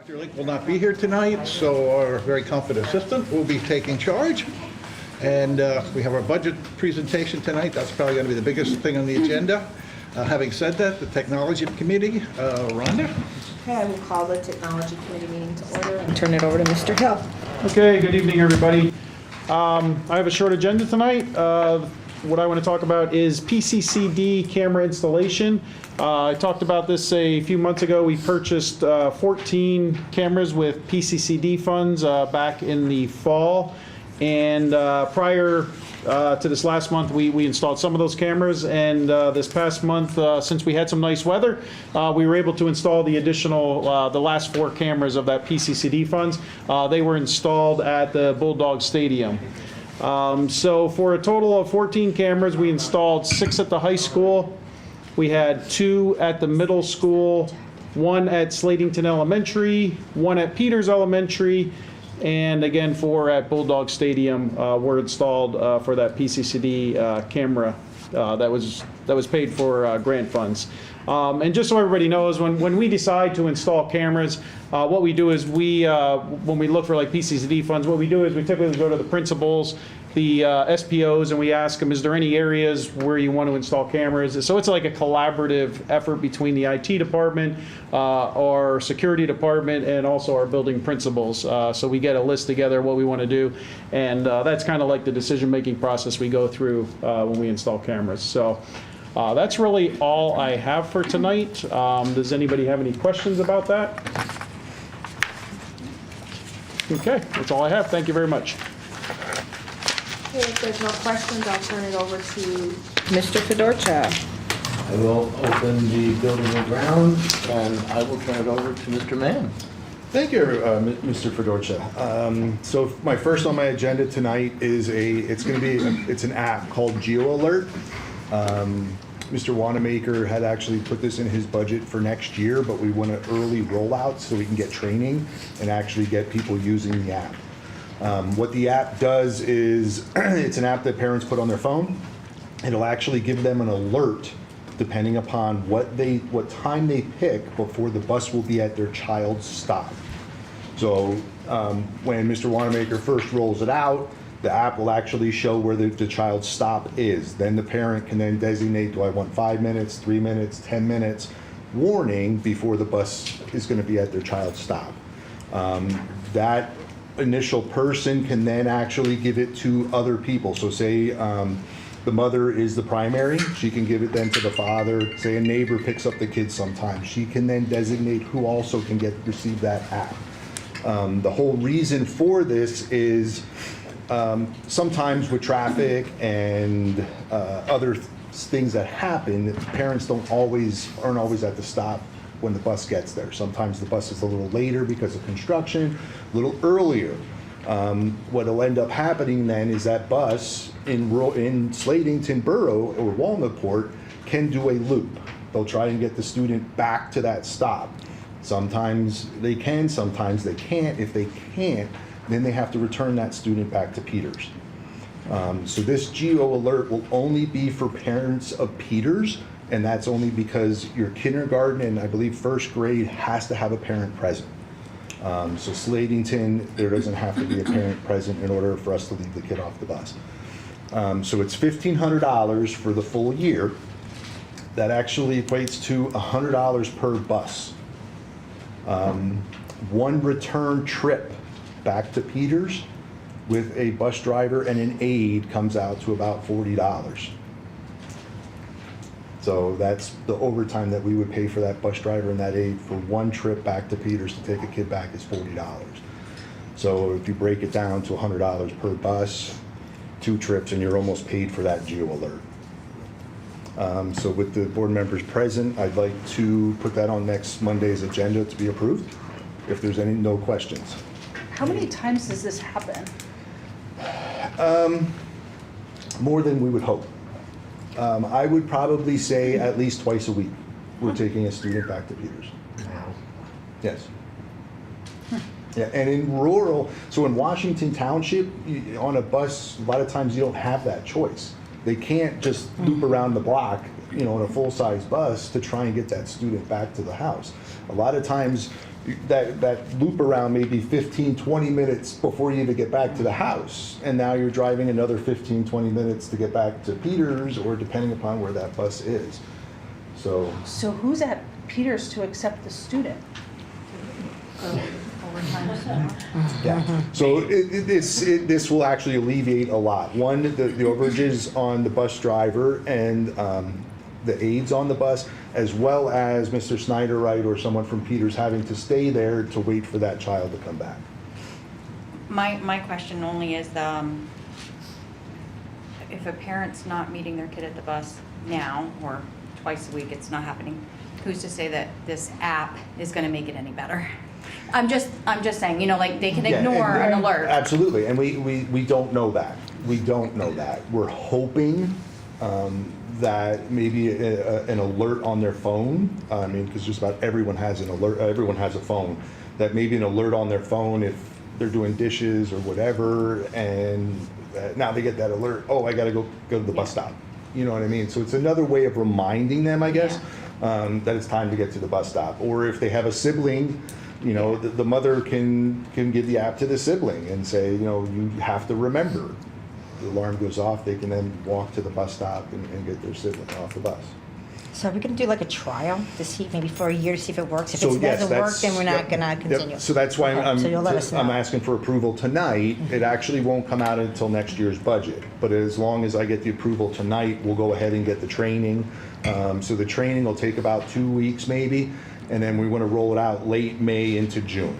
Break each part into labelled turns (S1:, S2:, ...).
S1: Dr. Link will not be here tonight, so our very competent assistant will be taking charge. And we have our budget presentation tonight. That's probably going to be the biggest thing on the agenda. Having said that, the Technology Committee, Rhonda?
S2: Okay, I will call the Technology Committee meeting to order and turn it over to Mr. Hill.
S3: Okay, good evening, everybody. I have a short agenda tonight. What I want to talk about is PCCD camera installation. I talked about this a few months ago. We purchased 14 cameras with PCCD funds back in the fall. And prior to this last month, we installed some of those cameras. And this past month, since we had some nice weather, we were able to install the additional, the last 4 cameras of that PCCD funds. They were installed at the Bulldog Stadium. So for a total of 14 cameras, we installed 6 at the high school. We had 2 at the middle school, 1 at Slatington Elementary, 1 at Peters Elementary, and again 4 at Bulldog Stadium were installed for that PCCD camera that was paid for grant funds. And just so everybody knows, when we decide to install cameras, what we do is when we look for like PCCD funds, what we do is we typically go to the principals, the SPOs, and we ask them, is there any areas where you want to install cameras? So it's like a collaborative effort between the IT department, our security department, and also our building principals. So we get a list together of what we want to do, and that's kind of like the decision-making process we go through when we install cameras. So that's really all I have for tonight. Does anybody have any questions about that? Okay, that's all I have. Thank you very much.
S2: Okay, if there's no questions, I'll turn it over to Mr. Fedorcha.
S4: I will open the building and grounds, and I will turn it over to Mr. Mann.
S5: Thank you, Mr. Fedorcha. So my first on my agenda tonight is it's an app called Geo Alert. Mr. Wanamaker had actually put this in his budget for next year, but we want an early rollout so we can get training and actually get people using the app. What the app does is it's an app that parents put on their phone. It'll actually give them an alert depending upon what time they pick before the bus will be at their child's stop. So when Mr. Wanamaker first rolls it out, the app will actually show where the child's stop is. Then the parent can then designate, do I want 5 minutes, 3 minutes, 10 minutes, warning before the bus is going to be at their child's stop. That initial person can then actually give it to other people. So say the mother is the primary, she can give it then to the father. Say a neighbor picks up the kids sometimes, she can then designate who also can receive that app. The whole reason for this is sometimes with traffic and other things that happen, parents aren't always at the stop when the bus gets there. Sometimes the bus is a little later because of construction, a little earlier. What'll end up happening then is that bus in Slatington Borough or Walnutport can do a loop. They'll try and get the student back to that stop. Sometimes they can, sometimes they can't. If they can't, then they have to return that student back to Peters. So this Geo Alert will only be for parents of Peters, and that's only because your kindergarten and I believe first grade has to have a parent present. So Slatington, there doesn't have to be a parent present in order for us to leave the kid off the bus. So it's $1,500 for the full year. That actually equates to $100 per bus. One return trip back to Peters with a bus driver and an aide comes out to about $40. So that's the overtime that we would pay for that bus driver and that aide for one trip back to Peters to take a kid back is $40. So if you break it down to $100 per bus, 2 trips, and you're almost paid for that geo alert. So with the board members present, I'd like to put that on next Monday's agenda to be approved, if there's no questions.
S2: How many times does this happen?
S5: More than we would hope. I would probably say at least twice a week, we're taking a student back to Peters. Yes. Yeah, and in rural, so in Washington Township, on a bus, a lot of times you don't have that choice. They can't just loop around the block, in a full-size bus to try and get that student back to the house. A lot of times, that loop around may be 15, 20 minutes before you even get back to the house. And now you're driving another 15, 20 minutes to get back to Peters, or depending upon where that bus is. So
S2: who's at Peters to accept the student?
S5: yeah. So this will actually alleviate a lot. One, the overages on the bus driver and the aides on the bus, as well as Mr. Snyder, right, or someone from Peters having to stay there to wait for that child to come back.
S6: My question only is, if a parent's not meeting their kid at the bus now, or twice a week, it's not happening, who's to say that this app is gonna make it any better? I'm just saying, like, they can ignore an alert.
S5: Absolutely, and we don't know that. We don't know that. We're hoping that maybe an alert on their phone, because just about everyone has an alert, everyone has a phone, that maybe an alert on their phone if they're doing dishes or whatever, and now they get that alert, oh, I gotta go to the bus stop. You know what I mean? So it's another way of reminding them, I guess, that it's time to get to the bus stop. Or if they have a sibling, the mother can give the app to the sibling and say, you have to remember. The alarm goes off, they can then walk to the bus stop and get their sibling off the bus.
S7: So are we going to do like a trial to see, maybe for a year to see if it works? If
S5: So
S7: it
S5: yes,
S7: doesn't work,
S5: that's-
S7: then we're not
S5: yep,
S7: going to
S5: yep.
S7: continue.
S5: So that's why
S7: Okay, so you'll let us know.
S5: I'm asking for approval tonight. It actually won't come out until next year's budget. But as long as I get the approval tonight, we'll go ahead and get the training. So the training will take about 2 weeks maybe, and then we want to roll it out late May into June.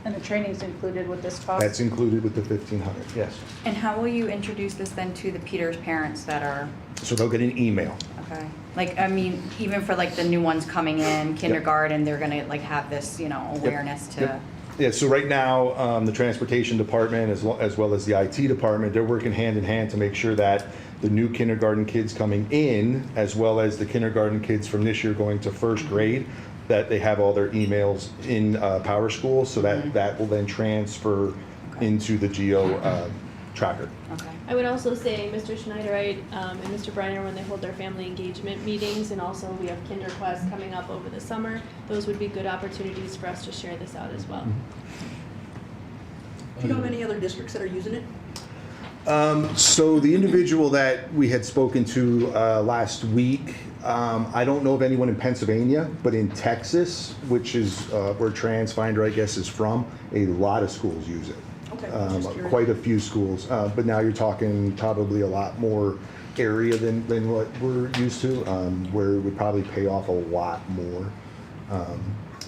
S2: And the training's included with this cost?
S5: That's included with the 1,500, yes.
S6: And how will you introduce this then to the Peters parents that are,
S5: So they'll get an email.
S6: okay? Like, even for like the new ones coming in, kindergarten, they're gonna like have this, awareness to.
S5: Yep. Yeah, so right now, the transportation department as well as the IT department, they're working hand in hand to make sure that the new kindergarten kids coming in, as well as the kindergarten kids from this year going to first grade, that they have all their emails in Power School, so that will then transfer into the Geo tracker.
S6: Okay.
S8: I would also say Mr. Schneiderite and Mr. Briner, when they hold their family engagement meetings, and also we have KinderQuest coming up over the summer, those would be good opportunities for us to share this out as well.
S9: Do you know of any other districts that are using it?
S5: So the individual that we had spoken to last week, I don't know of anyone in Pennsylvania, but in Texas, which is where TransFinder, I guess, is from, a lot of schools use it.
S9: Okay, just curious.
S5: Quite a few schools, but now you're talking probably a lot more area than what we're used to, where it would probably pay off a lot more.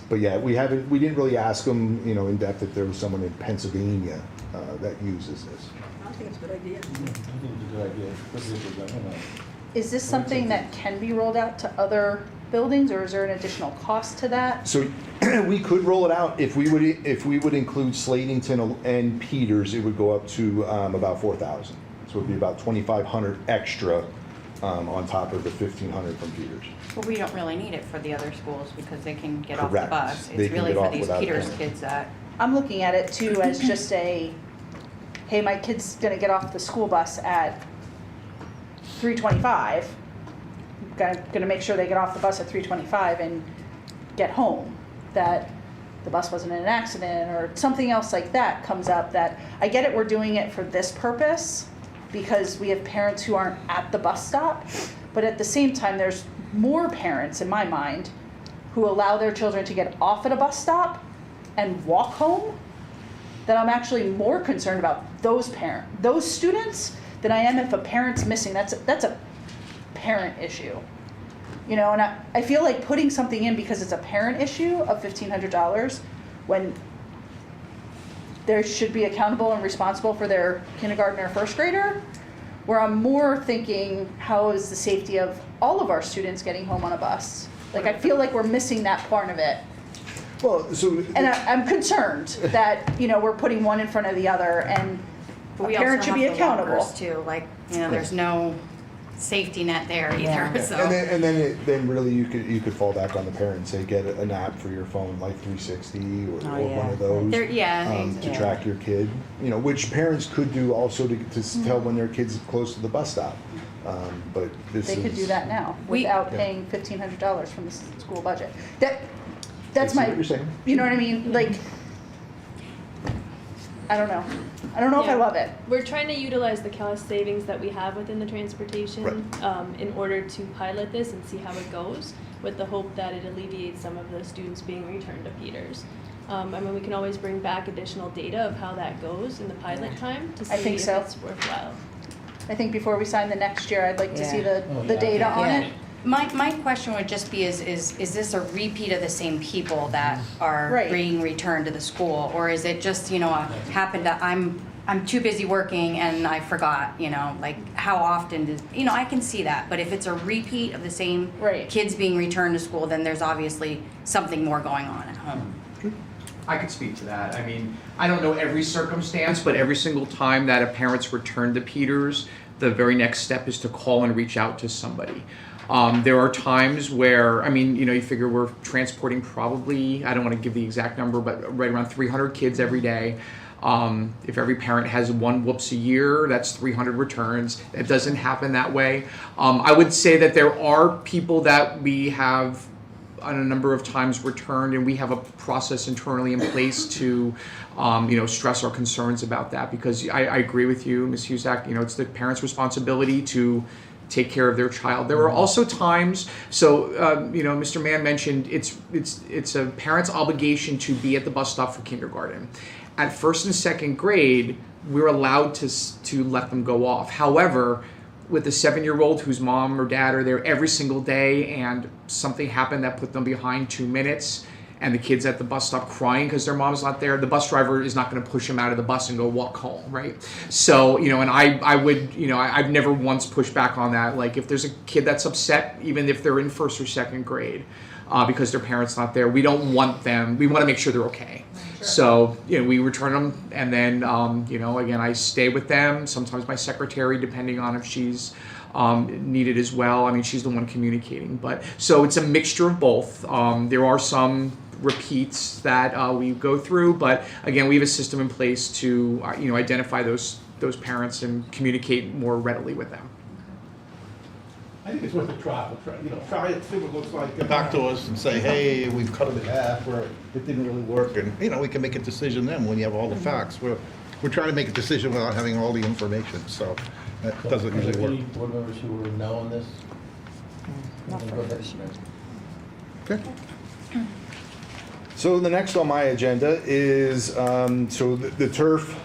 S5: But yeah, we didn't really ask them, in depth if there was someone in Pennsylvania that uses this.
S9: I think it's a good idea.
S2: Is this something that can be rolled out to other buildings, or is there an additional cost to that?
S5: So we could roll it out if we would include Slatington and Peters, it would go up to about 4,000. So it'd be about 2,500 extra on top of the 1,500 from Peters.
S6: But we don't really need it for the other schools because they can get off the
S5: Correct.
S6: bus.
S5: They
S6: It's
S5: can
S6: really
S5: get
S6: for
S5: off
S6: these
S5: without
S6: Peters
S5: paying.
S6: kids that,
S2: I'm looking at it too as just a, hey, my kid's gonna get off the school bus at 3:25. Gonna make sure they get off the bus at 3:25 and get home. That the bus wasn't in an accident or something else like that comes up, that I get it, we're doing it for this purpose because we have parents who aren't at the bus stop, but at the same time, there's more parents in my mind who allow their children to get off at a bus stop and walk home, that I'm actually more concerned about those students than I am if a parent's missing. That's a parent issue. You know, and I feel like putting something in because it's a parent issue of $1,500 when they should be accountable and responsible for their kindergarten or first grader, where I'm more thinking, how is the safety of all of our students getting home on a bus? Like, I feel like we're missing that part of it.
S5: Well, so.
S2: And I'm concerned that, you know, we're putting one in front of the other, and a
S6: But we
S2: parent
S6: also
S2: should be
S6: have the
S2: accountable.
S6: walkers too, like, you know, there's no safety net there either,
S7: Yeah.
S6: so.
S5: And then really you could fall back on the parent and say, get an app for your phone, Life 360 or
S7: Oh,
S5: or one
S7: yeah.
S5: of those.
S6: Yeah.
S5: To track your kid, you know, which parents could do also to tell when their kid's close to the bus stop. But this
S2: They
S5: is.
S2: could do that now
S6: We-
S2: without
S5: Yeah.
S2: paying $1,500 from the school budget. That's
S5: I see
S2: my,
S5: what you're saying.
S2: you know what I mean? Like, I don't know. I don't know if I
S8: Yeah.
S2: love it.
S8: We're trying to utilize the cost savings that we have within the transportation
S5: Right.
S8: in order to pilot this and see how it goes, with the hope that it alleviates some of the students being returned to Peters. I mean, we can always bring back additional data of how that goes in the pilot time to
S2: I
S8: see
S2: think
S8: if
S2: so.
S8: it's worthwhile.
S2: I think before we sign the next year, I'd like to see
S7: Yeah.
S2: the data on
S6: Yeah.
S2: it.
S6: My question would just be, is this a repeat of the same people that are
S2: Right.
S6: being returned to the school? Or is it just, you know, I'm too busy working and I forgot, you know, like how often does, you know, I can see that. But if it's a repeat of the same
S2: Right.
S6: kids being returned to school, then there's obviously something more going on at home.
S10: I could speak to that. I mean, I don't know every circumstance, but every single time that a parent's returned to Peters, the very next step is to call and reach out to somebody. There are times where, I mean, you know, you figure we're transporting probably, I don't want to give the exact number, but right around 300 kids every day. If every parent has one whoops a year, that's 300 returns. It doesn't happen that way. I would say that there are people that we have on a number of times returned, and we have a process internally in place to, you know, stress our concerns about that, because I agree with you, Ms. Husak, you know, it's the parent's responsibility to take care of their child. There are also times, so, you know, Mr. Mann mentioned it's a parent's obligation to be at the bus stop for kindergarten. At first and second grade, we're allowed to let them go off. However, with a 7-year-old whose mom or dad are there every single day and something happened that put them behind 2 minutes and the kid's at the bus stop crying because their mom's not there, the bus driver is not going to push him out of the bus and go walk home, right? So, you know, and I would, you know, I've never once pushed back on that. Like, if there's a kid that's upset, even if they're in first or second grade, because their parent's not there, we don't want them, we want to make sure they're okay. So, you know, we return them, and then, you know, again, I stay with them. Sometimes my secretary, depending on if she's needed as well. I mean, she's the one communicating. But so it's a mixture of both. There are some repeats that we go through, but again, we have a system in place to, you know, identify those parents and communicate more readily with them.
S1: I think it's worth a try. You know, try it, see what it looks like, get back to us and say, hey, we've cut it in half, or it didn't really work, and, you know, we can make a decision then when you have all the facts. We're trying to make a decision without having all the information, so that doesn't
S4: Are there
S1: usually
S4: any
S1: work.
S4: board members who were no on this?
S7: Not for
S4: Go ahead.
S7: this year.
S5: Okay. So the next on my agenda is, so the turf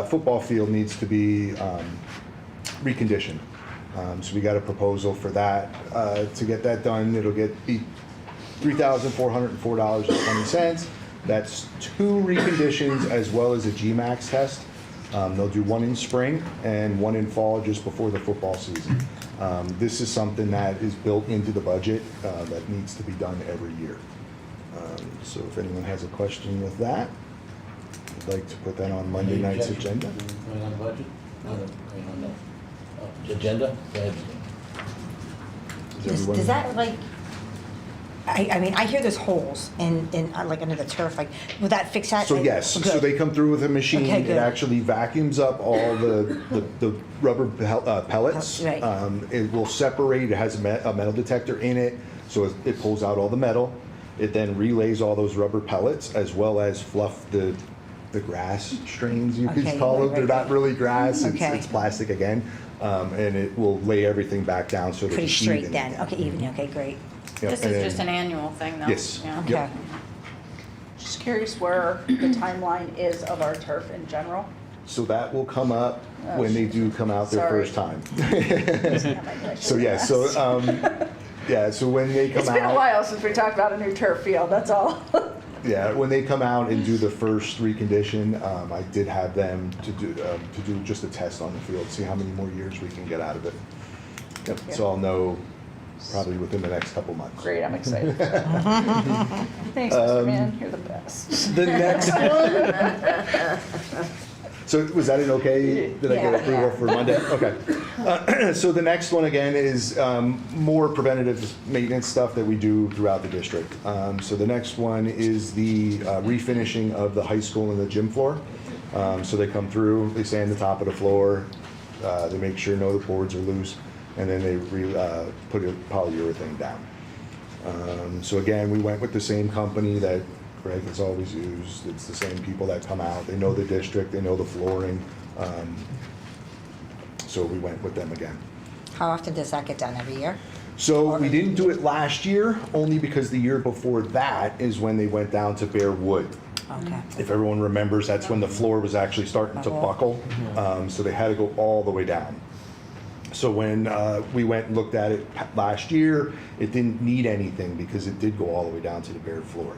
S5: football field needs to be reconditioned. So we got a proposal for that. To get that done, it'll be $3,404.20. That's 2 reconditions as well as a GMAX test. They'll do one in spring and one in fall just before the football season. This is something that is built into the budget that needs to be done every year. So if anyone has a question with that, I'd like to put that on Monday
S4: Any
S5: night's
S4: objection
S5: agenda.
S4: to Going on the budget? On the agenda? Go ahead.
S5: Everyone-
S7: Does that like, I mean, I hear there's holes in like under the turf, like, would that fix that?
S5: So yes, so
S7: Good.
S5: they come through with a machine.
S7: Okay,
S5: It
S7: good.
S5: actually vacuums up all the rubber pellets.
S7: Right.
S5: It will separate, it has a metal detector in it, so it pulls out all the metal. It then relays all those rubber pellets as well as fluff the grass strains, you could
S7: Okay,
S5: call them.
S7: right,
S5: They're
S7: right.
S5: not really grass,
S7: Okay.
S5: it's plastic again. And it will lay everything back down so that
S7: Pretty
S5: it's
S7: straight
S5: even
S7: then.
S5: again.
S7: Okay, even, okay, great.
S5: Yep,
S6: This
S5: and
S6: is
S5: then-
S6: just an annual thing, though.
S5: Yes.
S6: Yeah.
S7: Okay.
S5: Yep.
S2: Just curious where the timeline is of our turf in general.
S5: So that will come up when they do come out their
S2: Sorry.
S5: first time.
S2: Yeah, my
S5: So
S2: question
S5: yeah, so
S2: asked.
S5: so when they come
S2: It's been a
S5: out,
S2: while since we talked about a new turf field, that's all.
S5: yeah, when they come out and do the first recondition, I did have them to do just a test on the field, see how many more years we can get out of it. Yep. So I'll know probably within the next couple months.
S2: Great, I'm excited. Thanks, Mr. Man, you're the best.
S5: The next one. So was that an okay? Did I get
S7: Yeah.
S5: approval for Monday? Okay. So the next one again is more preventative maintenance stuff that we do throughout the district. So the next one is the refinishing of the high school and the gym floor. So they come through, they sand the top of the floor, they make sure no the boards are loose, and then they put a polyurethane down. So again, we went with the same company that Greg has always used. It's the same people that come out. They know the district, they know the flooring. So we went with them again.
S7: How often does that get done? Every year?
S5: So we didn't do it last year, only because the year before that is when they went down to bare wood.
S7: Okay.
S5: If everyone remembers, that's when the floor was actually starting to buckle. So they had to go all the way down. So when we went and looked at it last year, it didn't need anything because it did go all the way down to the bare floor.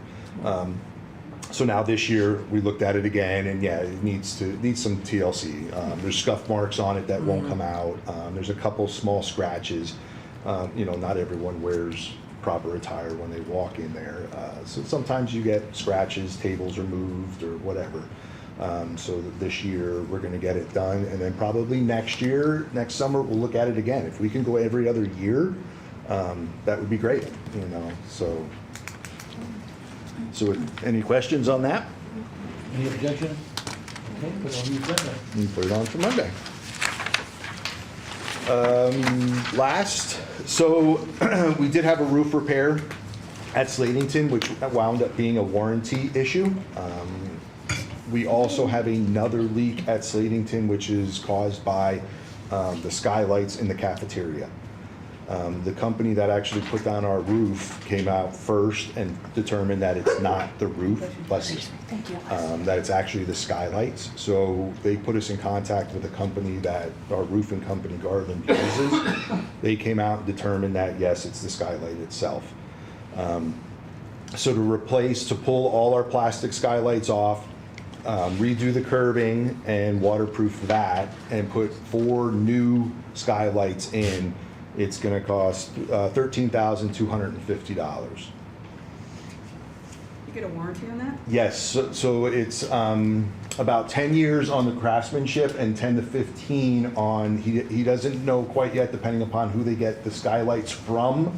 S5: So now this year we looked at it again, and yeah, it needs some TLC. There's scuff marks on it that won't come out. There's a couple small scratches. Not everyone wears proper attire when they walk in there, so sometimes you get scratches, tables are moved or whatever. So this year we're going to get it done, and then probably next summer we'll look at it again. If we can go every other year, that would be great. So any questions on that?
S4: Any objection? Okay, put it on the agenda.
S5: You put it on for Monday. Last, so we did have a roof repair at Slatington, which wound up being a warranty issue. We also have another leak at Slatington, which is caused by the skylights in the cafeteria. The company that actually put down our roof came out first and determined that it's not the roof, that it's actually the skylights. So they put us in contact with a company that our roofing company, Garland, uses. They came out and determined that, yes, it's the skylight itself. So to pull all our plastic skylights off, redo the curbing and waterproof that, and put 4 new skylights in, it's going to cost $13,250.
S9: You get a warranty on that?
S5: Yes, so it's about 10 years on the craftsmanship and 10 to 15 on, he doesn't know quite yet, depending upon who they get the skylights from,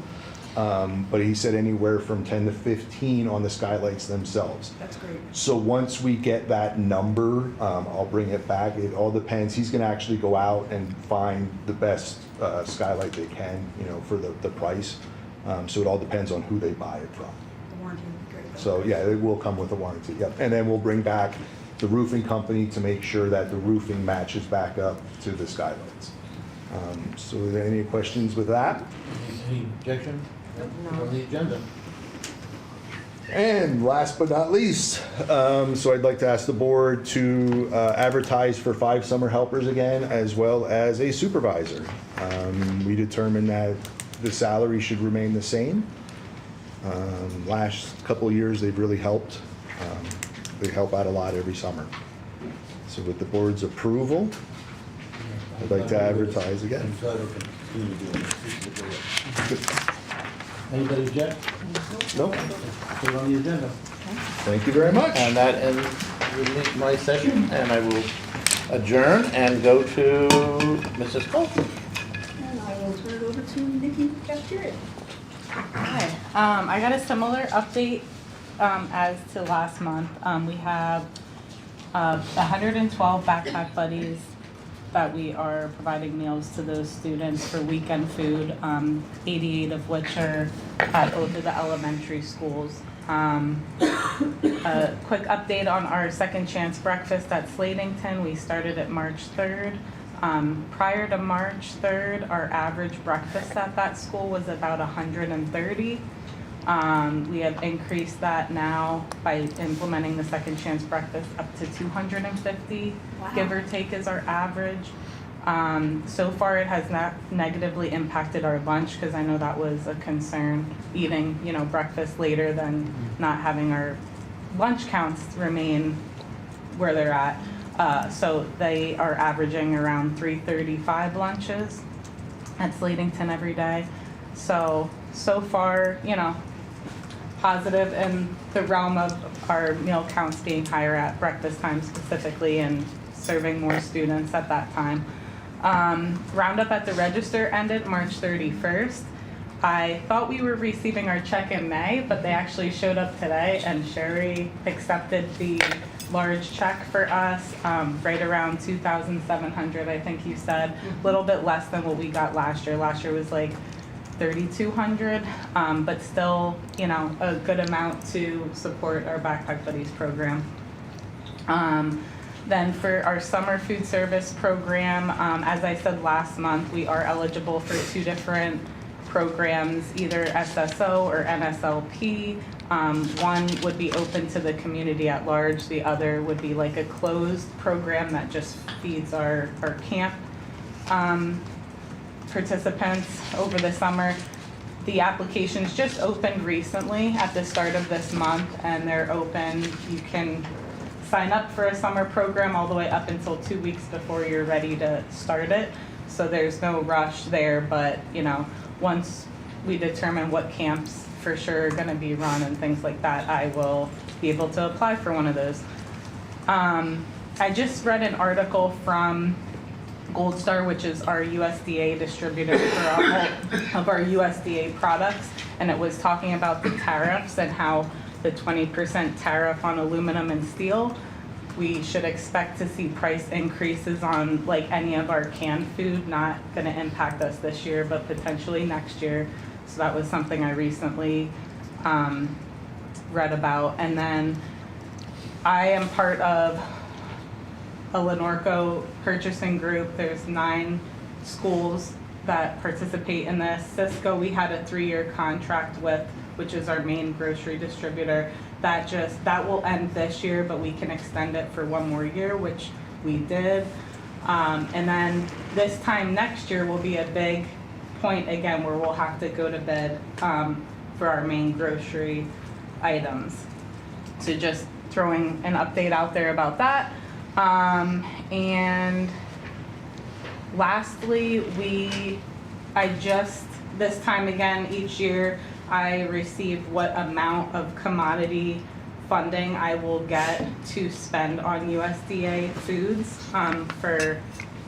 S5: but he said anywhere from 10 to 15 on the skylights themselves.
S9: That's great.
S5: So once we get that number, I'll bring it back. It all depends. He's going to actually go out and find the best skylight they can, for the price. So it all depends on who they buy it from.
S9: The warranty would be great.
S5: So yeah, it will come with a warranty. Yep. And then we'll bring back the roofing company to make sure that the roofing matches back up to the skylights. So are there any questions with that?
S4: Any objection? Put it on the agenda.
S5: And last but not least, so I'd like to ask the board to advertise for 5 summer helpers again, as well as a supervisor. We determined that the salary should remain the same. Last couple of years, they've really helped. They help out a lot every summer. So with the board's approval, I'd like to advertise again.
S4: I'm glad we can continue doing this. Anybody object?
S5: Nope.
S4: Put it on the agenda.
S5: Thank you very much.
S4: And that ends my session, and I will adjourn and go to Mrs. Cole.
S9: And I will turn it over to Nikki Cafeteria.
S11: Hi. I got a similar update as to last month. We have 112 backpack buddies that we are providing meals to those students for weekend food, 88 of which are at both of the elementary schools. A quick update on our Second Chance Breakfast at Slatington. We started at March 3rd. Prior to March 3rd, our average breakfast at that school was about 130. We have increased that now by implementing the Second Chance Breakfast up to 250, give or take, is our average. So far, it has not negatively impacted our lunch, because I know that was a concern, eating, breakfast later than not having our lunch counts remain where they're at. So they are averaging around 335 lunches at Slatington every day. So far, positive in the realm of our meal counts being higher at breakfast time specifically and serving more students at that time. Roundup at the register ended March 31st. I thought we were receiving our check in May, but they actually showed up today, and Sherry accepted the large check for us, right around 2,700, I think you said, a little bit less than what we got last year. Last year was like 3,200, but still, a good amount to support our Backpack Buddies program. Then for our summer food service program, as I said last month, we are eligible for 2 different programs, either SSO or NSLP. One would be open to the community at large. The other would be like a closed program that just feeds our camp participants over the summer. The applications just opened recently at the start of this month, and they're open. You can sign up for a summer program all the way up until 2 weeks before you're ready to start it. So there's no rush there, but once we determine what camps for sure are going to be run and things like that, I will be able to apply for one of those. I just read an article from Gold Star, which is our USDA distributor for all of our USDA products, and it was talking about the tariffs and how the 20% tariff on aluminum and steel, we should expect to see price increases on like any of our canned food, not going to impact us this year, but potentially next year. So that was something I recently read about. And then I am part of a Lenorco purchasing group. There's 9 schools that participate in this. Cisco, we had a 3-year contract with, which is our main grocery distributor. That will end this year, but we can extend it for 1 more year, which we did. And then this time next year will be a big point again where we'll have to go to bid for our main grocery items. So just throwing an update out there about that. And lastly, this time again each year, I receive what amount of commodity funding I will get to spend on USDA foods for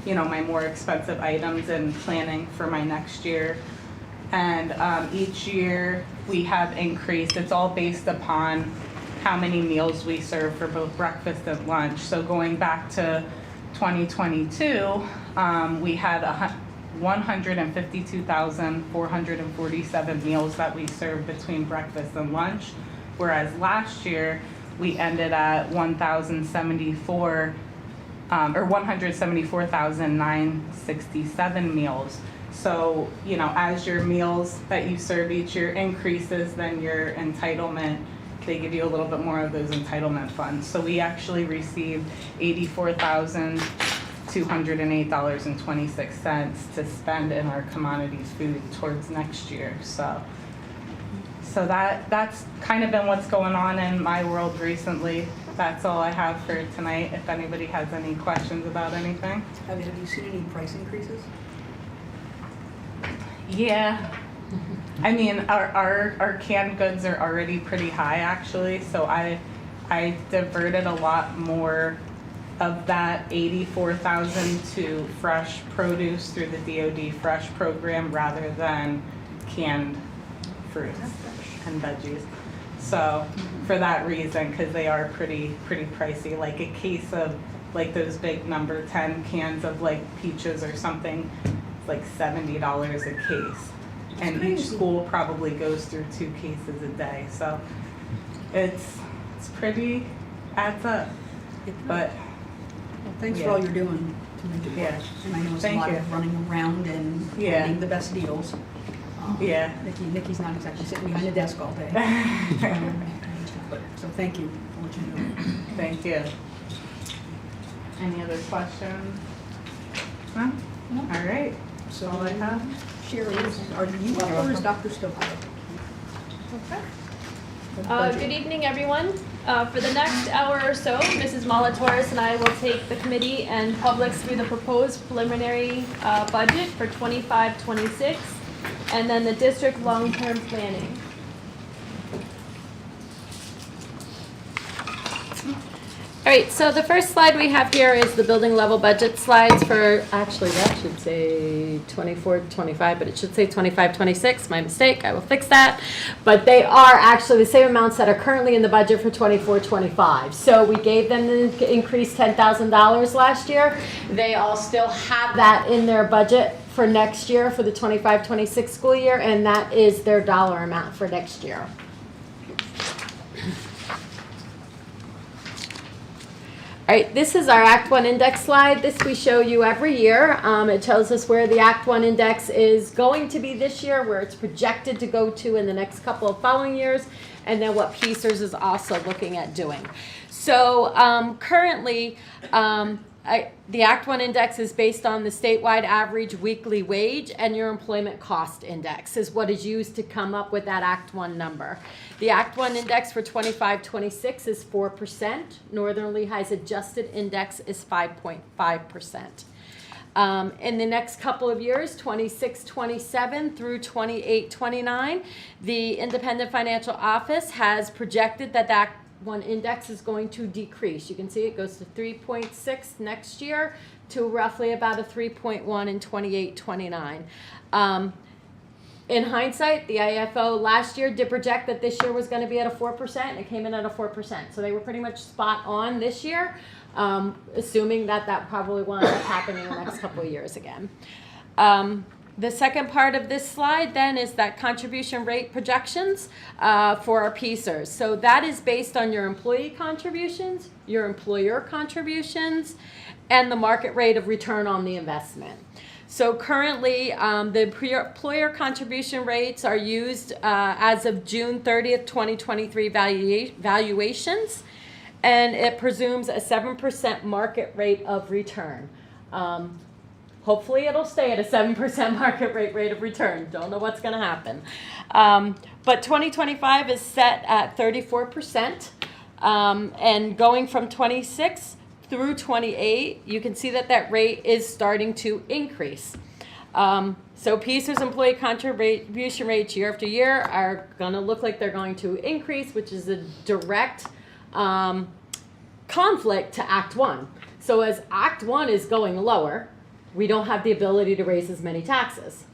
S11: my more expensive items and planning for my next year. And each year we have increased. It's all based upon how many meals we serve for both breakfast and lunch. So going back to 2022, we had 152,447 meals that we served between breakfast and lunch, whereas last year we ended at 174,967 meals. So, as your meals that you serve each year increases, then your entitlement, they give you a little bit more of those entitlement funds. So we actually received $84,208.26 to spend in our commodities food towards next year. So that's kind of been what's going on in my world recently. That's all I have for tonight. If anybody has any questions about anything.
S9: Have you seen any price increases?
S11: Yeah. I mean, our canned goods are already pretty high actually, so I diverted a lot more of that 84,000 to fresh produce through the DoD Fresh program rather than canned fruits and veggies. So for that reason, because they are pretty pricey, like a case of like those big number 10 cans of like peaches or something, it's like $70 a case. And each school probably goes through 2 cases a day, so it's pretty, adds up, but.
S9: Well, thanks for all you're doing to make it work. And I know it's a
S11: Thank
S9: lot
S11: you.
S9: of running around and finding the best deals.
S11: Yeah.
S9: Nikki's not exactly sitting behind a desk all day. So thank you for what you're doing.
S11: Thank you. Any other questions? No? All right,
S9: So
S11: all I have.
S9: Sherry, are you up or is Dr. still up?
S8: Good evening, everyone. For the next hour or so, Mrs. Molatoris and I will take the committee and public through the proposed preliminary budget for 25-26, and then the district long-term planning. All right, so the first slide we have here is the building level budget slides for, actually that should say 24-25, but it should say 25-26, my mistake, I will fix that. But they are actually the same amounts that are currently in the budget for 24-25. So we gave them the increased $10,000 last year. They all still have that in their budget for next year for the 25-26 school year, and that is their dollar amount for next year. All right, this is our Act 1 index slide. This we show you every year. It tells us where the Act 1 index is going to be this year, where it's projected to go to in the next couple of following years, and then what PCERS is also looking at doing. So currently, the Act 1 index is based on the statewide average weekly wage, and your employment cost index is what is used to come up with that Act 1 number. The Act 1 index for 25-26 is 4%. Northern Lehigh's adjusted index is 5.5%. In the next couple of years, 26-27 through 28-29, the Independent Financial Office has projected that that one index is going to decrease. You can see it goes to 3.6 next year to roughly about a 3.1 in 28-29. In hindsight, the IFO last year did project that this year was going to be at a 4%, and it came in at a 4%. So they were pretty much spot on this year, assuming that that probably won't end up happening in the next couple of years again. The second part of this slide then is that contribution rate projections for our PCERS. So that is based on your employee contributions, your employer contributions, and the market rate of return on the investment. So currently, the employer contribution rates are used as of June 30th, 2023 valuations, and it presumes a 7% market rate of return. Hopefully it'll stay at a 7% market rate of return. Don't know what's going to happen. But 2025 is set at 34%. And going from 26 through 28, you can see that that rate is starting to increase. So PCERS employee contribution rates year after year are going to look like they're going to increase, which is a direct conflict to Act 1. So as Act 1 is going lower, we don't have the ability to raise as many taxes.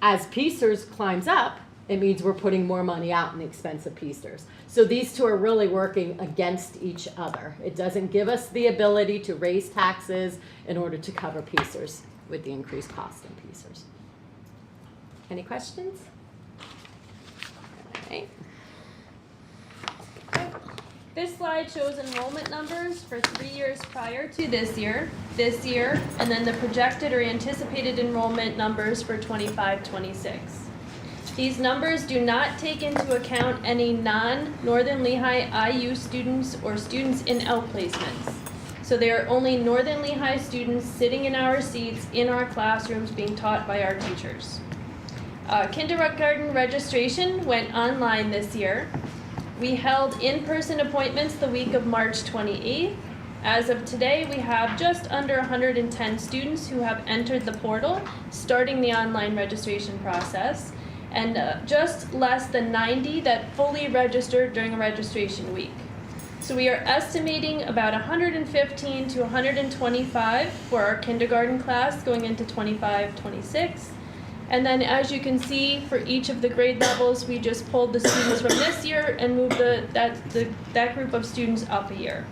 S8: As PCERS climbs up, it means we're putting more money out in the expense of PCERS. So these two are really working against each other. It doesn't give us the ability to raise taxes in order to cover PCERS with the increased cost in PCERS. Any questions? All right. This slide shows enrollment numbers for 3 years prior to this year, and then the projected or anticipated enrollment numbers for 25-26. These numbers do not take into account any non-Northern Lehigh IU students or students in outplacements. So they are only Northern Lehigh students sitting in our seats in our classrooms being taught by our teachers. Kindergarten registration went online this year. We held in-person appointments the week of March 28th. As of today, we have just under 110 students who have entered the portal, starting the online registration process, and just less than 90 that fully registered during a registration week. So we are estimating about 115 to 125 for our kindergarten class going into 25-26. And then as you can see, for each of the grade levels, we just pulled the students from this year and moved that group of students up a year.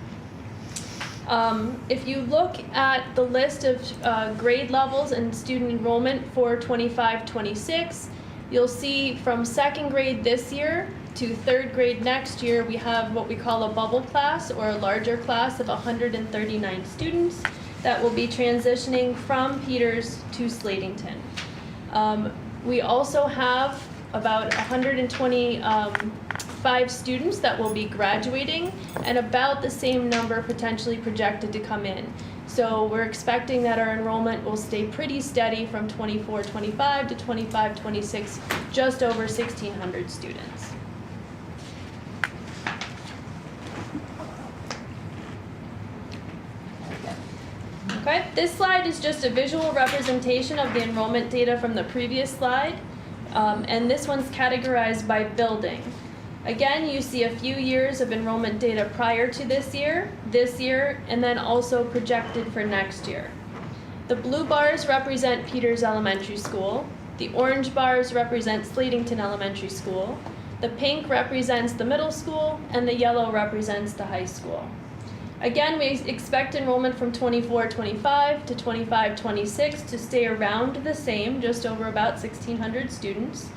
S12: If you look at the list of grade levels and student enrollment for 25-26, you'll see from second grade this year to third grade next year, we have what we call a bubble class or a larger class of 139 students that will be transitioning from Peters to Slatington. We also have about 125 students that will be graduating and about the same number potentially projected to come in. So we're expecting that our enrollment will stay pretty steady from 24-25 to 25-26, just over 1,600 students. Okay, this slide is just a visual representation of the enrollment data from the previous slide, and this one's categorized by building. Again, you see a few years of enrollment data prior to this year, and then also projected for next year. The blue bars represent Peters Elementary School, the orange bars represent Slatington Elementary School, the pink represents the middle school, and the yellow represents the high school. Again, we expect enrollment from 24-25 to 25-26 to stay around the same, just over about 1,600 students.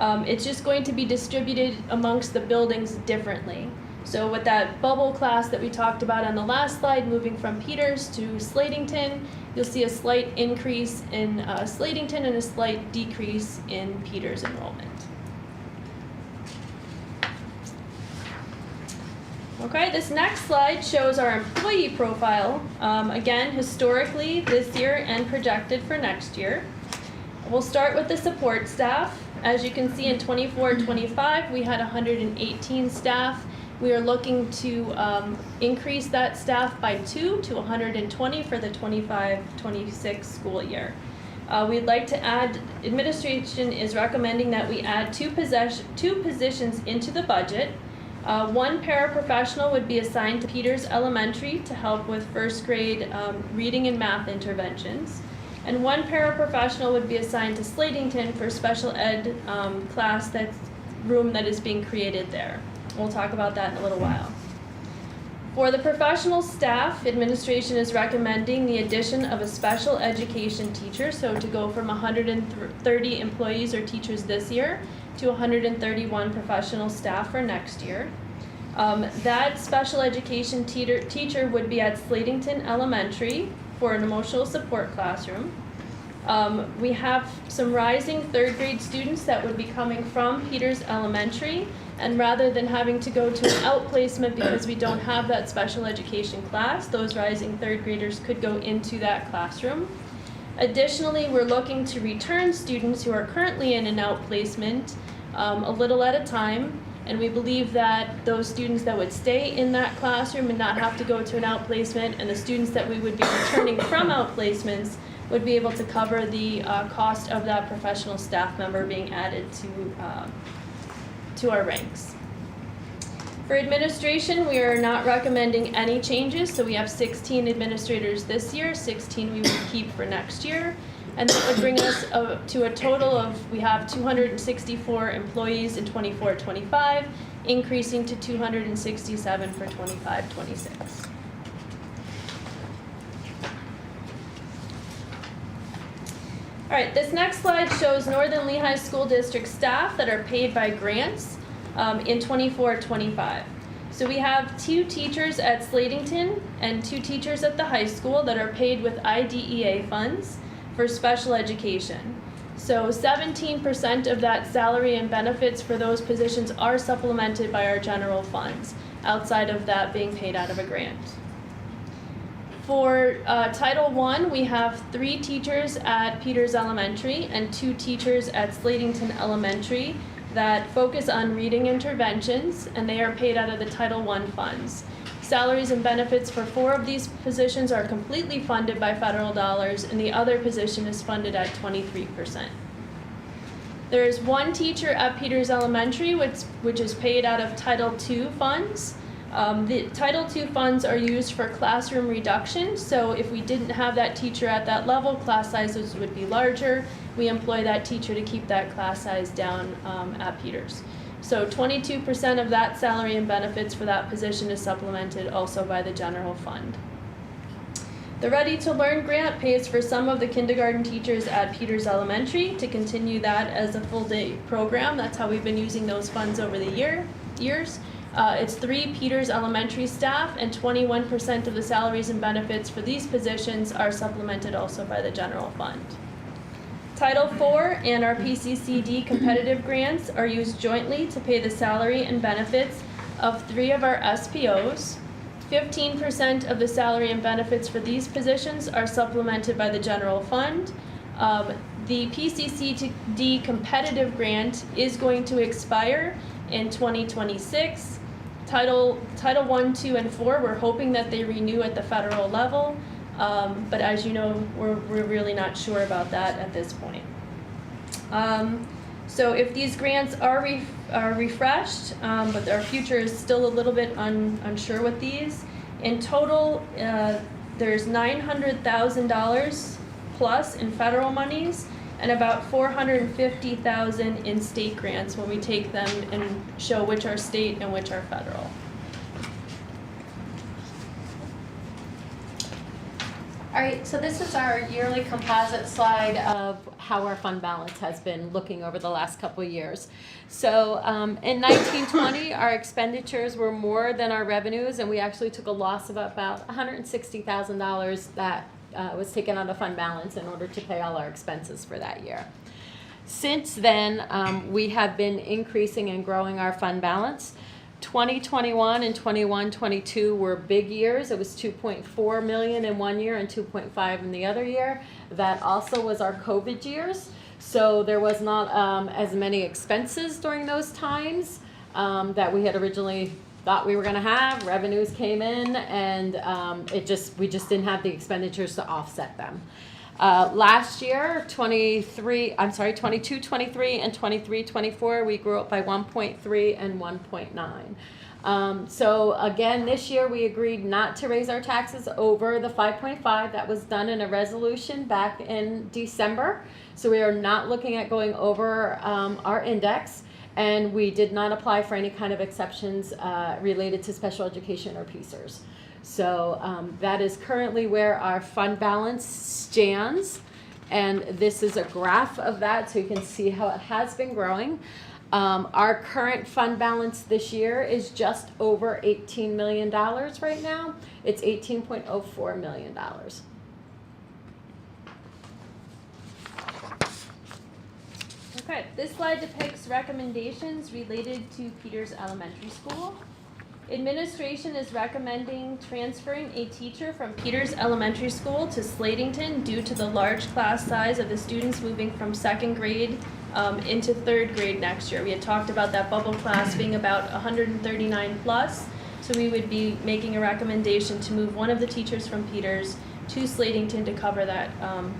S12: It's just going to be distributed amongst the buildings differently. So with that bubble class that we talked about on the last slide, moving from Peters to Slatington, you'll see a slight increase in Slatington and a slight decrease in Peters enrollment. Okay, this next slide shows our employee profile, again, historically this year and projected for next year. We'll start with the support staff. As you can see in 24-25, we had 118 staff. We are looking to increase that staff by 2 to 120 for the 25-26 school year. We'd like to add, administration is recommending that we add two positions into the budget. One paraprofessional would be assigned to Peters Elementary to help with first grade reading and math interventions. And one paraprofessional would be assigned to Slatington for special ed class room that is being created there. We'll talk about that in a little while. For the professional staff, administration is recommending the addition of a special education teacher, so to go from 130 employees or teachers this year to 131 professional staff for next year. That special education teacher would be at Slatington Elementary for an emotional support classroom. We have some rising third grade students that would be coming from Peters Elementary, and rather than having to go to an outplacement because we don't have that special education class, those rising third graders could go into that classroom. Additionally, we're looking to return students who are currently in an outplacement a little at a time, and we believe that those students that would stay in that classroom and not have to go to an outplacement, and the students that we would be returning from outplacements would be able to cover the cost of that professional staff member being added to our ranks. For administration, we are not recommending any changes, so we have 16 administrators this year, 16 we will keep for next year, and that would bring us to a total of, we have 264 employees in 24-25, increasing to 267 for 25-26. All right, this next slide shows Northern Lehigh School District staff that are paid by grants in 24-25. So we have 2 teachers at Slatington and 2 teachers at the high school that are paid with IDEA funds for special education. So 17% of that salary and benefits for those positions are supplemented by our general funds, outside of that being paid out of a grant. For Title I, we have 3 teachers at Peters Elementary and 2 teachers at Slatington Elementary that focus on reading interventions, and they are paid out of the Title I funds. Salaries and benefits for 4 of these positions are completely funded by federal dollars, and the other position is funded at 23%. There is 1 teacher at Peters Elementary which is paid out of Title II funds. The Title II funds are used for classroom reduction, so if we didn't have that teacher at that level, class sizes would be larger. We employ that teacher to keep that class size down at Peters. So 22% of that salary and benefits for that position is supplemented also by the general fund. The Ready to Learn grant pays for some of the kindergarten teachers at Peters Elementary to continue that as a full-day program. That's how we've been using those funds over the years. It's 3 Peters Elementary staff, and 21% of the salaries and benefits for these positions are supplemented also by the general fund. Title IV and our PCCD competitive grants are used jointly to pay the salary and benefits of 3 of our SPOs. 15% of the salary and benefits for these positions are supplemented by the general fund. The PCCD competitive grant is going to expire in 2026. Title I, II, and IV, we're hoping that they renew at the federal level, but as you know, we're really not sure about that at this point. So if these grants are refreshed, but our future is still a little bit unsure with these, in total, there's $900,000 plus in federal monies and about $450,000 in state grants when we take them and show which are state and which are federal.
S8: All right, so this is our yearly composite slide of how our fund balance has been looking over the last couple of years. So in 1920, our expenditures were more than our revenues, and we actually took a loss of about $160,000 that was taken out of fund balance in order to pay all our expenses for that year. Since then, we have been increasing and growing our fund balance. 2021 and 21-22 were big years. It was $2.4 million in one year and 2.5 in the other year. That also was our COVID years. So there was not as many expenses during those times that we had originally thought we were going to have. Revenues came in, and we just didn't have the expenditures to offset them. Last year, 22-23 and 23-24, we grew up by 1.3 and 1.9. So again, this year we agreed not to raise our taxes over the 5.5. That was done in a resolution back in December. So we are not looking at going over our index, and we did not apply for any kind of exceptions related to special education or PSERS. So that is currently where our fund balance stands, and this is a graph of that so you can see how it has been growing. Our current fund balance this year is just over $18 million right now. It's $18.04 million.
S12: Okay, this slide depicts recommendations related to Peters Elementary School. Administration is recommending transferring a teacher from Peters Elementary School to Slatington due to the large class size of the students moving from 2nd grade into 3rd grade next year. We had talked about that bubble class being about 139 plus, so we would be making a recommendation to move one of the teachers from Peters to Slatington to cover that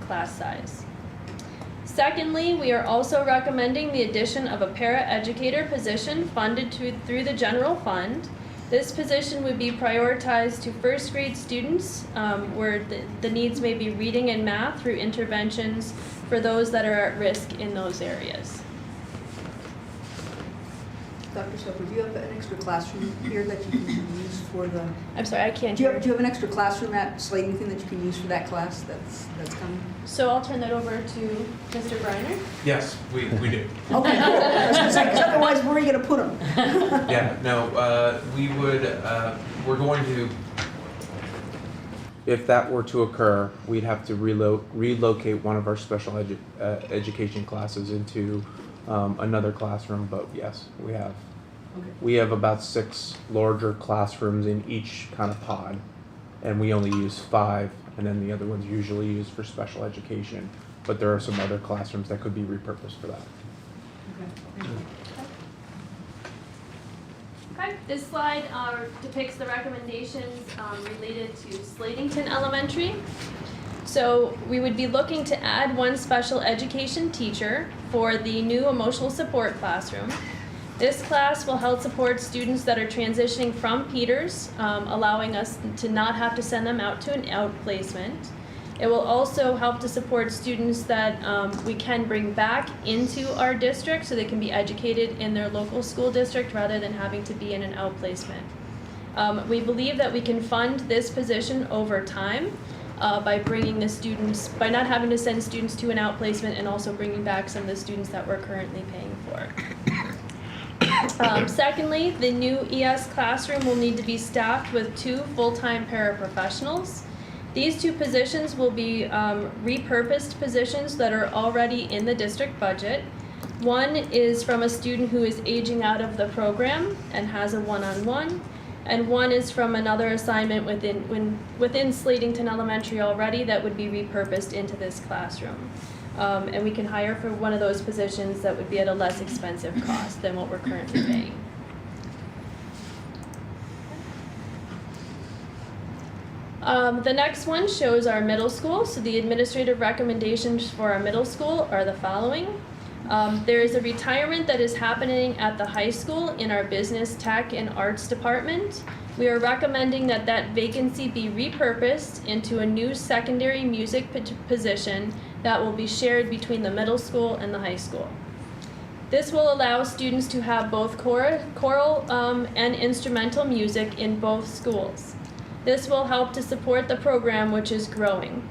S12: class size. Secondly, we are also recommending the addition of a para-educator position funded through the general fund. This position would be prioritized to 1st grade students where the needs may be reading and math through interventions for those that are at risk in those areas.
S9: Dr. Soper, do you have an extra classroom here that you can use for the...
S12: I'm sorry, I can't
S9: Do you
S12: hear.
S9: have an extra classroom at Slatington that you can use for that class that's coming?
S12: So I'll turn that over to Mr. Briner.
S13: Yes, we do.
S9: Okay, cool. I was gonna say, 'cause otherwise, where are you gonna put them?
S13: Yeah, no, we would, we're going to, if that were to occur, we'd have to relocate one of our special education classes into another classroom, but yes, we have.
S9: Okay.
S13: We have about 6 larger classrooms in each kind of pod, and we only use 5, and then the other ones usually used for special education, but there are some other classrooms that could be repurposed for that.
S12: Okay, this slide depicts the recommendations related to Slatington Elementary. So we would be looking to add 1 special education teacher for the new emotional support classroom. This class will help support students that are transitioning from Peters, allowing us to not have to send them out to an outplacement. It will also help to support students that we can bring back into our district so they can be educated in their local school district rather than having to be in an outplacement. We believe that we can fund this position over time. by bringing the students, by not having to send students to an outplacement and also bringing back some of the students that we're currently paying for. Secondly, the new ES classroom will need to be staffed with 2 full-time paraprofessionals. These 2 positions will be repurposed positions that are already in the district budget. One is from a student who is aging out of the program and has a one-on-one, and one is from another assignment within Slatington Elementary already that would be repurposed into this classroom. And we can hire for one of those positions that would be at a less expensive cost than what we're currently paying. The next one shows our middle school. So the administrative recommendations for our middle school are the following. There is a retirement that is happening at the high school in our business, tech, and arts department. We are recommending that that vacancy be repurposed into a new secondary music position that will be shared between the middle school and the high school. This will allow students to have both choral and instrumental music in both schools. This will help to support the program, which is growing.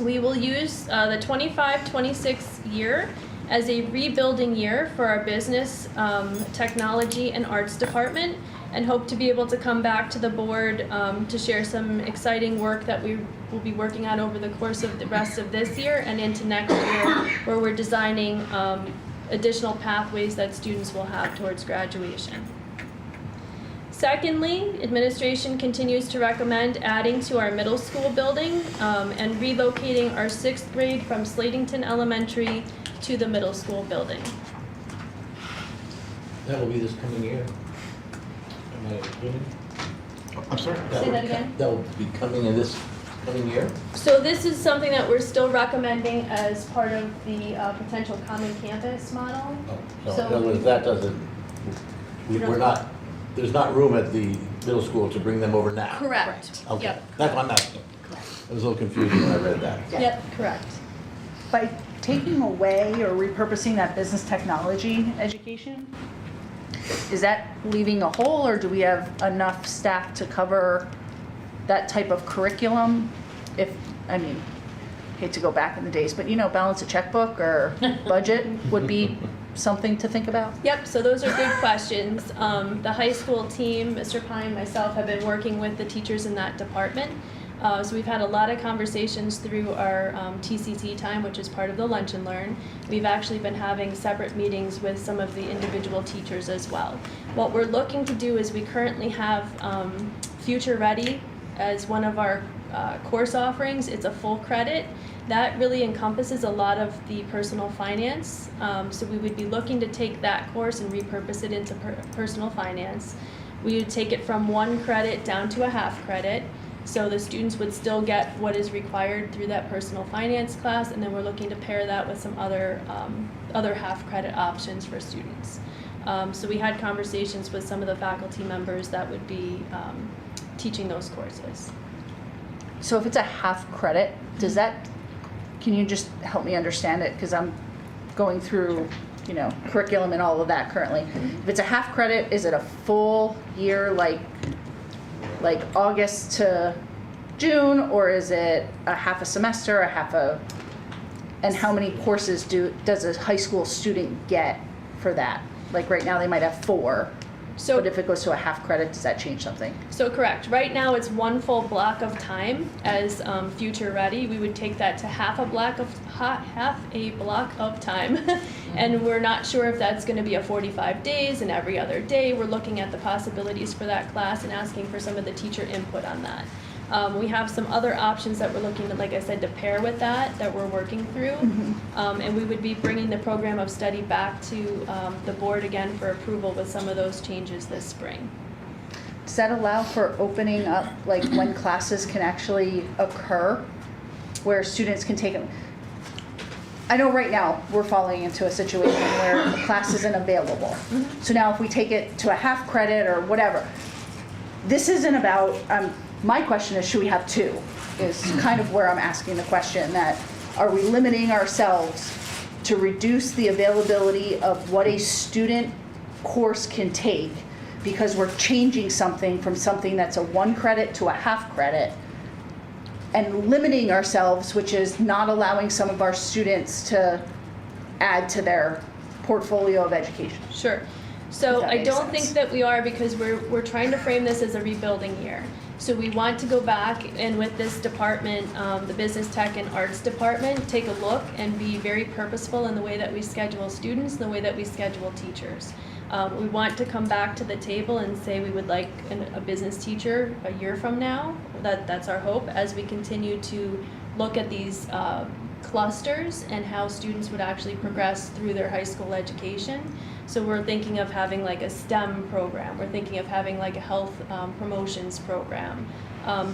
S12: We will use the 25-26 year as a rebuilding year for our business, technology, and arts department, and hope to be able to come back to the board to share some exciting work that we will be working on over the course of the rest of this year and into next year, where we're designing additional pathways that students will have towards graduation. Secondly, administration continues to recommend adding to our middle school building and relocating our 6th grade from Slatington Elementary to the middle school building.
S4: That will be this coming year. Am I assuming?
S1: I'm sorry?
S12: Say that again?
S4: That will be coming in this coming year?
S12: So this is something that we're still recommending as part of the potential common campus model.
S4: Oh,
S12: So-
S4: in other words, that doesn't, we're not, there's not room at the middle school to bring them over now.
S12: Correct.
S4: Okay,
S12: Yep.
S4: that's what I'm asking. I was a little confused when I read that.
S12: Yep, correct.
S2: By taking away or repurposing that business technology education, is that leaving a hole, or do we have enough staff to cover that type of curriculum? Hate to go back in the days, but balance a checkbook or budget would be something to think about.
S12: Yep, so those are good questions. The high school team, Mr. Pine, myself, have been working with the teachers in that department. So we've had a lot of conversations through our TCT time, which is part of the Lunch and Learn. We've actually been having separate meetings with some of the individual teachers as well. What we're looking to do is we currently have Future Ready as one of our course offerings. It's a full credit. That really encompasses a lot of the personal finance. So we would be looking to take that course and repurpose it into personal finance. We would take it from 1 credit down to a half credit. So the students would still get what is required through that personal finance class, and then we're looking to pair that with some other half credit options for students. So we had conversations with some of the faculty members that would be teaching those courses.
S2: So if it's a half credit, can you just help me understand it? Because I'm going through, curriculum and all of that currently. If it's a half credit, is it a full year, like August to June, or is it a half a semester, and how many courses does a high school student get for that? Like right now they might have 4, but if it goes to a half credit, does that change something?
S12: So correct. Right now it's 1 full block of time as Future Ready. We would take that to half a block of time, and we're not sure if that's going to be a 45 days and every other day. We're looking at the possibilities for that class and asking for some of the teacher input on that. We have some other options that we're looking to, like I said, to pair with that we're working through. And we would be bringing the program of study back to the board again for approval with some of those changes this spring.
S2: Does that allow for opening up, like when classes can actually occur, where students can take them? I know right now we're falling into a situation where the class isn't available. So now if we take it to a half credit or whatever, this isn't about, my question is, should we have 2? Is kind of where I'm asking the question, that are we limiting ourselves to reduce the availability of what a student course can take because we're changing something from something that's a 1 credit to a half credit? and limiting ourselves, which is not allowing some of our students to add to their portfolio of education.
S12: Sure.
S2: If
S12: So
S2: that
S12: I
S2: makes
S12: don't
S2: sense.
S12: think that we are, because we're trying to frame this as a rebuilding year. So we want to go back and with this department, the business tech and arts department, take a look and be very purposeful in the way that we schedule students, the way that we schedule teachers. We want to come back to the table and say we would like a business teacher a year from now. That's our hope as we continue to look at these clusters and how students would actually progress through their high school education. So we're thinking of having like a STEM program. We're thinking of having like a health promotions program,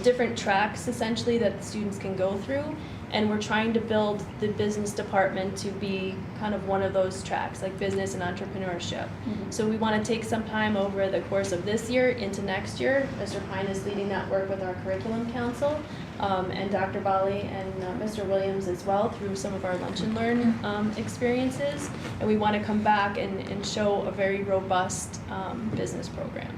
S12: different tracks essentially that the students can go through. And we're trying to build the business department to be kind of one of those tracks, like business and entrepreneurship. So we want to take some time over the course of this year into next year. Mr. Pine is leading that work with our curriculum council, and Dr. Bali and Mr. Williams as well through some of our lunch and learn experiences. And we want to come back and show a very robust business program.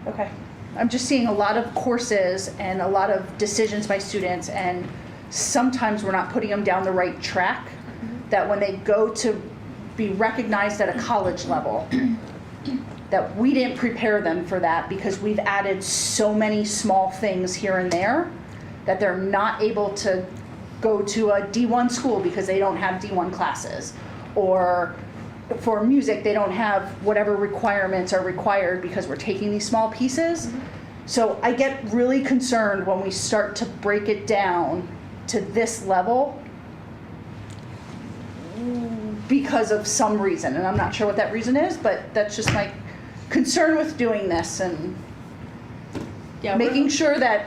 S2: Okay. I'm just seeing a lot of courses and a lot of decisions by students, and sometimes we're not putting them down the right track, that when they go to be recognized at a college level, that we didn't prepare them for that because we've added so many small things here and there that they're not able to go to a D1 school because they don't have D1 classes, or for music they don't have whatever requirements are required because we're taking these small pieces. So I get really concerned when we start to break it down to this level because of some reason, and I'm not sure what that reason is, but that's just my concern with doing this, and making sure that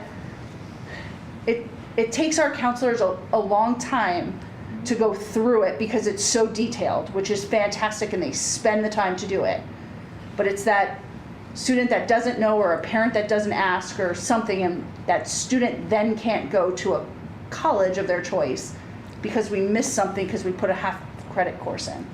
S2: it takes our counselors a long time to go through it because it's so detailed, which is fantastic, and they spend the time to do it. But it's that student that doesn't know, or a parent that doesn't ask or something, and that student then can't go to a college of their choice because we missed something because we put a half credit course in.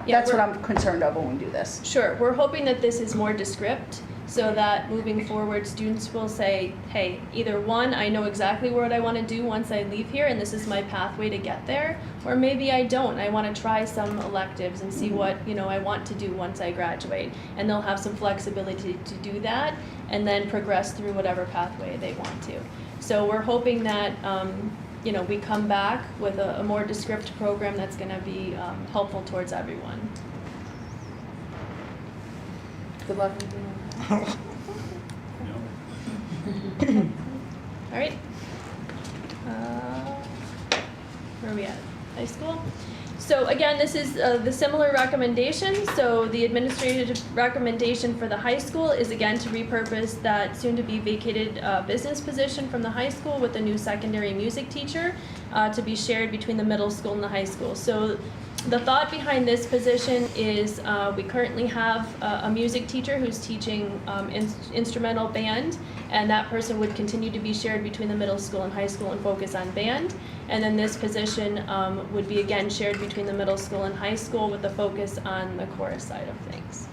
S12: Yeah,
S2: That's what I'm concerned of when we do this.
S12: Sure, we're hoping that this is more descript so that moving forward, students will say, hey, either one, I know exactly what I want to do once I leave here and this is my pathway to get there, or maybe I don't. I want to try some electives and see what, I want to do once I graduate. And they'll have some flexibility to do that and then progress through whatever pathway they want to. So we're hoping that we come back with a more descriptive program that's going to be helpful towards everyone. Good luck. All right. Where are we at? High school? So again, this is the similar recommendation. So the administrative recommendation for the high school is again to repurpose that soon-to-be vacated business position from the high school with a new secondary music teacher to be shared between the middle school and the high school. So the thought behind this position is we currently have a music teacher who's teaching instrumental band, and that person would continue to be shared between the middle school and high school and focus on band. And then this position would be again shared between the middle school and high school with a focus on the chorus side of things.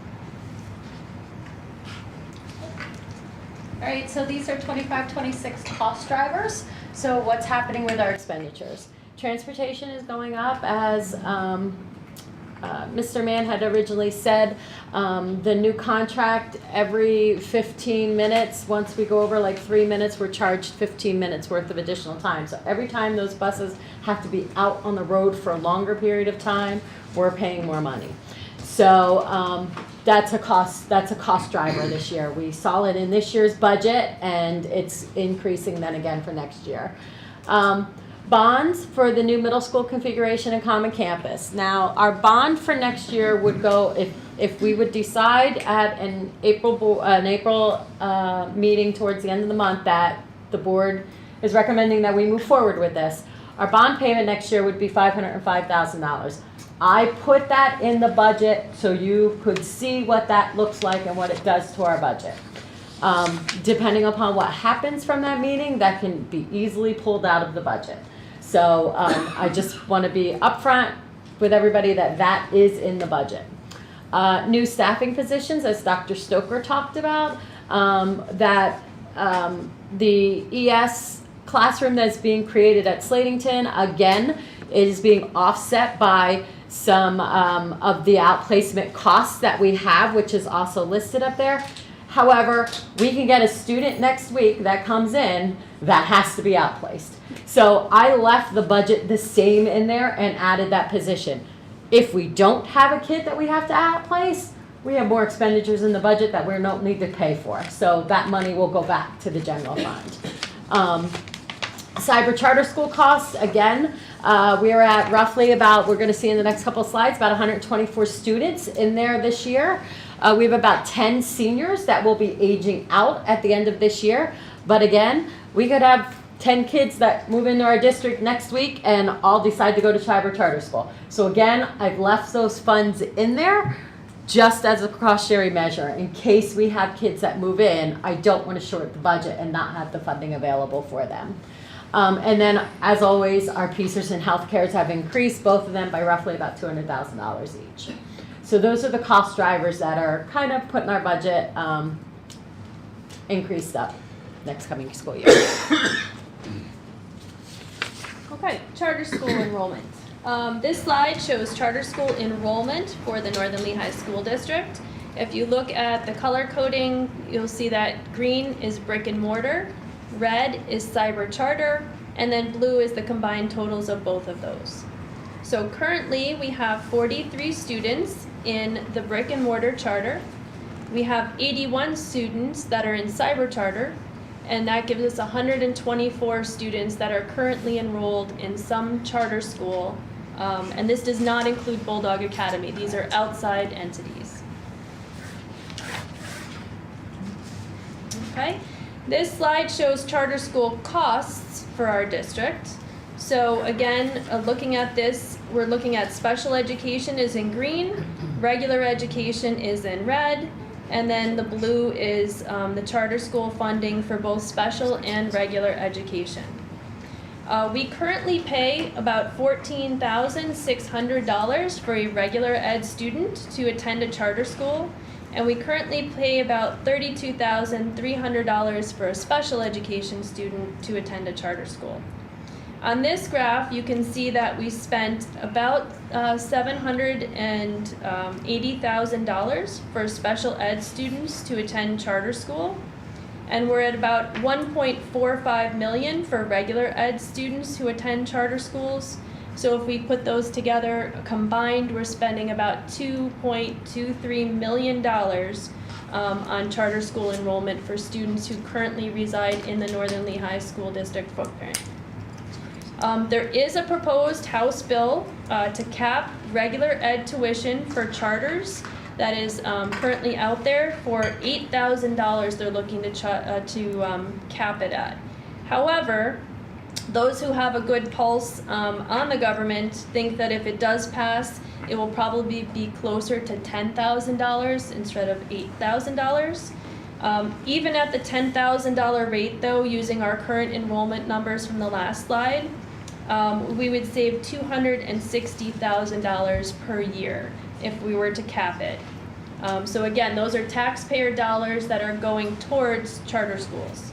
S8: All right, so these are 25-26 cost drivers. So what's happening with our expenditures? Transportation is going up, as Mr. Mann had originally said. The new contract, every 15 minutes, once we go over like 3 minutes, we're charged 15 minutes worth of additional time. So every time those buses have to be out on the road for a longer period of time, we're paying more money. So that's a cost driver this year. We saw it in this year's budget, and it's increasing then again for next year. Bonds for the new middle school configuration and common campus. Now, our bond for next year would go, if we would decide at an April meeting towards the end of the month that the board is recommending that we move forward with this, our bond payment next year would be $505,000. I put that in the budget so you could see what that looks like and what it does to our budget. Depending upon what happens from that meeting, that can be easily pulled out of the budget. So I just want to be upfront with everybody that that is in the budget. New staffing positions, as Dr. Stoker talked about, that the ES classroom that's being created at Slatington, again, it is being offset by some of the outplacement costs that we have, which is also listed up there. However, we can get a student next week that comes in that has to be outplaced. So I left the budget the same in there and added that position. If we don't have a kid that we have to outplace, we have more expenditures in the budget that we don't need to pay for. So that money will go back to the general fund. Cyber charter school costs, again, we are at roughly about, we're gonna see in the next couple of slides, about 124 students in there this year. We have about 10 seniors that will be aging out at the end of this year. But again, we could have 10 kids that move into our district next week and all decide to go to cyber charter school. So again, I've left those funds in there just as a cautionary measure. In case we have kids that move in, I don't want to short the budget and not have the funding available for them. And then, as always, our PCERS and healthcares have increased, both of them by roughly about $200,000 each. So those are the cost drivers that are kind of putting our budget increased up next coming school year.
S12: Okay, charter school enrollment. This slide shows charter school enrollment for the Northern Lehigh School District. If you look at the color coding, you'll see that green is brick and mortar, red is cyber charter, and then blue is the combined totals of both of those. So currently we have 43 students in the brick and mortar charter. We have 81 students that are in cyber charter, and that gives us 124 students that are currently enrolled in some charter school. And this does not include Bulldog Academy. These are outside entities. Okay, this slide shows charter school costs for our district. So again, looking at this, we're looking at special education is in green, regular education is in red, and then the blue is the charter school funding for both special and regular education. We currently pay about $14,600 for a regular ed student to attend a charter school, and we currently pay about $32,300 for a special education student to attend a charter school. On this graph, you can see that we spent about $780,000 for special ed students to attend charter school, and we're at about $1.45 million for regular ed students who attend charter schools. So if we put those together combined, we're spending about $2.23 million on charter school enrollment for students who currently reside in the Northern Lehigh School District footprint. There is a proposed House bill to cap regular ed tuition for charters that is currently out there for $8,000. They're looking to cap it at. However, those who have a good pulse on the government think that if it does pass, it will probably be closer to $10,000 instead of $8,000. Even at the $10,000 rate, though, using our current enrollment numbers from the last slide, we would save $260,000 per year if we were to cap it. So again, those are taxpayer dollars that are going towards charter schools.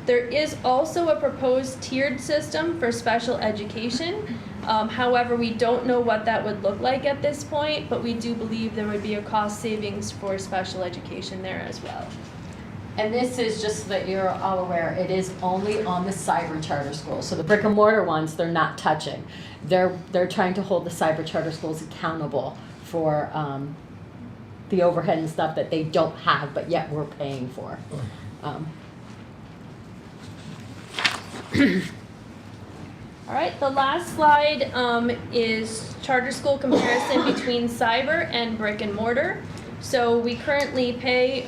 S12: There is also a proposed tiered system for special education. However, we don't know what that would look like at this point, but we do believe there would be a cost savings for special education there as well.
S8: And this is just so that you're all aware, it is only on the cyber charter schools. So the brick and mortar ones, they're not touching. They're trying to hold the cyber charter schools accountable for the overhead and stuff that they don't have, but yet we're paying for.
S12: All right, the last slide is charter school comparison between cyber and brick and mortar. So we currently pay,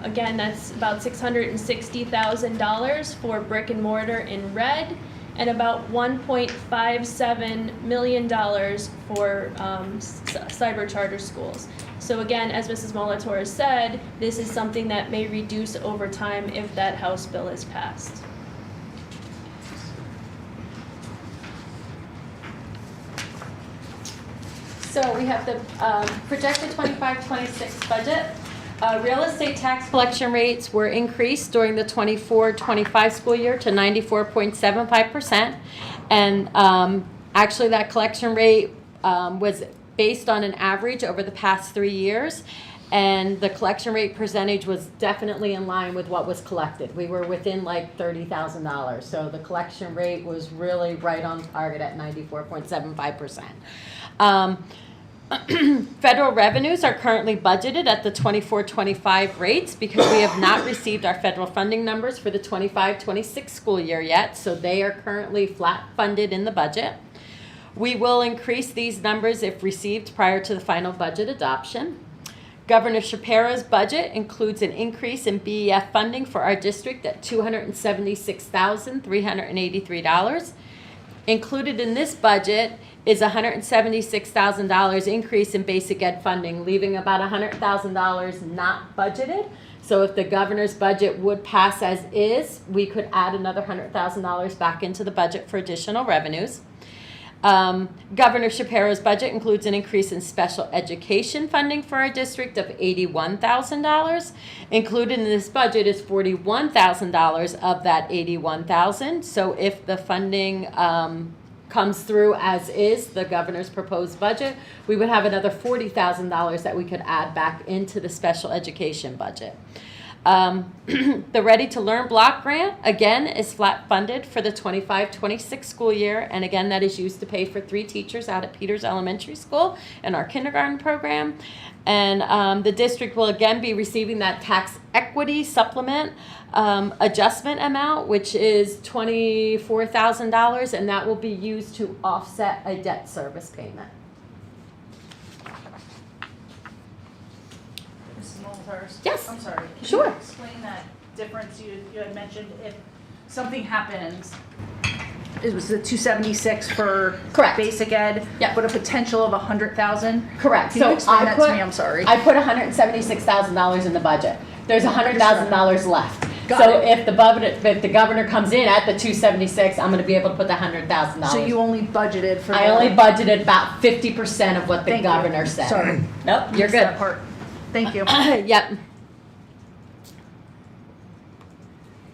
S12: again, that's about $660,000 for brick and mortar in red, and about $1.57 million for cyber charter schools. So again, as Mrs. Molitor said, this is something that may reduce over time if that House bill is passed.
S8: So we have the projected 25-26 budget. Real estate tax collection rates were increased during the 24-25 school year to 94.75%. And actually that collection rate was based on an average over the past 3 years. And the collection rate percentage was definitely in line with what was collected. We were within like $30,000. So the collection rate was really right on target at 94.75%. Federal revenues are currently budgeted at the 24-25 rates because we have not received our federal funding numbers for the 25-26 school year yet. So they are currently flat funded in the budget. We will increase these numbers if received prior to the final budget adoption. Governor Shapiro's budget includes an increase in BEF funding for our district at $276,383. Included in this budget is $176,000 increase in basic ed funding, leaving about $100,000 not budgeted. So if the governor's budget would pass as is, we could add another $100,000 back into the budget for additional revenues. Governor Shapiro's budget includes an increase in special education funding for our district of $81,000. Included in this budget is $41,000 of that $81,000. So if the funding comes through as is, the governor's proposed budget, we would have another $40,000 that we could add back into the special education budget. The Ready to Learn block grant, again, is flat funded for the 25-26 school year. And again, that is used to pay for 3 teachers out at Peters Elementary School in our kindergarten program. And the district will again be receiving that tax equity supplement adjustment amount, which is $24,000, and that will be used to offset a debt service payment. Yes.
S2: I'm sorry. Can
S8: Sure.
S2: you explain that difference you had mentioned if something happens? It was the 276 for
S8: Correct.
S2: basic ed,
S8: Yep.
S2: but a potential of 100,000.
S8: Correct.
S2: Can you explain that to me? I'm sorry.
S8: I put $176,000 in the budget. There's $100,000 left.
S2: Got
S8: So
S2: it.
S8: if the governor comes in at the 276, I'm going to be able to put the $100,000.
S2: So you only budgeted for.
S8: I only budgeted about 50% of what the
S2: Thank you.
S8: governor said.
S2: Sorry.
S8: Nope, you're
S2: Missed
S8: good.
S2: that part. Thank you.
S8: Yep.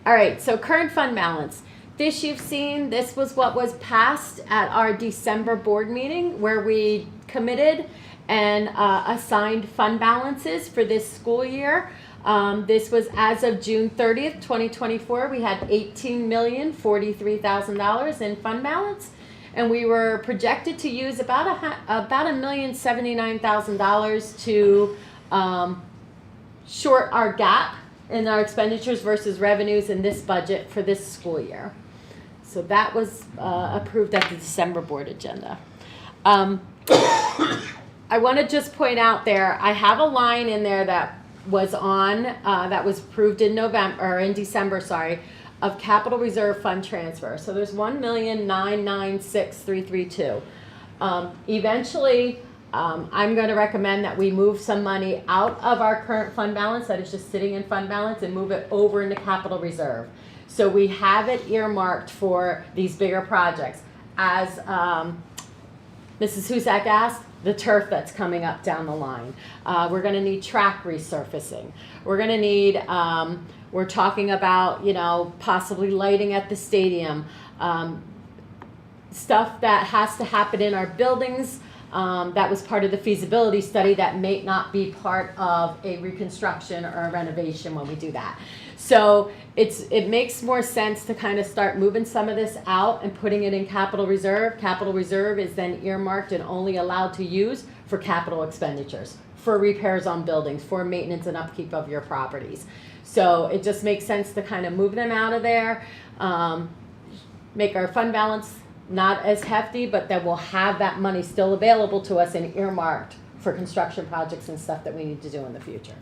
S8: All right, so current fund balance. This you've seen, this was what was passed at our December board meeting where we committed and assigned fund balances for this school year. This was as of June 30th, 2024. We had $18,043,000 in fund balance. And we were projected to use about $1,079,000 to short our gap in our expenditures versus revenues in this budget for this school year. So that was approved at the December board agenda. I want to just point out there, I have a line in there that was on, that was approved in November, or in December, sorry, of capital reserve fund transfer. So there's $1,996,332. Eventually, I'm going to recommend that we move some money out of our current fund balance that is just sitting in fund balance and move it over into capital reserve. So we have it earmarked for these bigger projects. As Mrs. Husak asked, the turf that's coming up down the line. We're going to need track resurfacing. We're going to need, we're talking about, possibly lighting at the stadium. Stuff that has to happen in our buildings. That was part of the feasibility study that may not be part of a reconstruction or a renovation when we do that. So it makes more sense to kind of start moving some of this out and putting it in capital reserve. Capital reserve is then earmarked and only allowed to use for capital expenditures, for repairs on buildings, for maintenance and upkeep of your properties. So it just makes sense to kind of move them out of there, make our fund balance not as hefty, but then we'll have that money still available to us and earmarked for construction projects and stuff that we need to do in the future.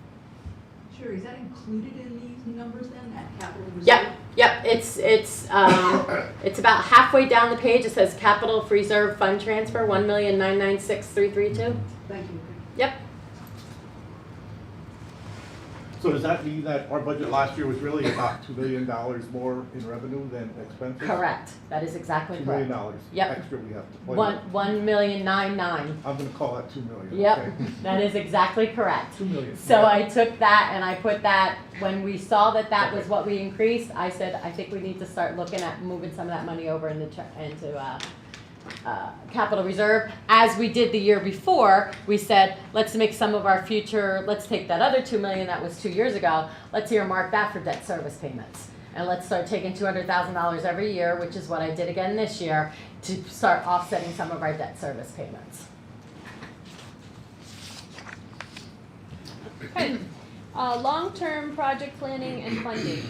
S9: Sure, is that included in these numbers then, that capital reserve?
S8: Yep. It's about halfway down the page. It says capital reserve fund transfer, $1,996,332.
S9: Thank you.
S8: Yep.
S1: So does that mean that our budget last year was really about $2 million more in revenue than expenses?
S8: Correct. That is exactly
S1: $2
S8: correct.
S1: million
S8: Yep.
S1: extra we have to play with.
S8: 1,100,099.
S1: I'm gonna call that 2 million.
S8: Yep,
S1: okay?
S8: that is exactly correct.
S1: 2 million.
S8: So
S1: Yeah.
S8: I took that and I put that, when we saw that that was what we increased, I said, I think we need to start looking at moving some of that money over into capital reserve. As we did the year before, we said, let's make some of our future, let's take that other 2 million that was 2 years ago, let's earmark that for debt service payments. And let's start taking $200,000 every year, which is what I did again this year, to start offsetting some of our debt service payments.
S12: Okay, long-term project planning and funding.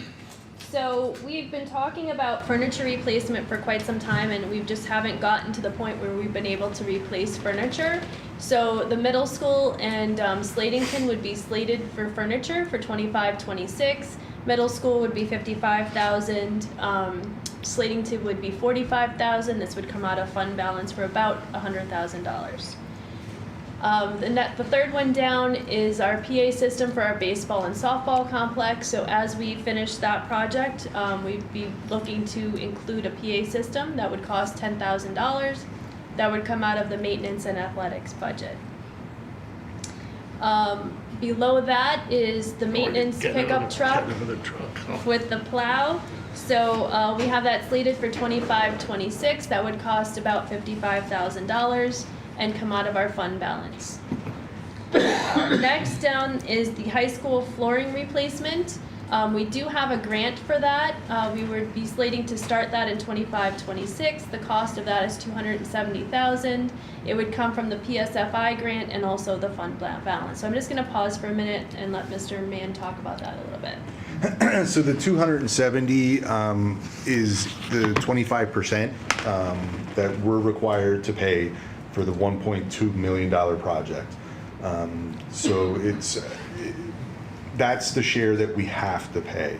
S12: So we've been talking about furniture replacement for quite some time, and we just haven't gotten to the point where we've been able to replace furniture. So the middle school and Slatington would be slated for furniture for 25-26. Middle school would be 55,000. Slatington would be 45,000. This would come out of fund balance for about $100,000. The third one down is our PA system for our baseball and softball complex. So as we finish that project, we'd be looking to include a PA system that would cost $10,000. That would come out of the maintenance and athletics budget. Below that is the maintenance pickup truck with the plow. So we have that slated for 25-26. That would cost about $55,000 and come out of our fund balance. Next down is the high school flooring replacement. We do have a grant for that. We would be slating to start that in 25-26. The cost of that is $270,000. It would come from the PSFI grant and also the fund balance. So I'm just going to pause for a minute and let Mr. Mann talk about that a little bit.
S5: So the 270 is the 25% that we're required to pay for the $1.2 million project. So that's the share that we have to pay,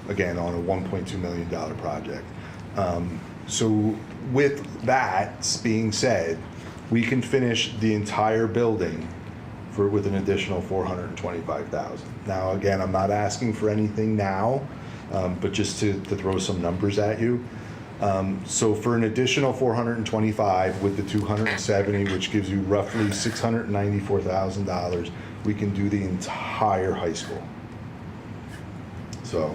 S5: again, on a $1.2 million project. So with that being said, we can finish the entire building with an additional $425,000. Now, again, I'm not asking for anything now, but just to throw some numbers at you. So for an additional 425 with the 270, which gives you roughly $694,000, we can do the entire high school. So.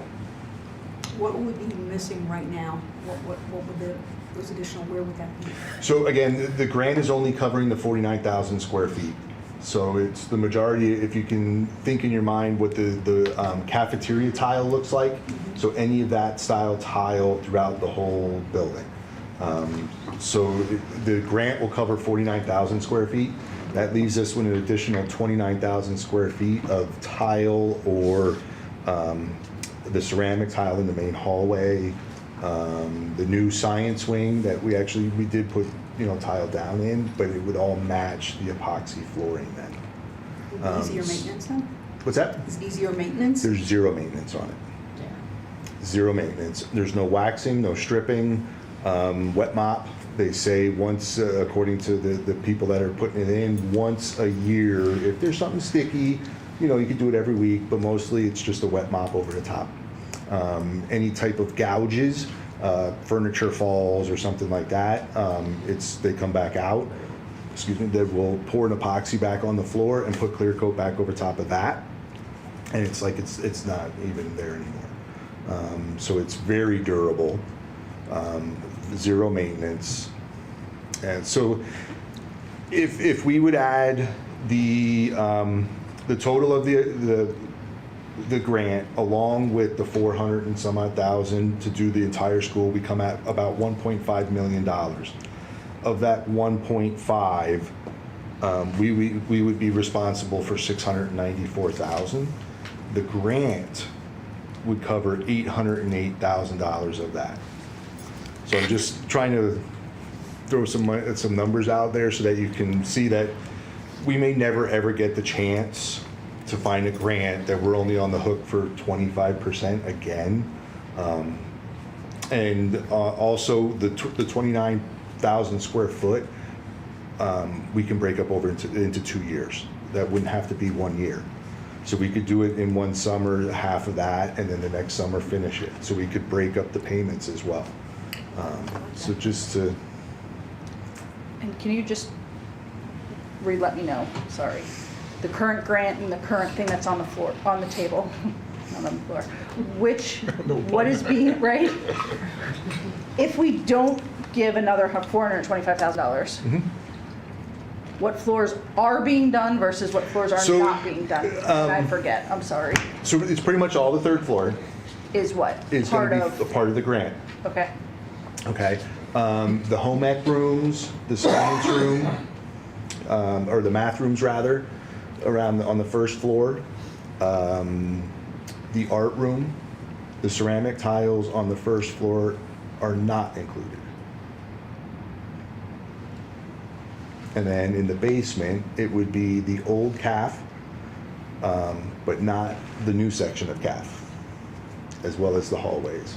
S9: What would be missing right now? What would those additional, where would that be?
S5: So again, the grant is only covering the 49,000 square feet. So it's the majority, if you can think in your mind what the cafeteria tile looks like. So any of that style tile throughout the whole building. So the grant will cover 49,000 square feet. That leaves us with an additional 29,000 square feet of tile or the ceramic tile in the main hallway, the new science wing that we did put tile down in, but it would all match the epoxy flooring then.
S9: Easier maintenance then?
S5: What's that?
S9: Is it easier maintenance?
S5: There's zero maintenance on it. Zero maintenance. There's no waxing, no stripping, wet mop. They say once, according to the people that are putting it in, once a year. If there's something sticky, you could do it every week, but mostly it's just a wet mop over the top. Any type of gouges, furniture falls or something like that, they come back out. They will pour an epoxy back on the floor and put clear coat back over top of that, and it's like it's not even there anymore. So it's very durable, zero maintenance, and so if we would add the total of the grant along with the 400 and some odd thousand to do the entire school, we come at about $1.5 million. Of that 1.5, we would be responsible for 694,000. The grant would cover $808,000 of that. So I'm just trying to throw some numbers out there so that you can see that we may never ever get the chance to find a grant that we're only on the hook for 25% again. And also the 29,000 square foot, we can break up over into 2 years. That wouldn't have to be 1 year. So we could do it in one summer, half of that, and then the next summer finish it. So we could break up the payments as well. So just to,
S2: And can you just let me know, sorry, the current grant and the current thing that's on the floor, on the table, not on the floor, what is being, right? If we don't give another $425,000, what floors are being done versus what floors are
S5: So,
S2: not being done? I forget, I'm sorry.
S5: so it's pretty much all the third floor
S2: Is what?
S5: is going to be a part of the grant.
S2: Okay.
S5: Okay. The home ec rooms, the science room, or the math rooms rather, on the first floor. The art room, the ceramic tiles on the first floor are not included. And then in the basement, it would be the old CAF, but not the new section of CAF, as well as the hallways.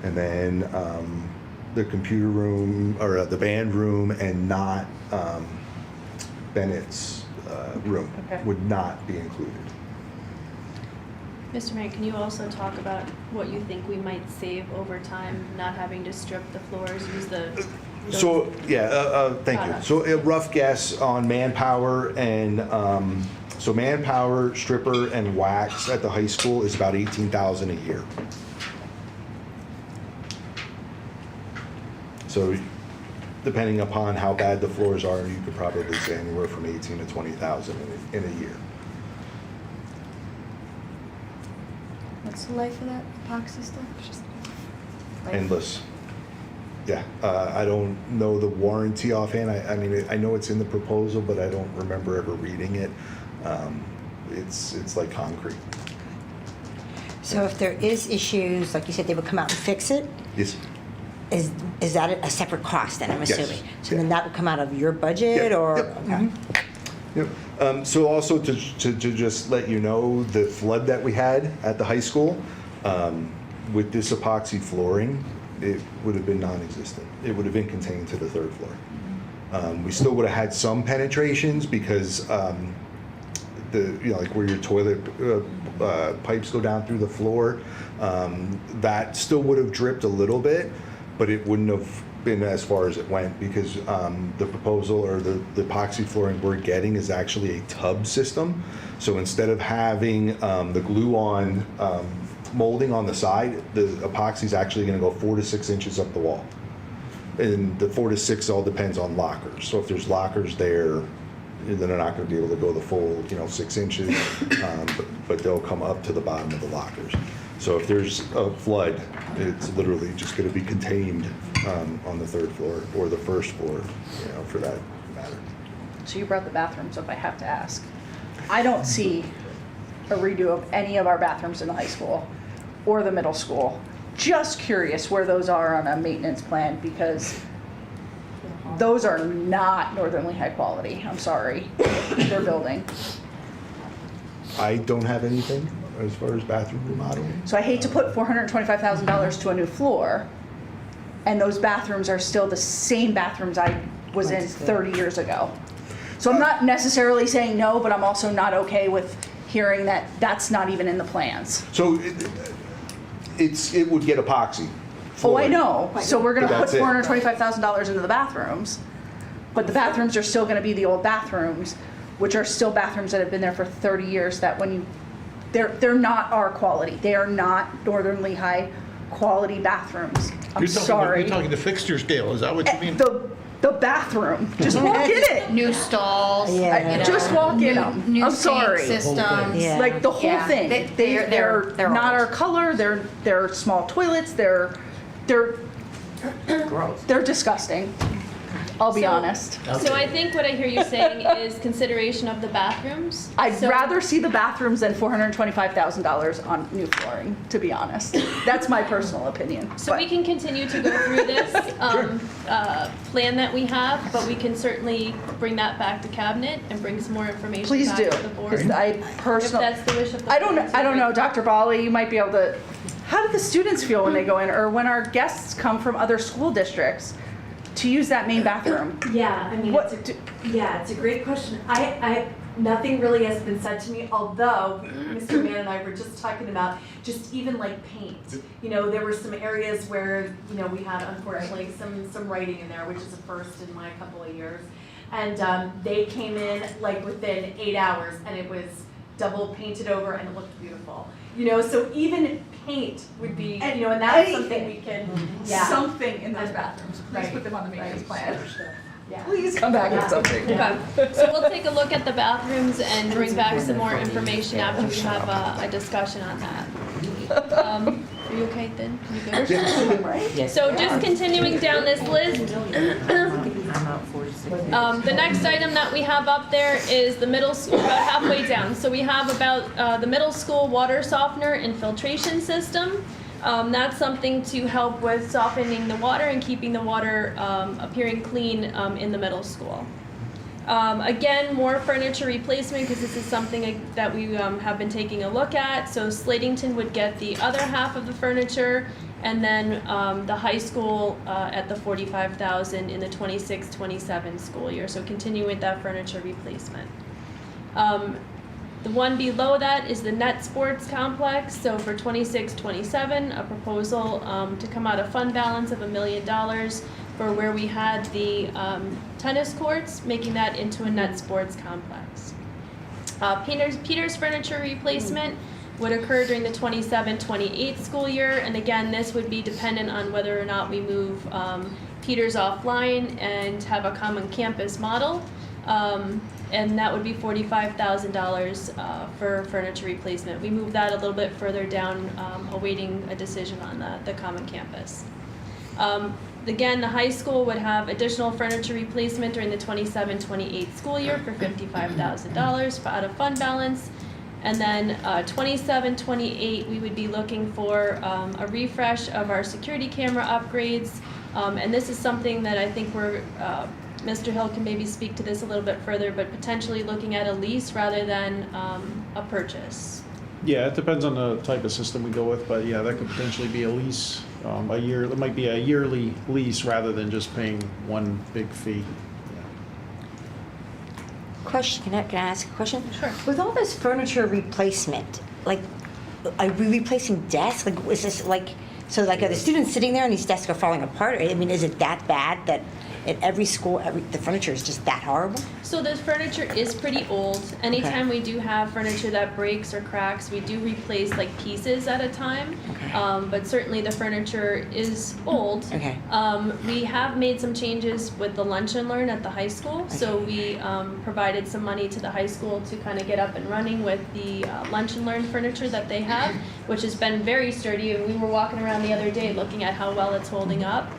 S5: And then the computer room, or the band room, and not Bennett's room
S2: Okay.
S5: would not be included.
S12: Mr. Mayor, can you also talk about what you think we might save over time, not having to strip the floors, use the...
S5: So, yeah, thank you.
S12: products.
S5: So a rough guess on manpower and, so manpower, stripper, and wax at the high school is about $18,000 a year. So depending upon how bad the floors are, you could probably say anywhere from 18 to 20,000 in a year.
S6: What's the life of that epoxy stuff?
S5: Endless. Yeah, I don't know the warranty offhand. I mean, I know it's in the proposal, but I don't remember ever reading it. It's like concrete.
S7: So if there is issues, like you said, they would come out and fix it?
S5: Yes.
S7: Is that a separate cost then, I'm
S5: Yes.
S7: assuming? So then that would come out of your budget,
S5: Yep,
S7: or?
S5: yep,
S7: Okay.
S5: Yep. So also to just let you know, the flood that we had at the high school, with this epoxy flooring, it would have been non-existent. It would have been contained to the third floor. We still would have had some penetrations because like where your toilet pipes go down through the floor, that still would have dripped a little bit, but it wouldn't have been as far as it went because the proposal or the epoxy flooring we're getting is actually a tub system. So instead of having the glue-on molding on the side, the epoxy is actually going to go 4 to 6 inches up the wall. And the 4 to 6 all depends on lockers. So if there's lockers there, then they're not going to be able to go the full 6 inches, but they'll come up to the bottom of the lockers. So if there's a flood, it's literally just going to be contained on the third floor or the first floor, for that matter.
S2: So you brought the bathrooms up, I have to ask. I don't see a redo of any of our bathrooms in the high school or the middle school. Just curious where those are on a maintenance plan because those are not Northern Lehigh quality. I'm sorry, they're building.
S5: I don't have anything as far as bathroom remodeling.
S2: So I hate to put $425,000 to a new floor, and those bathrooms are still the same bathrooms I was in 30 years ago. So I'm not necessarily saying no, but I'm also not okay with hearing that that's not even in the plans.
S5: So it would get epoxy.
S2: Oh, I
S5: flooring.
S2: know. So we're gonna
S5: But
S2: put
S5: that's it.
S2: $425,000 into the bathrooms, but the bathrooms are still gonna be the old bathrooms, which are still bathrooms that have been there for 30 years, that when you, they're not our quality. They are not Northern Lehigh quality bathrooms. I'm sorry.
S1: You're talking the fixture scale, is that what you mean?
S2: The bathroom, just walk in it.
S6: New stalls.
S7: Yeah.
S6: you know,
S2: Just walk in them.
S6: New
S2: I'm
S6: sink
S2: sorry.
S6: systems.
S7: Yeah.
S2: Like the whole
S6: Yeah.
S2: thing. They're
S6: They're
S2: not
S6: old.
S2: our color. They're small toilets. They're
S6: Gross.
S2: they're disgusting. I'll be
S12: So-
S2: honest.
S12: So I think what I hear you saying is consideration of the bathrooms.
S2: I'd
S12: So-
S2: rather see the bathrooms than $425,000 on new flooring, to be honest. That's my personal opinion.
S12: So
S2: But
S12: we can continue to go through this plan that we have, but we can certainly bring that back to cabinet and bring some more information
S2: please
S12: back
S2: do.
S12: to the board.
S2: 'Cause I
S12: If
S2: personally,
S12: that's the wish of the
S2: I
S12: board.
S2: don't know, Dr. Bali, you might be able to, how do the students feel when they go in, or when our guests come from other school districts to use that main bathroom?
S14: Yeah, I mean,
S2: What
S14: it's a great question. Nothing really has been said to me, although Mr. Mann and I were just talking about just even like paint. You know, there were some areas where, you know, we had unfortunately some writing in there, which is a first in my couple of years. And they came in like within 8 hours and it was double painted over and it looked beautiful. You know, so even paint would be, you know, and that's something we can, yeah.
S9: Something in those bathrooms, please
S14: Right.
S9: put them on the maintenance plan.
S14: Yeah.
S9: Please come back with something.
S12: Okay, so we'll take a look at the bathrooms and bring back some more information after we have a discussion on that. Are you okay then? You good? So just continuing down this list, the next item that we have up there is the middle school, about halfway down. So we have about the middle school water softener and filtration system. That's something to help with softening the water and keeping the water appearing clean in the middle school. Again, more furniture replacement because this is something that we have been taking a look at. So Slatington would get the other half of the furniture, and then the high school at the $45,000 in the 26-27 school year. So continue with that furniture replacement. The one below that is the net sports complex. So for 26-27, a proposal to come out of fund balance of $1 million for where we had the tennis courts, making that into a net sports complex. Peter's furniture replacement would occur during the 27-28 school year, and again, this would be dependent on whether or not we move Peter's offline and have a common campus model. And that would be $45,000 for furniture replacement. We moved that a little bit further down, awaiting a decision on the common campus. Again, the high school would have additional furniture replacement during the 27-28 school year for $55,000 out of fund balance. And then 27-28, we would be looking for a refresh of our security camera upgrades. And this is something that I think we're Mr. Hill can maybe speak to this a little bit further, but potentially looking at a lease rather than a purchase.
S3: Yeah, it depends on the type of system we go with, but yeah, that could potentially be a lease, a year. It might be a yearly lease rather than just paying one big fee.
S7: Question, can I ask a question?
S12: Sure.
S7: With all this furniture replacement, like, are we replacing desks? Like, is this like, so like, are the students sitting there and these desks are falling apart? I mean, is it that bad that at every school, the furniture is just that horrible?
S12: So the furniture is pretty old. Anytime we do have furniture that breaks or cracks, we do replace like pieces at a time. But certainly the furniture is old. We have made some changes with the Lunch and Learn at the high school. So we provided some money to the high school to kind of get up and running with the Lunch and Learn furniture that they have, which has been very sturdy. And we were walking around the other day looking at how well it's holding up.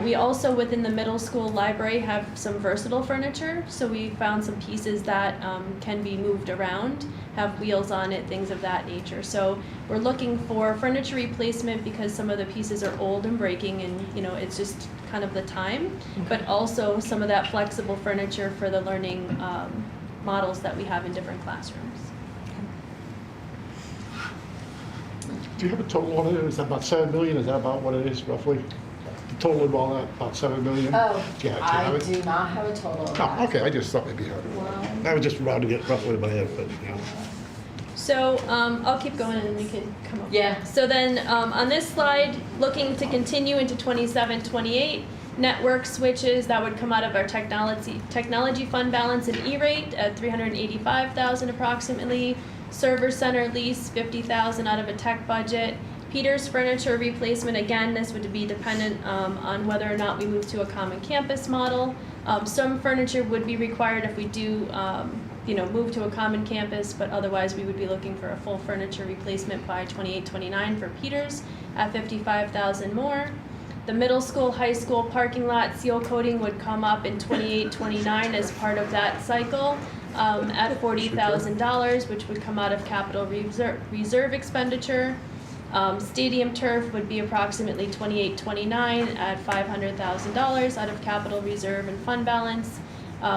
S12: We also, within the middle school library, have some versatile furniture. So we found some pieces that can be moved around, have wheels on it, things of that nature. So we're looking for furniture replacement because some of the pieces are old and breaking, and you know, it's just kind of the time. But also some of that flexible furniture for the learning models that we have in different classrooms.
S15: Do you have a total on it? Is that about 7 million? Is that about what it is roughly? Total of all that, about 7 million?
S16: Oh,
S15: Yeah,
S16: I do not have a total of that.
S15: Oh, okay, I just thought maybe you had it. I was just rounding it roughly in my head, but, you know.
S12: So I'll keep going and then we can come up.
S16: Yeah.
S12: So then on this slide, looking to continue into 27-28, network switches, that would come out of our technology fund balance and E-rate at $385,000 approximately. Server center lease, $50,000 out of a tech budget. Peter's furniture replacement, again, this would be dependent on whether or not we move to a common campus model. Some furniture would be required if we do, move to a common campus, but otherwise we would be looking for a full furniture replacement by 28-29 for Peter's at $55,000 more. The middle school, high school parking lot seal coating would come up in 28-29 as part of that cycle at $40,000, which would come out of capital reserve expenditure. Stadium turf would be approximately 28-29 at $500,000 out of capital reserve and fund balance.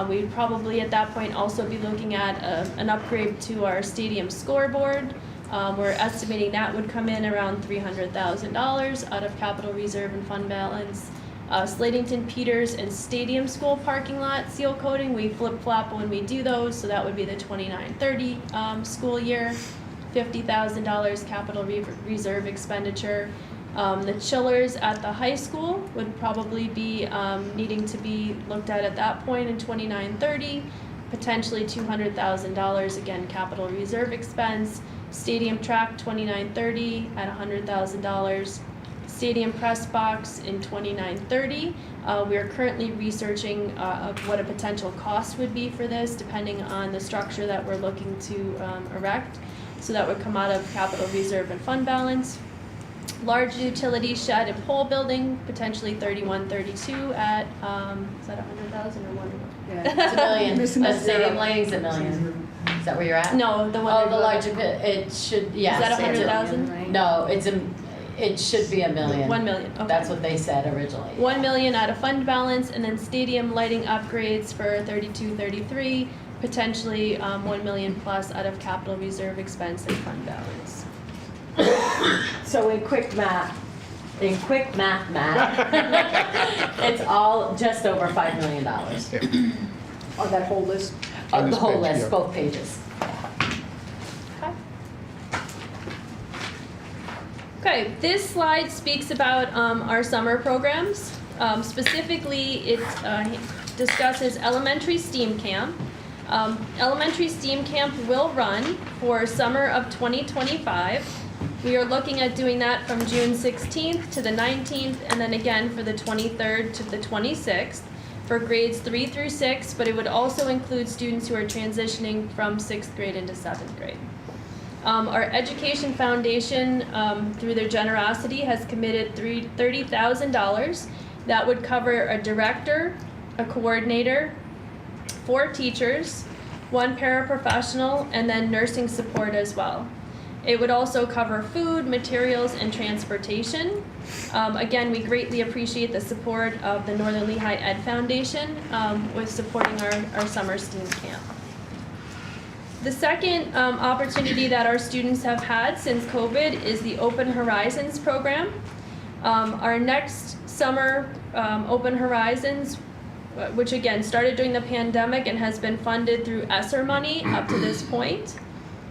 S12: We would probably at that point also be looking at an upgrade to our stadium scoreboard. We're estimating that would come in around $300,000 out of capital reserve and fund balance. Slatington Peters and Stadium School parking lot seal coating, we flip-flop when we do those, so that would be the 29-30 school year. $50,000 capital reserve expenditure. The chillers at the high school would probably be needing to be looked at that point in 29-30, potentially $200,000, again, capital reserve expense. Stadium track 29-30 at $100,000. Stadium press box in 29-30. We are currently researching what a potential cost would be for this, depending on the structure that we're looking to erect. So that would come out of capital reserve and fund balance. Large utility shed and pole building, potentially 31-32 at, is that 100,000 or 1 million?
S8: It's $1 million. Stadium lighting's $1 million. Is that where you're at?
S12: No, the one.
S8: Oh, the large, it should, yes.
S12: Is that 100,000?
S8: No, it should be $1 million.
S12: 1 million, okay.
S8: That's what they said originally.
S12: 1 million out of fund balance, and then stadium lighting upgrades for 32-33, potentially 1 million plus out of capital reserve expense and fund balance.
S8: So in quick math, it's all just over $5 million.
S9: On that whole list?
S8: On the whole list, both pages.
S12: Okay, this slide speaks about our summer programs. Specifically, it discusses elementary STEAM camp. Elementary STEAM camp will run for summer of 2025. We are looking at doing that from June 16th to the 19th, and then again for the 23rd to the 26th for grades 3 through 6, but it would also include students who are transitioning from 6th grade into 7th grade. Our Education Foundation, through their generosity, has committed $30,000. That would cover a director, a coordinator, 4 teachers, 1 paraprofessional, and then nursing support as well. It would also cover food, materials, and transportation. Again, we greatly appreciate the support of the Northern Lehigh Ed Foundation with supporting our summer STEAM camp. The second opportunity that our students have had since COVID is the Open Horizons program. Our next summer Open Horizons, which again started during the pandemic and has been funded through ESSER money up to this point.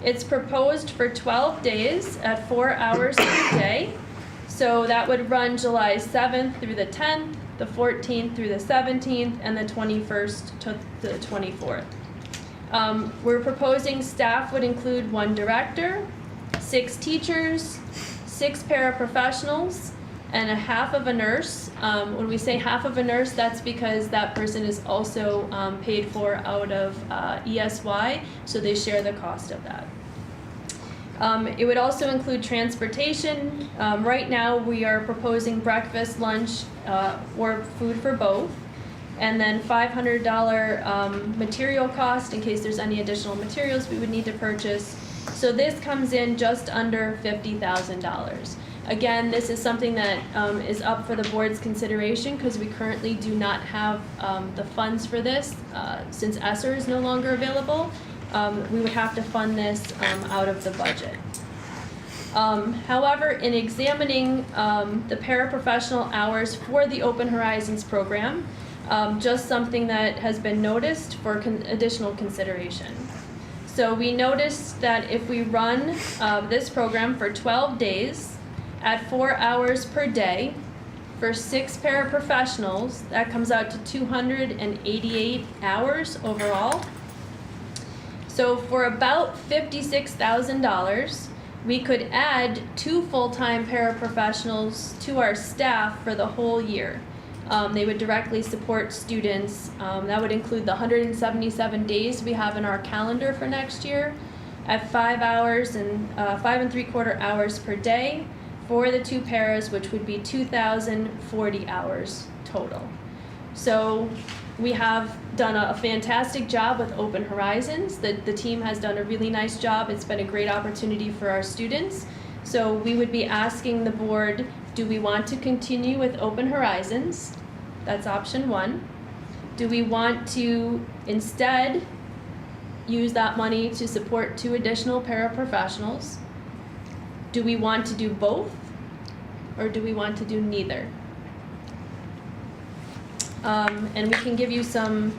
S12: It's proposed for 12 days at 4 hours per day. So that would run July 7th through the 10th, the 14th through the 17th, and the 21st to the 24th. We're proposing staff would include 1 director, 6 teachers, 6 paraprofessionals, and a half of a nurse. When we say half of a nurse, that's because that person is also paid for out of ESY, so they share the cost of that. It would also include transportation. Right now we are proposing breakfast, lunch, or food for both. And then $500 material cost in case there's any additional materials we would need to purchase. So this comes in just under $50,000. Again, this is something that is up for the board's consideration because we currently do not have the funds for this. Since ESSER is no longer available, we would have to fund this out of the budget. However, in examining the paraprofessional hours for the Open Horizons program, just something that has been noticed for additional consideration. So we noticed that if we run this program for 12 days at 4 hours per day for 6 paraprofessionals, that comes out to 288 hours overall. So for about $56,000, we could add 2 full-time paraprofessionals to our staff for the whole year. They would directly support students. That would include the 177 days we have in our calendar for next year at 5 hours and 5 3/4 hours per day for the 2 paras, which would be 2,040 hours total. So we have done a fantastic job with Open Horizons. The team has done a really nice job. It's been a great opportunity for our students. So we would be asking the board, do we want to continue with Open Horizons? That's option 1. Do we want to instead use that money to support 2 additional paraprofessionals? Do we want to do both? Or do we want to do neither? And we can give you some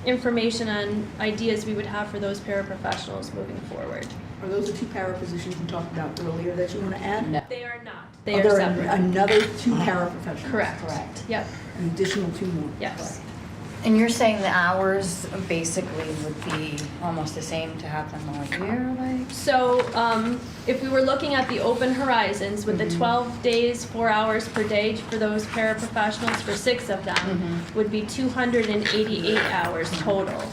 S12: information on ideas we would have for those paraprofessionals moving forward.
S9: Are those the two para positions we talked about earlier that you want to add?
S12: No. They are not. They
S9: Are
S12: are
S9: there
S12: separate.
S9: another two paraprofessionals?
S12: Correct. Yep.
S9: An additional two more?
S12: Yes.
S6: And you're saying the hours basically would be almost the same to have them all year, like?
S12: So, if we were looking at the open horizons with the 12 days, 4 hours per day for those paraprofessionals, for 6 of them, would be 288 hours total.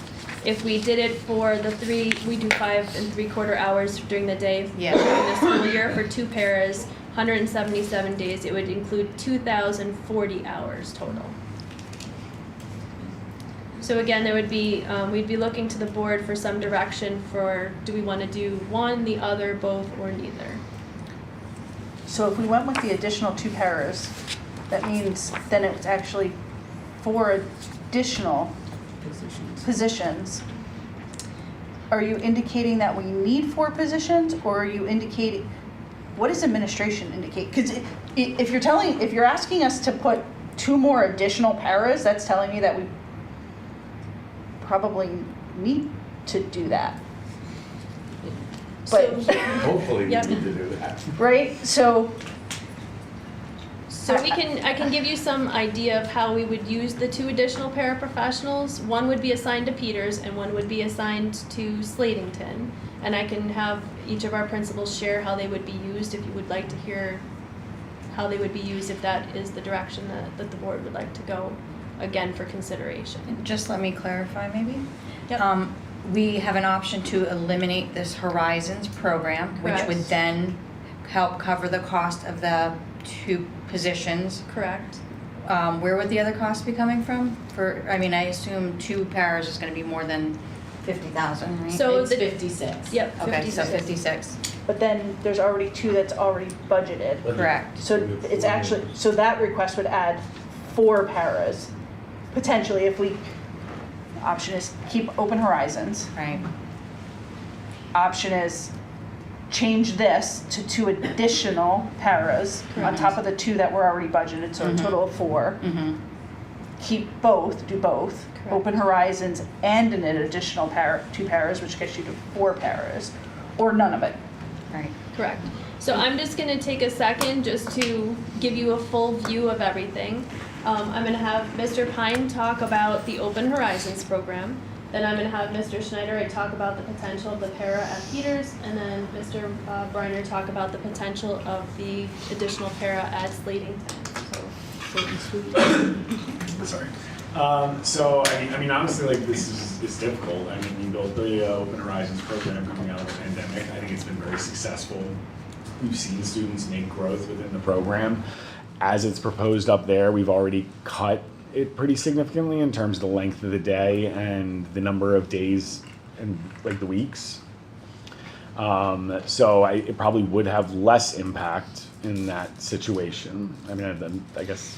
S12: If we did it for the 3, we do 5 3/4 hours during the day during the school year. For 2 paras, 177 days, it would include 2,040 hours total. So again, there would be, we'd be looking to the board for some direction for, do we want to do one, the other, both, or neither?
S2: So if we went with the additional 2 paras, that means then it's actually 4 additional positions. Are you indicating that we need 4 positions, or are you indicating, what does administration indicate? Because if you're asking us to put 2 more additional paras, that's telling me that we probably need to do that. But,
S13: Hopefully we
S12: Yep.
S13: need to do that.
S2: right, so,
S12: So I can give you some idea of how we would use the 2 additional paraprofessionals. One would be assigned to Peters and one would be assigned to Slatington. And I can have each of our principals share how they would be used if you would like to hear how they would be used, if that is the direction that the board would like to go, again, for consideration.
S6: Just let me clarify maybe. We have an option to eliminate this Horizons program, which would
S12: Correct.
S6: then help cover the cost of the 2 positions.
S12: Correct.
S6: Where would the other costs be coming from? I assume 2 paras is gonna be more than 50,000, right?
S12: So
S16: It's
S12: the-
S16: 56.
S12: Yep,
S6: Okay, so
S12: 56.
S6: 56,
S2: but then there's already 2 that's already budgeted.
S6: correct.
S2: So it's actually, so that request would add 4 paras, potentially, if we, option is keep open horizons.
S6: Right.
S2: Option is change this to 2 additional paras on top of the 2 that were already budgeted, so a total of 4. Keep both, do both, open horizons and an additional 2 paras, which gets you to 4 paras, or none of it.
S6: Right.
S12: Correct. So I'm just gonna take a second just to give you a full view of everything. I'm gonna have Mr. Pine talk about the Open Horizons program. Then I'm gonna have Mr. Schneider talk about the potential of the para at Peters, and then Mr. Briner talk about the potential of the additional para at Slatington.
S17: Sorry. So I mean, honestly, like this is difficult. I mean, you built the Open Horizons program coming out of the pandemic. I think it's been very successful. We've seen students make growth within the program. As it's proposed up there, we've already cut it pretty significantly in terms of the length of the day and the number of days and like the weeks. So it probably would have less impact in that situation. I mean, I guess,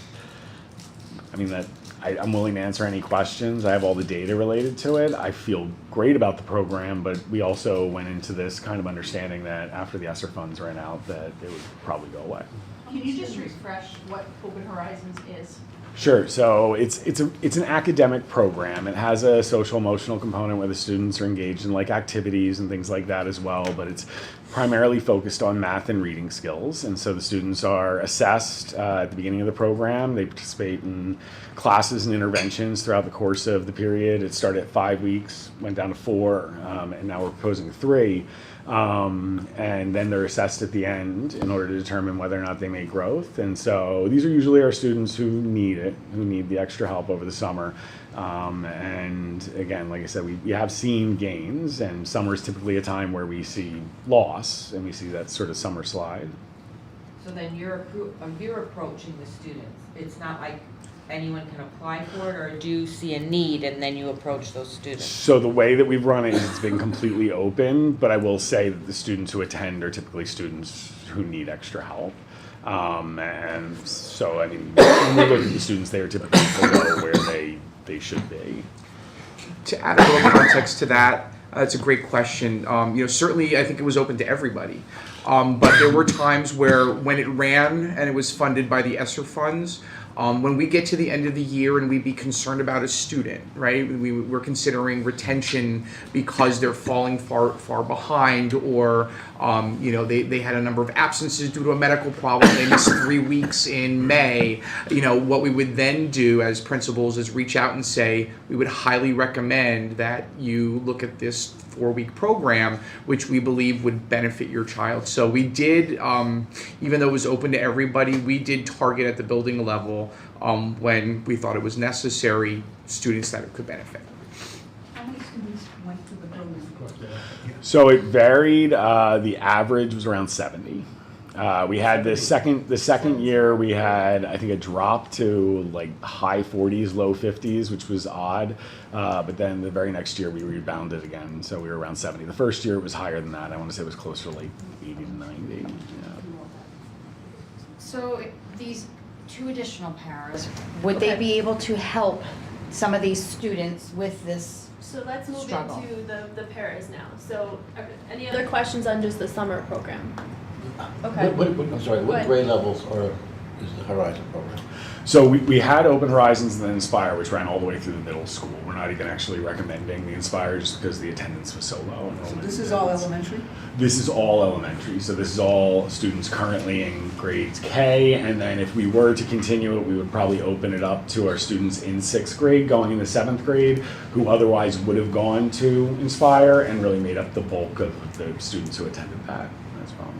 S17: that I'm willing to answer any questions. I have all the data related to it. I feel great about the program, but we also went into this kind of understanding that after the ESSER funds ran out, that it would probably go away.
S2: Can you just refresh what Open Horizons is?
S17: Sure. So it's an academic program. It has a social emotional component where the students are engaged in like activities and things like that as well, but it's primarily focused on math and reading skills. And so the students are assessed at the beginning of the program. They participate in classes and interventions throughout the course of the period. It started at 5 weeks, went down to 4, and now we're proposing 3. And then they're assessed at the end in order to determine whether or not they make growth. And so these are usually our students who need it, who need the extra help over the summer. And again, like I said, we have seen gains, and summer is typically a time where we see loss, and we see that sort of summer slide.
S18: So then you're approaching the students. It's not like anyone can apply for it, or do you see a need and then you approach those students?
S17: So the way that we've run it is it's been completely open, but I will say that the students who attend are typically students who need extra help. And so, I mean, when we look at the students, they are typically below where they should be.
S10: To add a little context to that, it's a great question. Certainly I think it was open to everybody. But there were times when it ran and it was funded by the ESSER funds, When we get to the end of the year and we'd be concerned about a student, right? We're considering retention because they're falling far behind, or they had a number of absences due to a medical problem. They missed 3 weeks in May. What we would then do as principals is reach out and say, we would highly recommend that you look at this 4-week program, which we believe would benefit your child. So we did, even though it was open to everybody, we did target at the building level when we thought it was necessary, students that it could benefit.
S9: How many students went to the building?
S17: So it varied. The average was around 70. We had the second year we had, I think, a drop to like high 40s, low 50s, which was odd. But then the very next year we rebounded again, so we were around 70. The first year it was higher than that. I want to say it was closer to like 80 to 90. Yeah.
S6: So these 2 additional paras, would they be able to help some of these students with this?
S12: So let's move
S6: struggle?
S12: into the paras now. So any other questions on just the summer program? Okay.
S4: I'm sorry, what
S12: What?
S4: grade levels is the Horizon program?
S17: So we had Open Horizons and then Inspire, which ran all the way through the middle school. We're not even actually recommending the Inspire just because the attendance was so low.
S9: So this is all elementary?
S17: This is all elementary. So this is all students currently in grades K, and then if we were to continue it, we would probably open it up to our students in 6th grade going into 7th grade, who otherwise would have gone to Inspire and really made up the bulk of the students who attended that as well.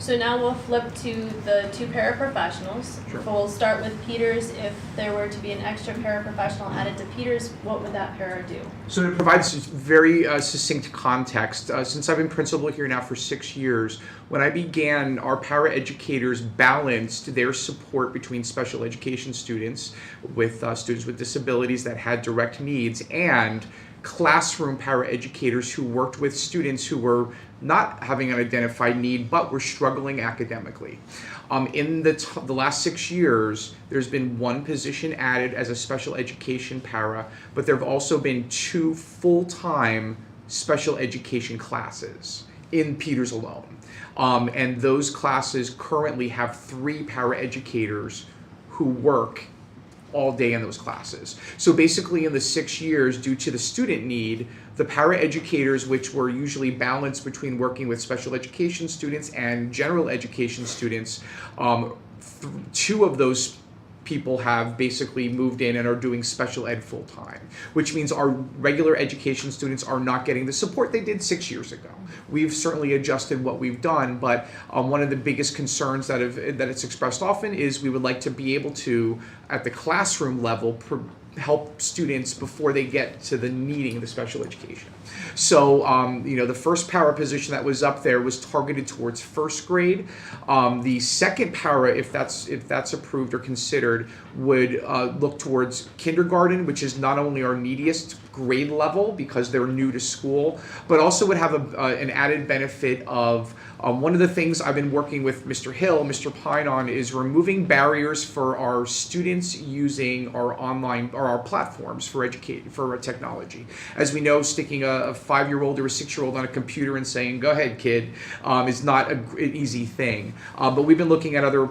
S12: So now we'll flip to the 2 paraprofessionals.
S10: Sure.
S12: So we'll start with Peters. If there were to be an extra paraprofessional added to Peters, what would that para do?
S10: So to provide very succinct context, since I've been principal here now for 6 years, when I began, our paraeducators balanced their support between special education students with students with disabilities that had direct needs and classroom paraeducators who worked with students who were not having an identified need but were struggling academically. In the last 6 years, there's been 1 position added as a special education para, but there have also been 2 full-time special education classes in Peters alone. And those classes currently have 3 paraeducators who work all day in those classes. So basically in the 6 years, due to the student need, the paraeducators, which were usually balanced between working with special education students and general education students, 2 of those people have basically moved in and are doing special ed full time, which means our regular education students are not getting the support they did 6 years ago. We've certainly adjusted what we've done, but one of the biggest concerns that it's expressed often is we would like to be able to, at the classroom level, help students before they get to the needing the special education. So, the first para position that was up there was targeted towards 1st grade. The second para, if that's approved or considered, would look towards kindergarten, which is not only our neediest grade level because they're new to school, but also would have an added benefit of one of the things I've been working with Mr. Hill, Mr. Pine on is removing barriers for our students using our online or our platforms for technology. As we know, sticking a 5-year-old or a 6-year-old on a computer and saying, "Go ahead, kid," is not an easy thing. But we've been looking at other,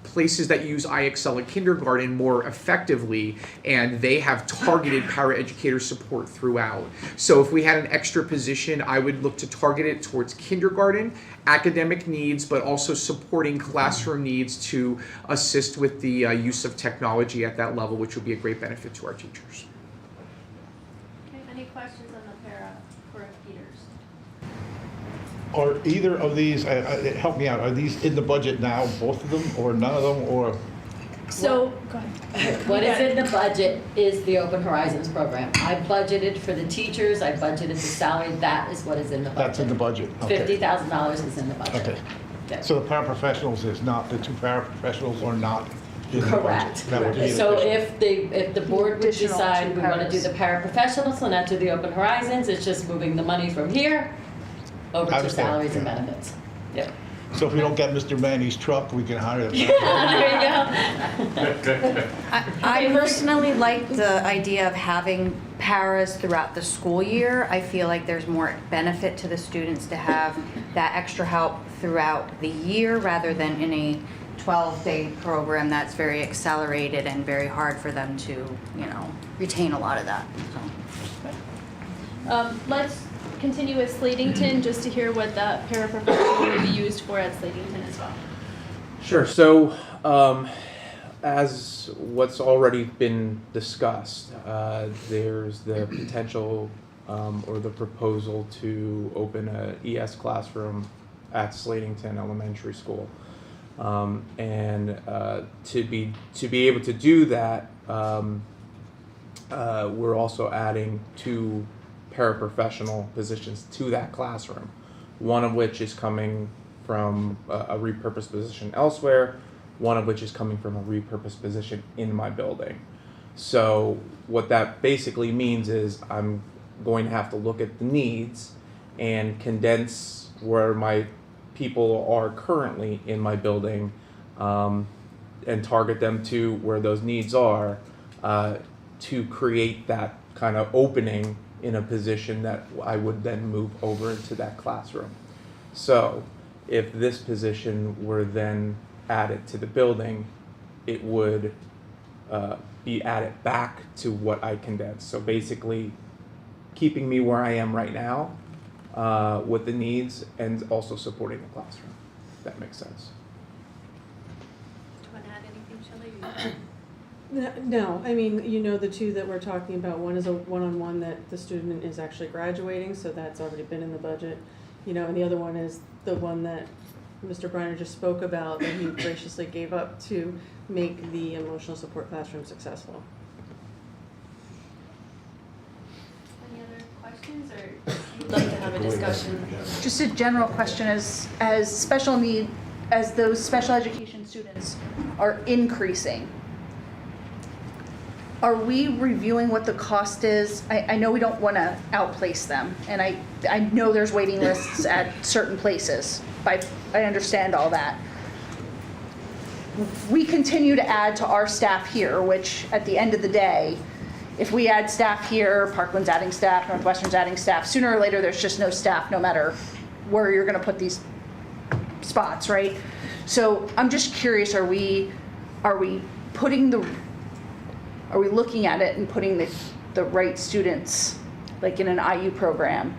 S10: places that use IXL in kindergarten more effectively, and they have targeted paraeducator support throughout. So if we had an extra position, I would look to target it towards kindergarten, academic needs, but also supporting classroom needs to assist with the use of technology at that level, which would be a great benefit to our teachers.
S12: Okay, any questions on the para for Peters?
S15: Are either of these, help me out, are these in the budget now, both of them, or none of them, or?
S12: So, go ahead.
S8: What is in the budget is the Open Horizons program. I budgeted for the teachers, I budgeted the salary, that is what is in the budget.
S15: That's in the budget, okay.
S8: $50,000 is in the budget.
S15: Okay.
S8: Yeah.
S15: So the paraprofessionals is not, the 2 paraprofessionals are not in the budget?
S8: Correct.
S15: That would be an
S8: So
S15: addition.
S8: if the board would
S2: Additional
S8: decide
S2: 2
S8: we want to do
S2: paras.
S8: the paraprofessionals and not do the Open Horizons, it's just moving the money from here over
S15: I
S8: to
S15: understand,
S8: salaries and
S15: yeah.
S8: benefits. Yep.
S15: So if we don't get Mr. Manny's truck, we can hire them.
S8: There you go.
S6: I personally like the idea of having paras throughout the school year, I feel like there's more benefit to the students to have that extra help throughout the year rather than in a 12-day program that's very accelerated and very hard for them to, you know, retain a lot of that. So.
S12: Let's continue with Slatington just to hear what that paraprofessional will be used for at Slatington as well.
S13: Sure. So, as what's already been discussed, there's the potential or the proposal to open a ES classroom at Slatington Elementary School, and to be able to do that, we're also adding 2 paraprofessional positions to that classroom. One of which is coming from a repurposed position elsewhere, one of which is coming from a repurposed position in my building. So what that basically means is I'm going to have to look at the needs and condense where my people are currently in my building, and target them to where those needs are, to create that kind of opening in a position that I would then move over into that classroom. So if this position were then added to the building, it would be added back to what I condensed. So basically keeping me where I am right now with the needs and also supporting the classroom, if that makes sense.
S12: Do you want to add anything, Shelley?
S19: No, I mean, you know, the 2 that we're talking about, one is a one-on-one that the student is actually graduating, so that's already been in the budget, you know, and the other one is the one that Mr. Briner just spoke about that he graciously gave up to make the emotional support classroom successful.
S12: Any other questions, or you'd like to have a discussion?
S2: Just a general question, as those special education students are increasing, are we reviewing what the cost is? I know we don't want to outplace them, and I know there's waiting lists at certain places. I understand all that. We continue to add to our staff here, which at the end of the day, if we add staff here, Parkland's adding staff, Northwestern's adding staff, sooner or later there's just no staff no matter where you're going to put these spots, right? So I'm just curious, are we looking at it and putting the right students, like in an IU program,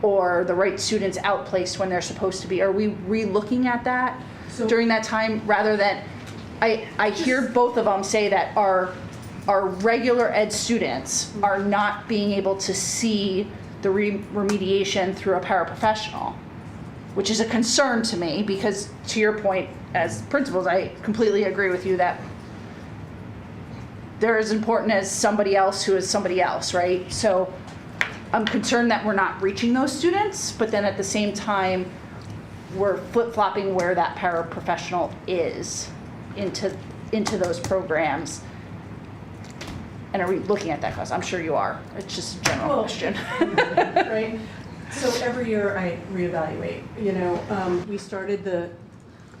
S2: or the right students outplaced when they're supposed to be? Are we re-looking at that during that time, rather than, I hear both of them say that our regular ed students are not being able to see the remediation through a paraprofessional, which is a concern to me, because to your point as principals, I completely agree with you that they're as important as somebody else who is somebody else, right? So I'm concerned that we're not reaching those students, but then at the same time, we're flip-flopping where that paraprofessional is into those programs. And are we looking at that cost? I'm sure you are. It's just a general question.
S19: Right? So every year I reevaluate, you know, we started the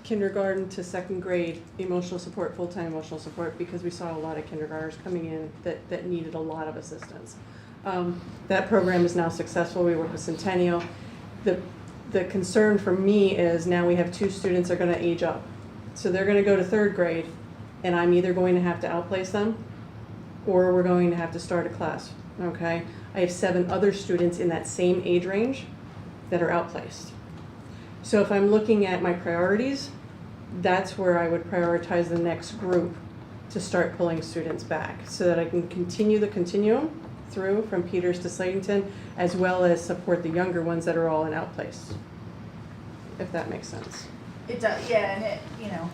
S19: kindergarten to 2nd grade emotional support, full-time emotional support, because we saw a lot of kindergartners coming in that needed a lot of assistance. That program is now successful. We work with Centennial. The concern for me is now we have 2 students that are going to age up. So they're going to go to 3rd grade, and I'm either going to have to outplace them or we're going to have to start a class, okay? I have 7 other students in that same age range that are outplaced. So if I'm looking at my priorities, that's where I would prioritize the next group to start pulling students back so that I can continue the continuum through from Peters to Slatington, as well as support the younger ones that are all in outplace, if that makes sense.
S2: It does, yeah, and it, you know,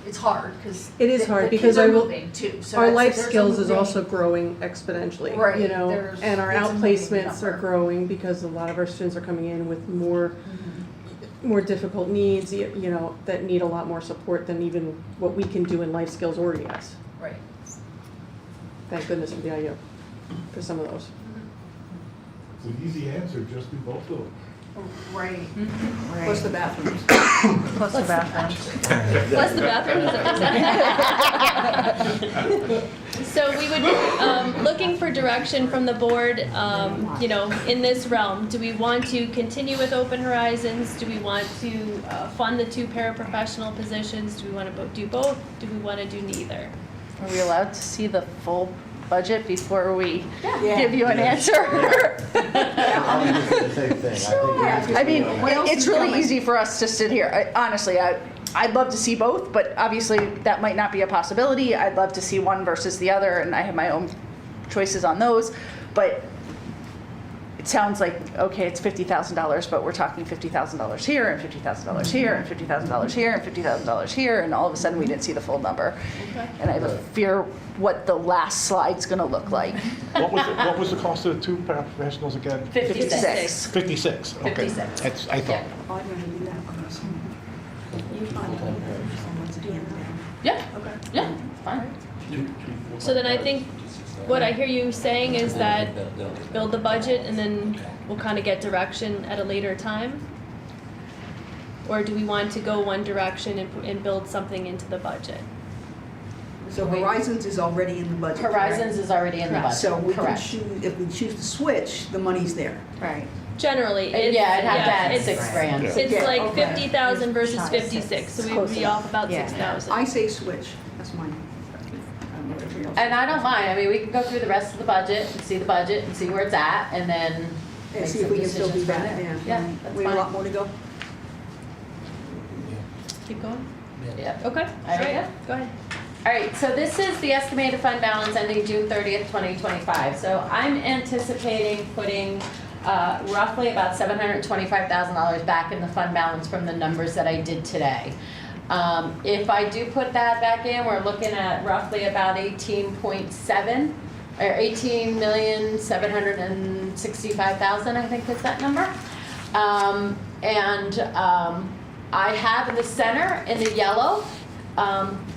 S2: it's hard because
S19: It is hard because
S2: I will too. So
S19: our life skills is also growing exponentially,
S2: right?
S19: You know, and our
S2: it's a moving
S19: outplacements are
S2: number.
S19: growing because a lot of our students are coming in with more difficult needs, you know, that need a lot more support than even what we can do in life skills or ES.
S2: Right.
S19: Thank goodness for the IU for some of those.
S15: It's an easy answer, just do both of them.
S9: Right. Plus the bathrooms.
S2: Plus the bathrooms.
S12: Plus the bathroom, is that what you said? So we would, looking for direction from the board, you know, in this realm. Do we want to continue with Open Horizons? Do we want to fund the 2 paraprofessional positions? Do we want to do both? Do we want to do neither?
S2: Are we allowed to see the full budget before we
S12: Yeah.
S2: give you an answer? I mean, it's really easy for us to sit here. Honestly, I'd love to see both, but obviously that might not be a possibility. I'd love to see one versus the other, and I have my own choices on those. But it sounds like, okay, it's $50,000, but we're talking $50,000 here, and $50,000 here, and $50,000 here, and $50,000 here, and all of a sudden we didn't see the full number.
S12: Okay.
S2: And I have a fear what the last slide's gonna look like.
S15: What was the cost of the 2 paraprofessionals again?
S2: 56.
S15: 56, okay.
S2: 56.
S15: That's, I thought.
S12: Yeah, okay. Yeah, fine. So then I think what I hear you saying is that build the budget and then we'll kind of get direction at a later time? Or do we want to go one direction and build something into the budget?
S9: So Horizons is already in the budget.
S16: Horizons is already in the budget.
S9: So we can
S16: Correct.
S9: choose, if we choose to switch, the money's there.
S16: Right.
S12: Generally,
S16: Yeah, it'd have to add
S12: it's-
S16: 6 grand.
S12: It's
S9: Yeah,
S12: like
S9: okay.
S12: 50,000 versus 56, so we would be off about
S16: Yeah.
S12: 6,000.
S9: I say switch, that's mine.
S16: And I don't mind, I mean, we can go through the rest of the budget and see the budget and see where it's at and then
S9: And
S16: make
S9: see if
S16: some
S9: we can still do
S16: decisions from
S9: that,
S16: there.
S9: yeah.
S16: Yeah, that's
S9: We have a lot
S16: fine.
S9: more to go.
S12: Keep going?
S16: Yeah.
S12: Okay,
S16: All right,
S12: alright,
S16: yeah.
S12: go ahead.
S16: All right, so this is the estimated fund balance ending June 30th, 2025. So I'm anticipating putting roughly about $725,000 back in the fund balance from the numbers that I did today. If I do put that back in, we're looking at roughly about 18.7 or 18,765,000, I think is that number. I have in the center in the yellow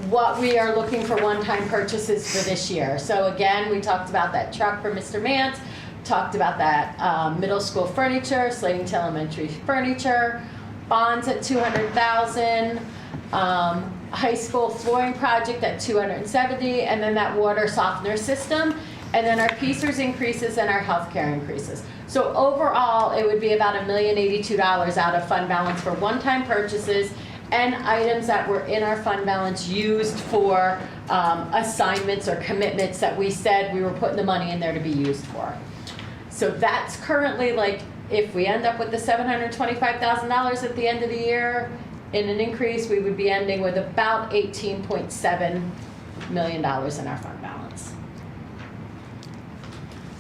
S16: what we are looking for one-time purchases for this year. So again, we talked about that truck for Mr. Mance, talked about that middle school furniture, Slating to Elementary furniture, bonds at $200,000, high school flooring project at $270,000, and then that water softener system, and then our PCERS increases and our healthcare increases. So overall, it would be about $1,082,000 out of fund balance for one-time purchases and items that were in our fund balance used for assignments or commitments that we said we were putting the money in there to be used for. So that's currently, like, if we end up with the $725,000 at the end of the year in an increase, we would be ending with about $18.7 million in our fund balance.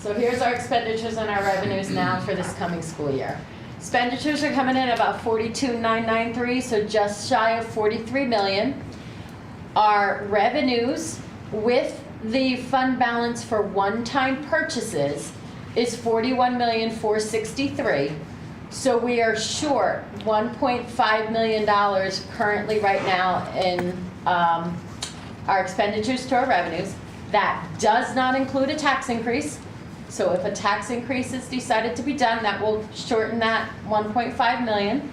S16: So here's our expenditures and our revenues now for this coming school year. Expenditures are coming in about 42,993, so just shy of 43 million. Our revenues with the fund balance for one-time purchases is 41,463. So we are short $1.5 million currently right now in our expenditures to our revenues. That does not include a tax increase. So if a tax increase is decided to be done, that will shorten that 1.5 million.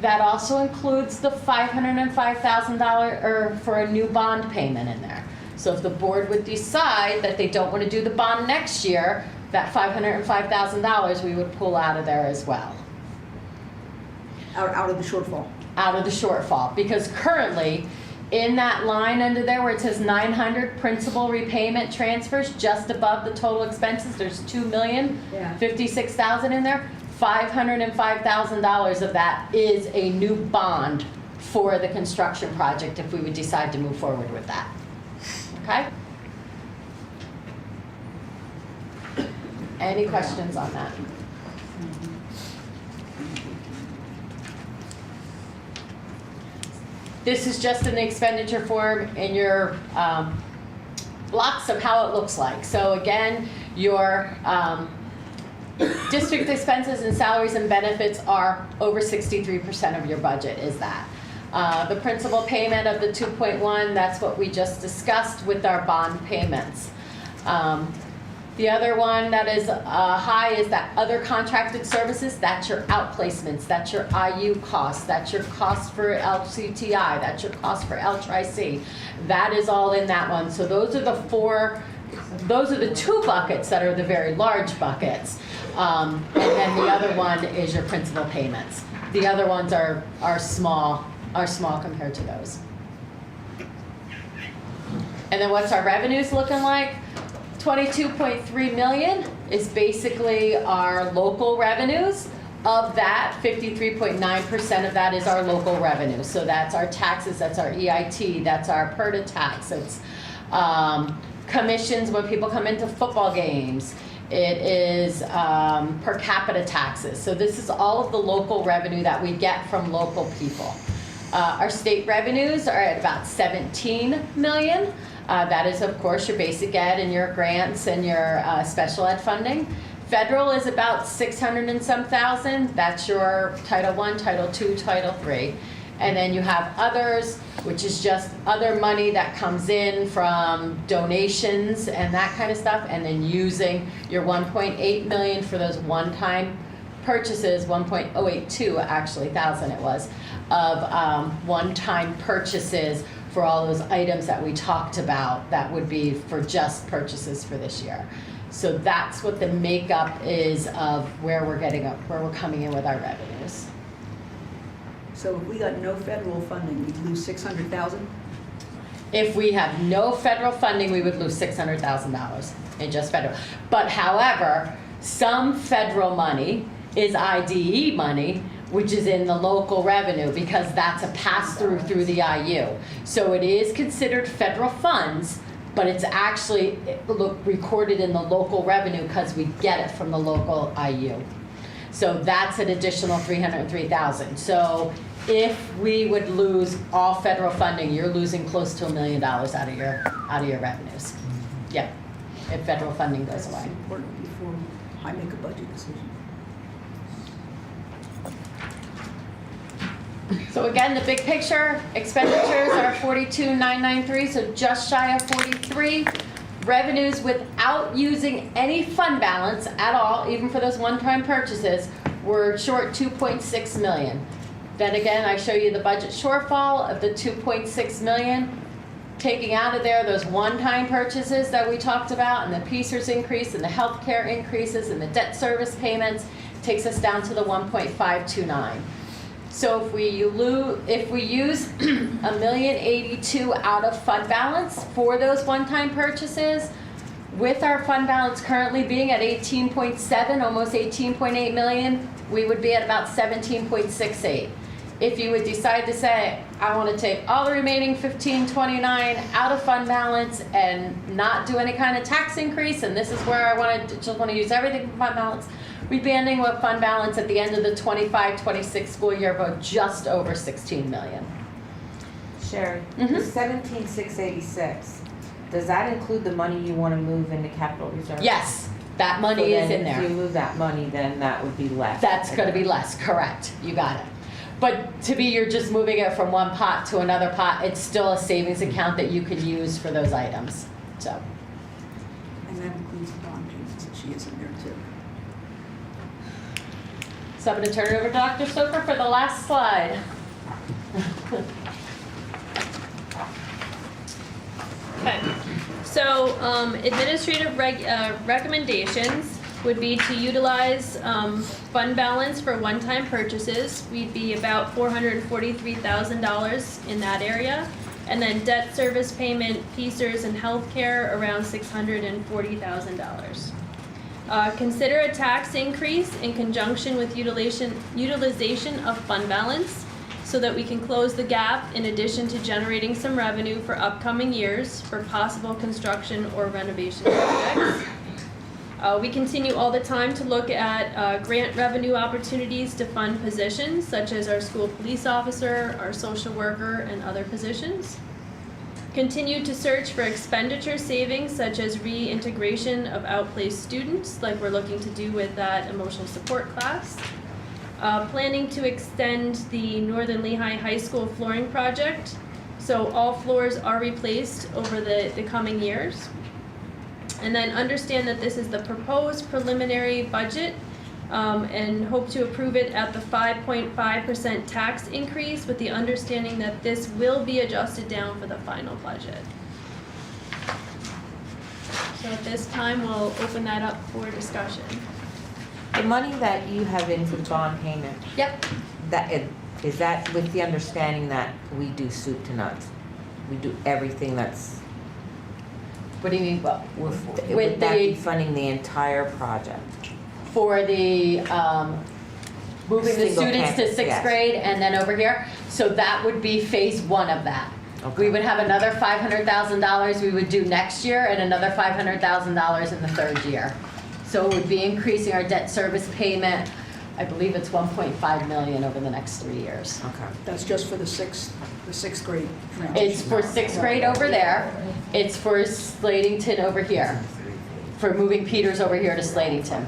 S16: That also includes the $505,000 or for a new bond payment in there. So if the board would decide that they don't want to do the bond next year, that $505,000 we would pull out of there as well.
S9: Out of the shortfall.
S16: Out of the shortfall, because currently in that line under there where it says 900 principal repayment transfers, just above the total expenses, there's $2,056,000 in there. $505,000 of that is a new bond for the construction project if we would decide to move forward with that. Okay? Any questions on that? This is just an expenditure form in your blocks of how it looks like. So again, your district expenses and salaries and benefits are over 63% of your budget is that. The principal payment of the 2.1, that's what we just discussed with our bond payments. The other one that is high is that other contracted services. That's your outplacements, that's your IU costs, that's your cost for LCTI, that's your cost for L-Tri-C. That is all in that one. So those are the two buckets that are the very large buckets. And then the other one is your principal payments. The other ones are small compared to those. And then what's our revenues looking like? 22.3 million is basically our local revenues. Of that, 53.9% of that is our local revenue. So that's our taxes, that's our EIT, that's our PERTA tax, it's commissions when people come into football games. It is per capita taxes. So this is all of the local revenue that we get from local people. Our state revenues are at about 17 million. That is, of course, your basic ed and your grants and your special ed funding. Federal is about 600 and some thousand. That's your Title I, Title II, Title III. And then you have others, which is just other money that comes in from donations and that kind of stuff, and then using your 1.8 million for those one-time purchases, 1.082 actually, thousand it was, of one-time purchases for all those items that we talked about that would be for just purchases for this year. So that's what the makeup is of where we're coming in with our revenues.
S9: So if we got no federal funding, we'd lose 600,000?
S16: If we have no federal funding, we would lose $600,000 in just federal. But however, some federal money is IDE money, which is in the local revenue because that's a pass-through through the IU. So it is considered federal funds, but it's actually recorded in the local revenue because we get it from the local IU. So that's an additional $303,000. So if we would lose all federal funding, you're losing close to $1 million out of your revenues. Yeah, if federal funding goes away.
S9: That's important before I make a budget decision.
S16: So again, the big picture, expenditures are 42,993, so just shy of 43. Revenues without using any fund balance at all, even for those one-time purchases, we're short 2.6 million. Then again, I show you the budget shortfall of the 2.6 million. Taking out of there those one-time purchases that we talked about, and the PCERS increase, and the healthcare increases, and the debt service payments, takes us down to the 1.529. So if we use $1,082,000 out of fund balance for those one-time purchases, with our fund balance currently being at 18.7, almost 18.8 million, we would be at about 17.68. If you would decide to say, I want to take all the remaining 1529 out of fund balance and not do any kind of tax increase, and this is where I just want to use everything from fund balance, we'd be ending with fund balance at the end of the 25-26 school year about just over 16 million.
S20: Sherry, the 17,686, does that include the money you want to move into capital reserve?
S16: Yes, that money is in there.
S20: If you move that money, then that would be less.
S16: That's going to be less, correct. You got it. But to be, you're just moving it from one pot to another pot. It's still a savings account that you could use for those items. So.
S9: And that includes the bond payments that she is in there too.
S16: So I'm going to turn it over to Dr. Stoker for the last slide.
S12: Okay, so administrative recommendations would be to utilize fund balance for one-time purchases. We'd be about $443,000 in that area. And then debt service payment, PCERS, and healthcare around $640,000. Consider a tax increase in conjunction with utilization of fund balance so that we can close the gap in addition to generating some revenue for upcoming years for possible construction or renovation projects. We continue all the time to look at grant revenue opportunities to fund positions such as our school police officer, our social worker, and other positions. Continue to search for expenditure savings such as reintegration of outplaced students like we're looking to do with that emotional support class. Planning to extend the Northern Lehigh High School flooring project so all floors are replaced over the coming years. And then understand that this is the proposed preliminary budget, and hope to approve it at the 5.5% tax increase with the understanding that this will be adjusted down for the final budget. So at this time, we'll open that up for discussion.
S20: The money that you have in for the bond payment,
S12: Yep.
S20: is that with the understanding that we do soup to nuts? We do everything that's,
S16: What do you mean, well,
S20: would that be funding the entire project?
S16: for the, moving the
S20: Single
S16: students to
S20: campus,
S16: sixth
S20: yes.
S16: grade and then over here? So that would be phase one of that.
S20: Okay.
S16: We would have another $500,000 we would do next year and another $500,000 in the third year. So it would be increasing our debt service payment. I believe it's 1.5 million over the next 3 years.
S20: Okay.
S9: That's just for the sixth grade transition.
S16: It's for sixth grade over there. It's for Slatington over here. For moving Peters over here to Slatington.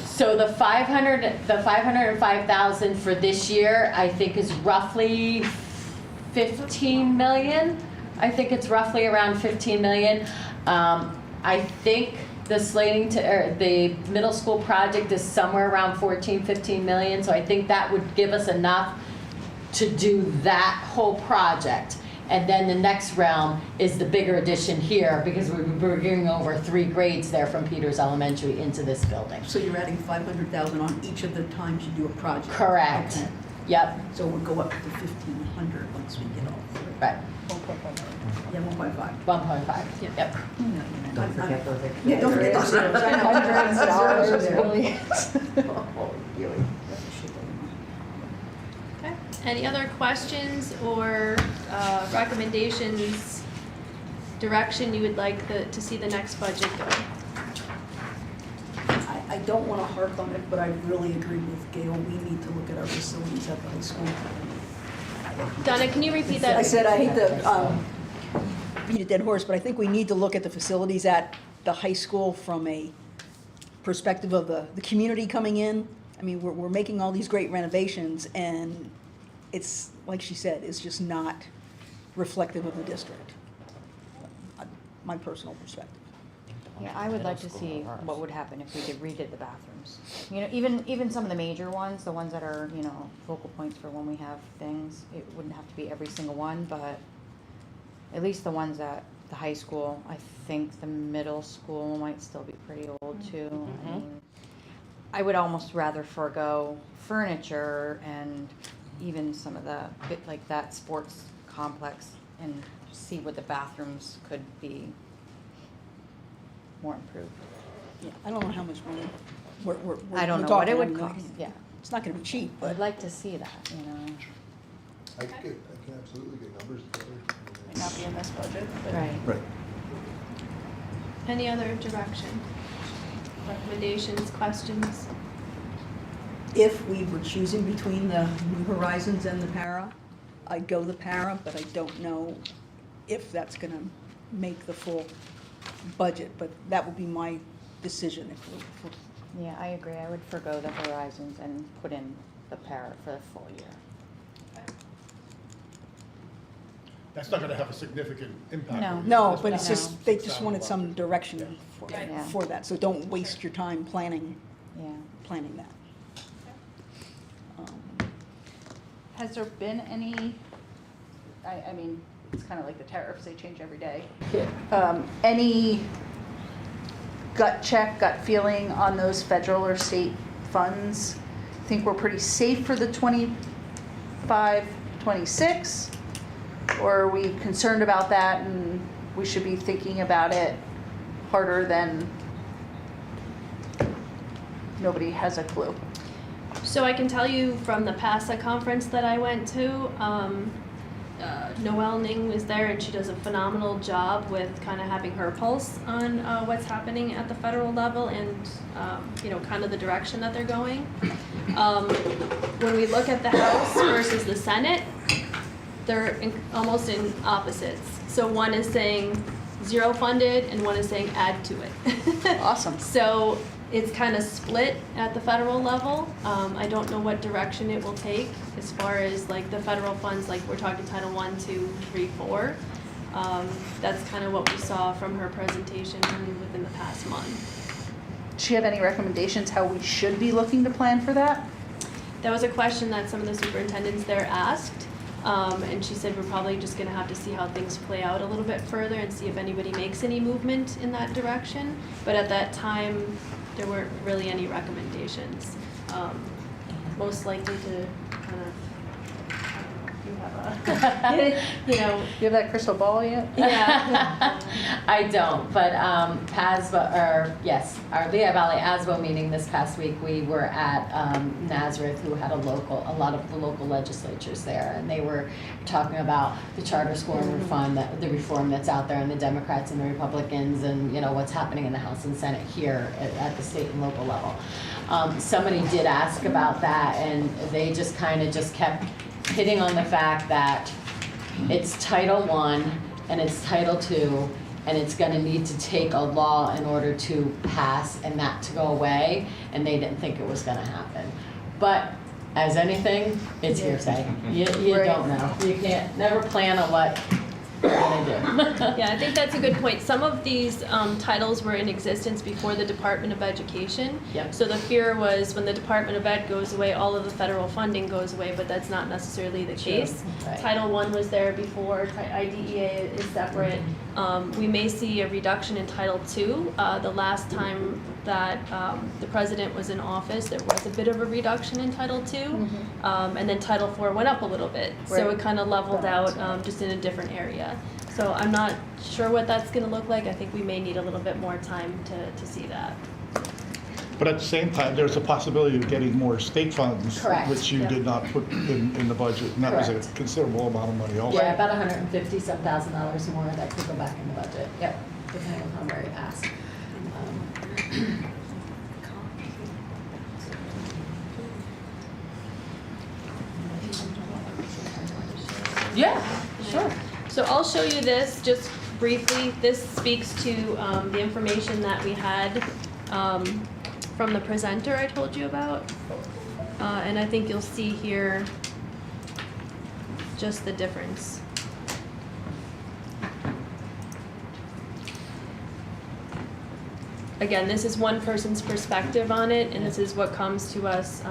S16: So the 505,000 for this year, I think is roughly 15 million. I think it's roughly around 15 million. I think the the middle school project is somewhere around 14, 15 million. So I think that would give us enough to do that whole project. And then the next realm is the bigger addition here because we're bringing over 3 grades there from Peters Elementary into this building.
S9: So you're adding 500,000 on each of the times you do a project?
S16: Correct.
S9: Okay.
S16: Yep.
S9: So we'll go up to 1,500 once we get all three.
S16: Right.
S9: Yeah, 1.5.
S16: 1.5. Yep.
S20: Don't forget those.
S9: Yeah, don't forget those.
S2: Hundreds of dollars, millions.
S12: Okay. Any other questions or recommendations, direction you would like to see the next budget go?
S9: I don't want to harp on it, but I really agree with Gail. We need to look at our facilities at the high school.
S12: Donna, can you repeat that?
S9: I said I hate to beat a dead horse, but I think we need to look at the facilities at the high school from a perspective of the community coming in. I mean, we're making all these great renovations, and it's, like she said, it's just not reflective of the district. My personal perspective.
S6: Yeah, I would like to see what would happen if we did redid the bathrooms. You know, even some of the major ones, the ones that are, you know, focal points for when we have things, it wouldn't have to be every single one, but at least the ones at the high school. I think the middle school might still be pretty old too. I mean, I would almost rather forego furniture and even some of the, like that sports complex, and see what the bathrooms could be more improved.
S9: Yeah, I don't know how much money we're
S6: I don't
S9: we're
S6: know what it
S9: talking.
S6: would
S9: I mean,
S6: cost, yeah.
S9: It's not gonna be cheap, but.
S6: I'd like to see that, you know.
S5: I can absolutely get numbers together.
S2: Might not be in this budget, but.
S6: Right.
S5: Right.
S12: Any other direction, recommendations, questions?
S9: If we were choosing between the New Horizons and the para, I'd go the para, but I don't know if that's gonna make the full budget, but that would be my decision if we.
S6: Yeah, I agree. I would forgo the Horizons and put in the para for the full year.
S15: That's not gonna have a significant impact.
S6: No.
S9: No, but it's
S6: No.
S9: just, they just wanted some direction
S6: Yeah.
S9: for that, so don't waste your time planning
S6: Yeah.
S9: that.
S2: Has there been any, I mean, it's kind of like the tariffs, they change every day. Any gut check, gut feeling on those federal or state funds? Think we're pretty safe for the 25, 26? Or are we concerned about that and we should be thinking about it harder than nobody has a clue?
S12: So I can tell you from the PASA conference that I went to, Noelle Ning was there and she does a phenomenal job with kind of having her pulse on what's happening at the federal level and, you know, kind of the direction that they're going. When we look at the House versus the Senate, they're almost in opposites. So one is saying zero funded and one is saying add to it.
S2: Awesome.
S12: So it's kind of split at the federal level. I don't know what direction it will take as far as like the federal funds, like we're talking Title I, II, III, IV. That's kind of what we saw from her presentation within the past month.
S2: Do you have any recommendations how we should be looking to plan for that?
S12: That was a question that some of the superintendents there asked. And she said we're probably just gonna have to see how things play out a little bit further and see if anybody makes any movement in that direction. But at that time, there weren't really any recommendations. Most likely to kind of, you have a, you know.
S2: You have that crystal ball yet?
S16: Yeah. I don't, but our Lehigh Valley ASBO meeting this past week, we were at Nazareth, who had a lot of the local legislatures there, and they were talking about the charter school reform, the reform that's out there, and the Democrats and the Republicans, and you know what's happening in the House and Senate here at the state and local level. Somebody did ask about that, and they just kind of kept hitting on the fact that it's Title I and it's Title II, and it's going to need to take a law in order to pass and that to go away, and they didn't think it was going to happen. But as anything, it's hearsay. You don't know. You can't never plan on what you're going to do.
S12: Yeah, I think that's a good point. Some of these titles were in existence before the Department of Education.
S16: Yep.
S12: So the fear was when the Department of Ed goes away, all of the federal funding goes away, but that's not necessarily the case.
S16: Right.
S12: Title I was there before, IDEA is separate. We may see a reduction in Title II. The last time that the president was in office, there was a bit of a reduction in Title II. And then Title IV went up a little bit. So
S2: Right.
S12: it kind of leveled out just in a different area. So I'm not sure what that's going to look like. I think we may need a little bit more time to see that.
S15: But at the same time, there's a possibility of getting more state funds,
S16: Correct.
S15: which you did not put in the budget, and that was
S16: Correct.
S15: a considerable amount of money also.
S16: Yeah, about $150,000 more that could go back in the budget. Yep, depending on how Mary passed. Yeah, sure.
S12: So I'll show you this just briefly. This speaks to the information that we had from the presenter I told you about. And I think you'll see here just the difference. Again, this is one person's perspective on it, and this is what comes to us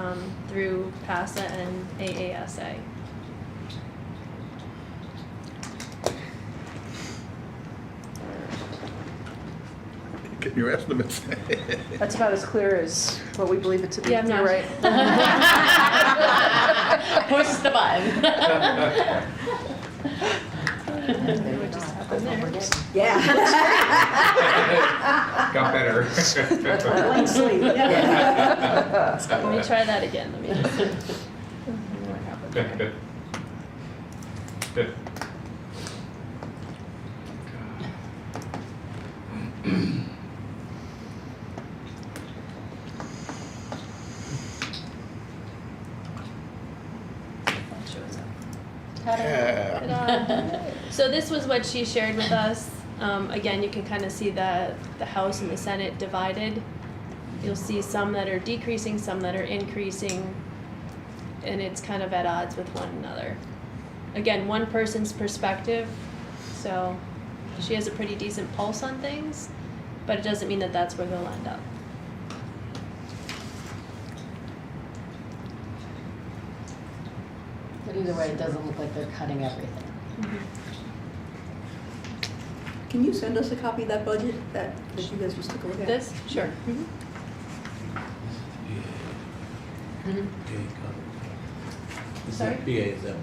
S12: through PASA and AASA.
S1: Get your estimates.
S2: That's about as clear as what we believe it to be.
S12: Yeah, I'm not-
S2: You're right.
S16: Push the button.
S12: What just happened there?
S9: Yeah.
S10: Got better.
S9: Blank slate, yeah.
S12: Let me try that again. Let me just see. What happened there?
S10: Good. Good.
S12: Ta-da. So this was what she shared with us. Again, you can kind of see the House and the Senate divided. You'll see some that are decreasing, some that are increasing, and it's kind of at odds with one another. Again, one person's perspective, so she has a pretty decent pulse on things, but it doesn't mean that that's where they'll end up.
S16: But either way, it doesn't look like they're cutting everything.
S9: Can you send us a copy of that budget that you guys just took a look at?
S12: This? Sure. Sorry?
S4: BA, is that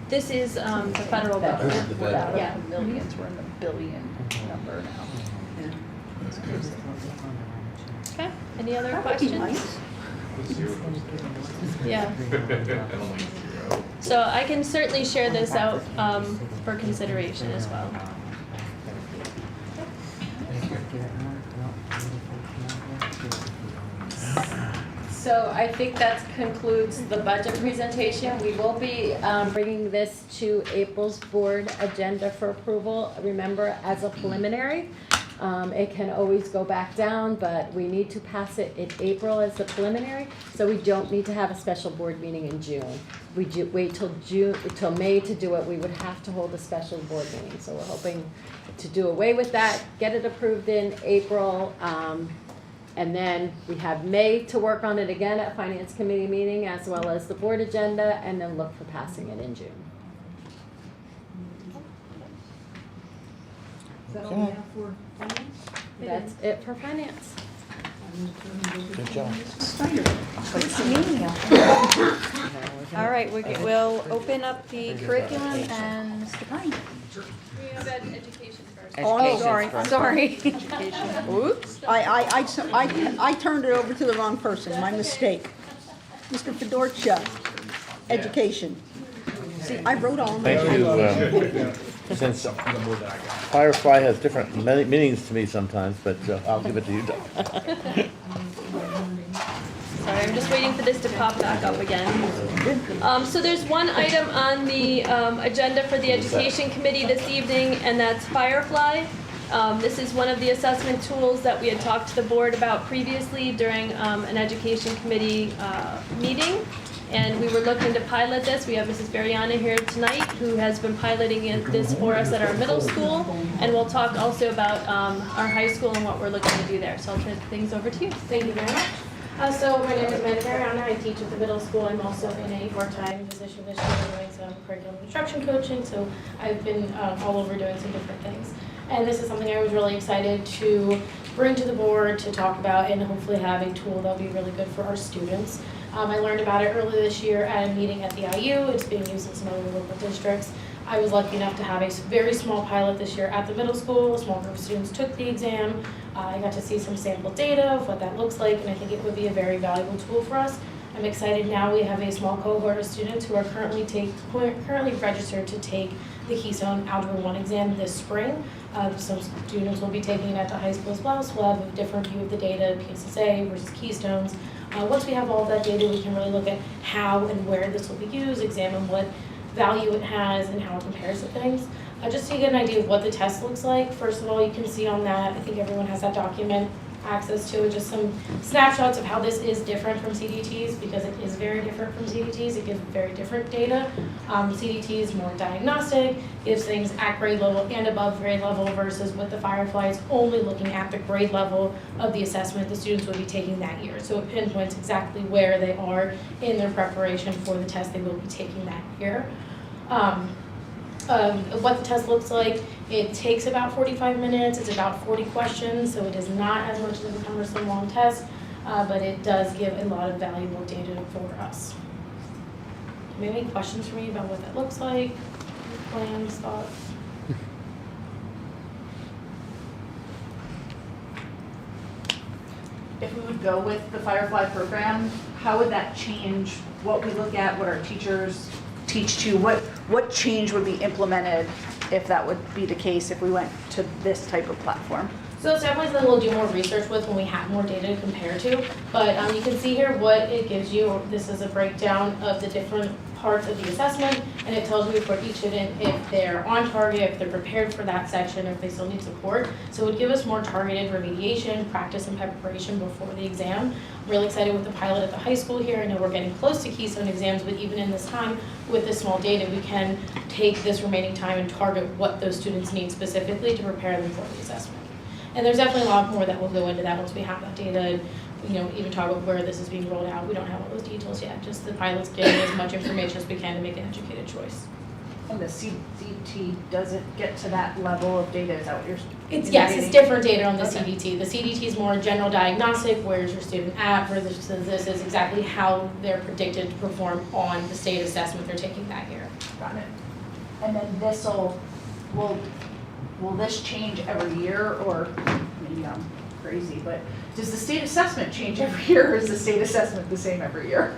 S12: This is the federal government.
S4: The federal.
S12: Yeah.
S2: Millions, we're in the billion number now.
S12: Okay, any other
S9: That would be
S12: questions?
S9: nice.
S12: Yeah. So I can certainly share this out for consideration as well.
S16: So I think that concludes the budget presentation. We will be bringing this to April's board agenda for approval. Remember, as a preliminary,
S8: It can always go back down, but we need to pass it in April as the preliminary, so we don't need to have a special board meeting in June. We wait till May to do it, we would have to hold a special board meeting. So we're hoping to do away with that, get it approved in April, and then we have May to work on it again at Finance Committee meeting, as well as the board agenda, and then look for passing it in June.
S9: Is that all we have for finance?
S8: That's it for finance.
S4: Good job.
S2: All right, we'll open up the curriculum and Mr. Pine.
S12: We have education first.
S9: Oh, I'm sorry,
S2: I'm sorry.
S9: Oops. I turned it over to the wrong person, my mistake. Mr. Fedorcha, education. See, I wrote all my.
S4: Thank you. Since Firefly has different meanings to me sometimes, but I'll give it to you, Doug.
S12: Sorry, I'm just waiting for this to pop back up again. So there's one item on the agenda for the Education Committee this evening, and that's Firefly. This is one of the assessment tools that we had talked to the board about previously during an Education Committee meeting. And we were looking to pilot this. We have Mrs. Bariana here tonight, who has been piloting this for us at our middle school. And we'll talk also about our high school and what we're looking to do there. So I'll turn things over to you.
S21: Thank you very much. So my name is Amanda Bariana. I teach at the middle school. I'm also in a part-time position this year doing some curriculum instruction coaching. So I've been all over doing some different things. And this is something I was really excited to bring to the board to talk about and hopefully have a tool that'll be really good for our students. I learned about it earlier this year at a meeting at the IU. It's being used in some other local districts. I was lucky enough to have a very small pilot this year at the middle school. A small group of students took the exam. I got to see some sample data of what that looks like, and I think it would be a very valuable tool for us. I'm excited now we have a small cohort of students who are currently registered to take the Keystone Algebra 1 exam this spring. Some students will be taking it at the high school as well, so we'll have a different view of the data, PSSA versus Keystones. Once we have all of that data, we can really look at how and where this will be used, examine what value it has and how it compares to things. Just to get an idea of what the test looks like, first of all, you can see on that, I think everyone has that document access to, just some snapshots of how this is different from CDTs, because it is very different from CDTs. It gives very different data. CDT is more diagnostic, gives things at grade level and above grade level, versus with the Firefly, it's only looking at the grade level of the assessment the students would be taking that year. So it pinpoints exactly where they are in their preparation for the test they will be taking that year. What the test looks like, it takes about 45 minutes, it's about 40 questions, so it is not as much as a cumbersome long test, but it does give a lot of valuable data for us. Maybe any questions for me about what that looks like, plans, thoughts?
S2: If we would go with the Firefly program, how would that change what we look at, what our teachers teach to? What change would be implemented if that would be the case if we went to this type of platform?
S21: So it's definitely something we'll do more research with when we have more data to compare to. But you can see here what it gives you. This is a breakdown of the different parts of the assessment, and it tells you for each student if they're on target, if they're prepared for that section, or if they still need support. So it would give us more targeted remediation, practice, and preparation before the exam. I'm really excited with the pilot at the high school here. I know we're getting close to Keystone exams, but even in this time, with this small data, we can take this remaining time and target what those students need specifically to prepare them for the assessment. And there's definitely a lot more that will go into that once we have that data, even talk about where this is being rolled out. We don't have all those details yet, just the pilot's getting as much information as we can to make an educated choice.
S2: And the CDT doesn't get to that level of data, is that what you're saying?
S21: Yes, it's different data on the CDT. The CDT is more general diagnostic, where's your student at, versus this is exactly how they're predicted to perform on the state assessment they're taking that year.
S2: Got it. And then will this change every year, or maybe I'm crazy, but does the state assessment change every year, or is the state assessment the same every year?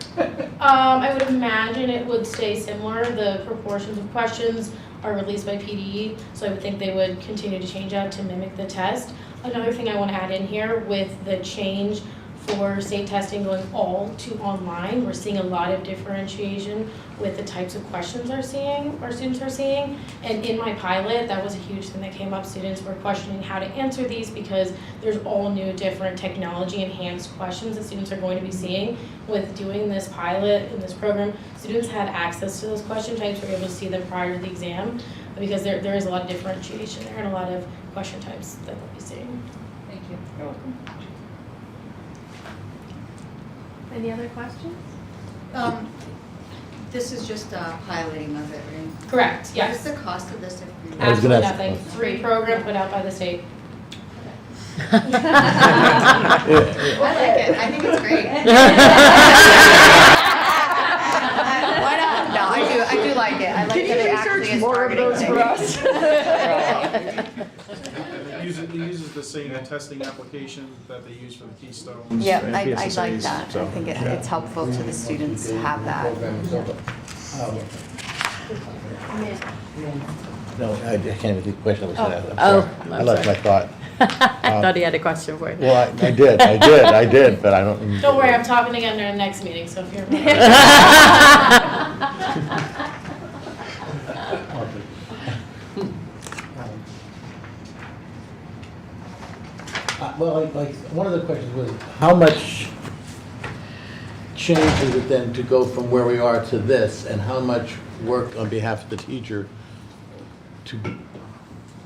S21: I would imagine it would stay similar. The proportions of questions are released by PDE, so I would think they would continue to change that to mimic the test. Another thing I want to add in here with the change for state testing going all to online. We're seeing a lot of differentiation with the types of questions our students are seeing. And in my pilot, that was a huge thing that came up. Students were questioning how to answer these because there's all new different technology enhanced questions that students are going to be seeing. With doing this pilot in this program, students had access to those question types, were able to see them prior to the exam, because there is a lot of differentiation there and a lot of question types that they'll be seeing.
S12: Thank you.
S21: You're welcome.
S12: Any other questions?
S11: This is just a piloting of it, right?
S21: Correct, yes.
S11: What is the cost of this?
S21: Absolutely nothing. Free program put out by the state.
S11: I like it. I think it's great. Why not? No, I do like it. I like that it actually is targeting things.
S3: It uses the same testing application that they use for the Keystones.
S11: Yeah,
S3: and
S11: I like
S3: PSSAs,
S11: that.
S3: so,
S11: I think
S3: yeah.
S11: it's helpful to the students to have that.
S4: No, I can't even think the question was asked. I'm
S8: Oh,
S4: sorry.
S8: I'm
S4: I lost my
S8: sorry.
S4: thought.
S8: I thought he had a question for you.
S4: Well, I did, but I don't.
S21: Don't worry, I'm talking again during the next meeting, so if you're.
S4: Well, like, one of the questions was, how much change is it then to go from where we are to this, and how much work on behalf of the teacher to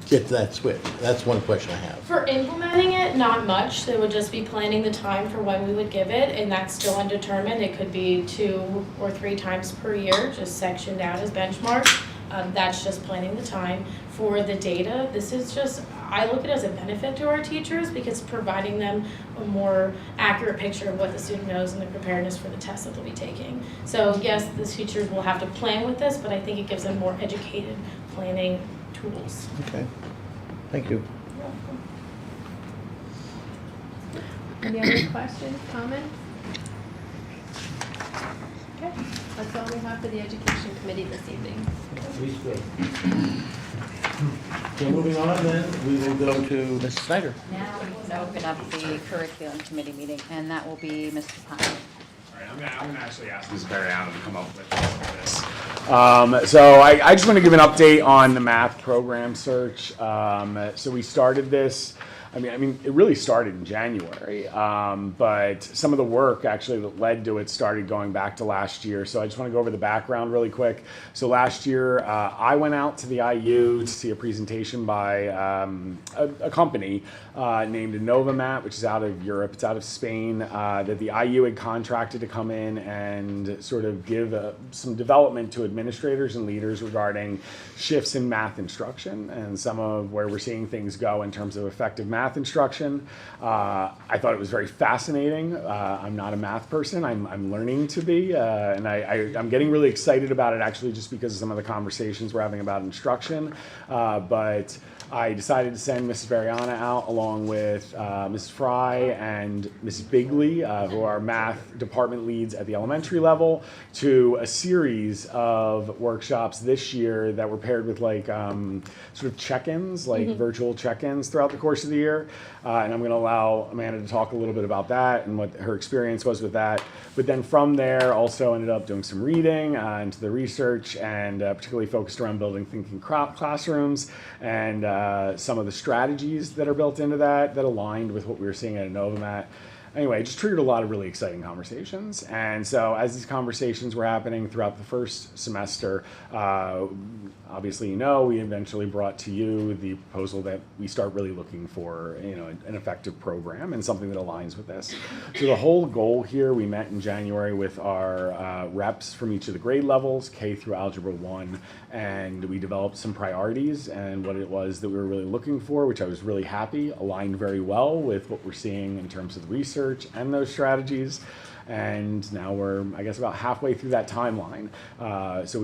S4: get to that switch? That's one question I have.
S21: For implementing it, not much. They would just be planning the time for when we would give it, and that's still undetermined. It could be 2 or 3 times per year, just sectioned out as benchmarks. That's just planning the time. For the data, this is just, I look at it as a benefit to our teachers because it's providing them a more accurate picture of what the student knows and the preparedness for the test that they'll be taking. So yes, the teachers will have to plan with this, but I think it gives them more educated planning tools.
S4: Okay, thank you.
S12: Any other questions, comments? Okay, that's all we have for the education committee this evening.
S4: So moving on then, we will go to Mrs. Snyder.
S6: Now we can open up the curriculum committee meeting, and that will be Mr. Pine.
S17: I'm gonna actually ask Ms. Barriano to come up with this. So I just want to give an update on the math program search. So we started this. I mean, it really started in January, but some of the work actually that led to it started going back to last year. So I just want to go over the background really quick. So last year, I went out to the IU to see a presentation by a company named Novamat, which is out of Europe. It's out of Spain, that the IU had contracted to come in and sort of give some development to administrators and leaders regarding shifts in math instruction and some of where we're seeing things go in terms of effective math instruction. I thought it was very fascinating. I'm not a math person. I'm learning to be, and I'm getting really excited about it actually just because of some of the conversations we're having about instruction. But I decided to send Mrs. Variana out along with Mrs. Fry and Mrs. Bigley, who are math department leads at the elementary level, to a series of workshops this year that were paired with like sort of check-ins, like virtual check-ins throughout the course of the year. And I'm going to allow Amanda to talk a little bit about that and what her experience was with that. But then from there, also ended up doing some reading into the research and particularly focused around building thinking classrooms and some of the strategies that are built into that aligned with what we were seeing at Novamat. Anyway, it just triggered a lot of really exciting conversations. And so as these conversations were happening throughout the first semester, obviously, we eventually brought to you the proposal that we start really looking for, an effective program and something that aligns with this. So the whole goal here, we met in January with our reps from each of the grade levels, K through Algebra 1, and we developed some priorities and what it was that we were really looking for, which I was really happy, aligned very well with what we're seeing in terms of the research and those strategies. And now we're, I guess, about halfway through that timeline. So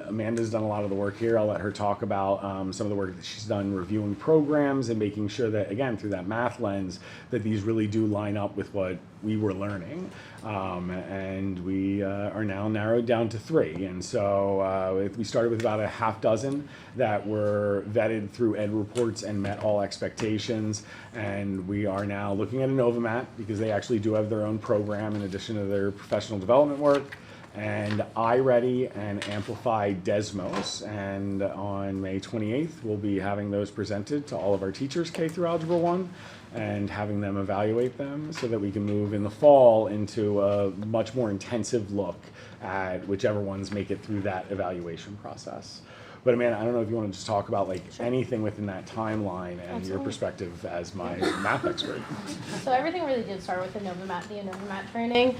S17: Amanda's done a lot of the work here. I'll let her talk about some of the work that she's done reviewing programs and making sure that, again, through that math lens, that these really do line up with what we were learning. And we are now narrowed down to 3. And so we started with about a half dozen that were vetted through ed reports and met all expectations. And we are now looking at a Novomat because they actually do have their own program in addition to their professional development work. And iReady and Amplify Desmos. And on May 28th, we'll be having those presented to all of our teachers K through Algebra 1 and having them evaluate them so that we can move in the fall into a much more intensive look at whichever ones make it through that evaluation process. But Amanda, I don't know if you want to just talk about like anything within that timeline and your perspective as my math expert.
S21: So everything really did start with the Novomat training.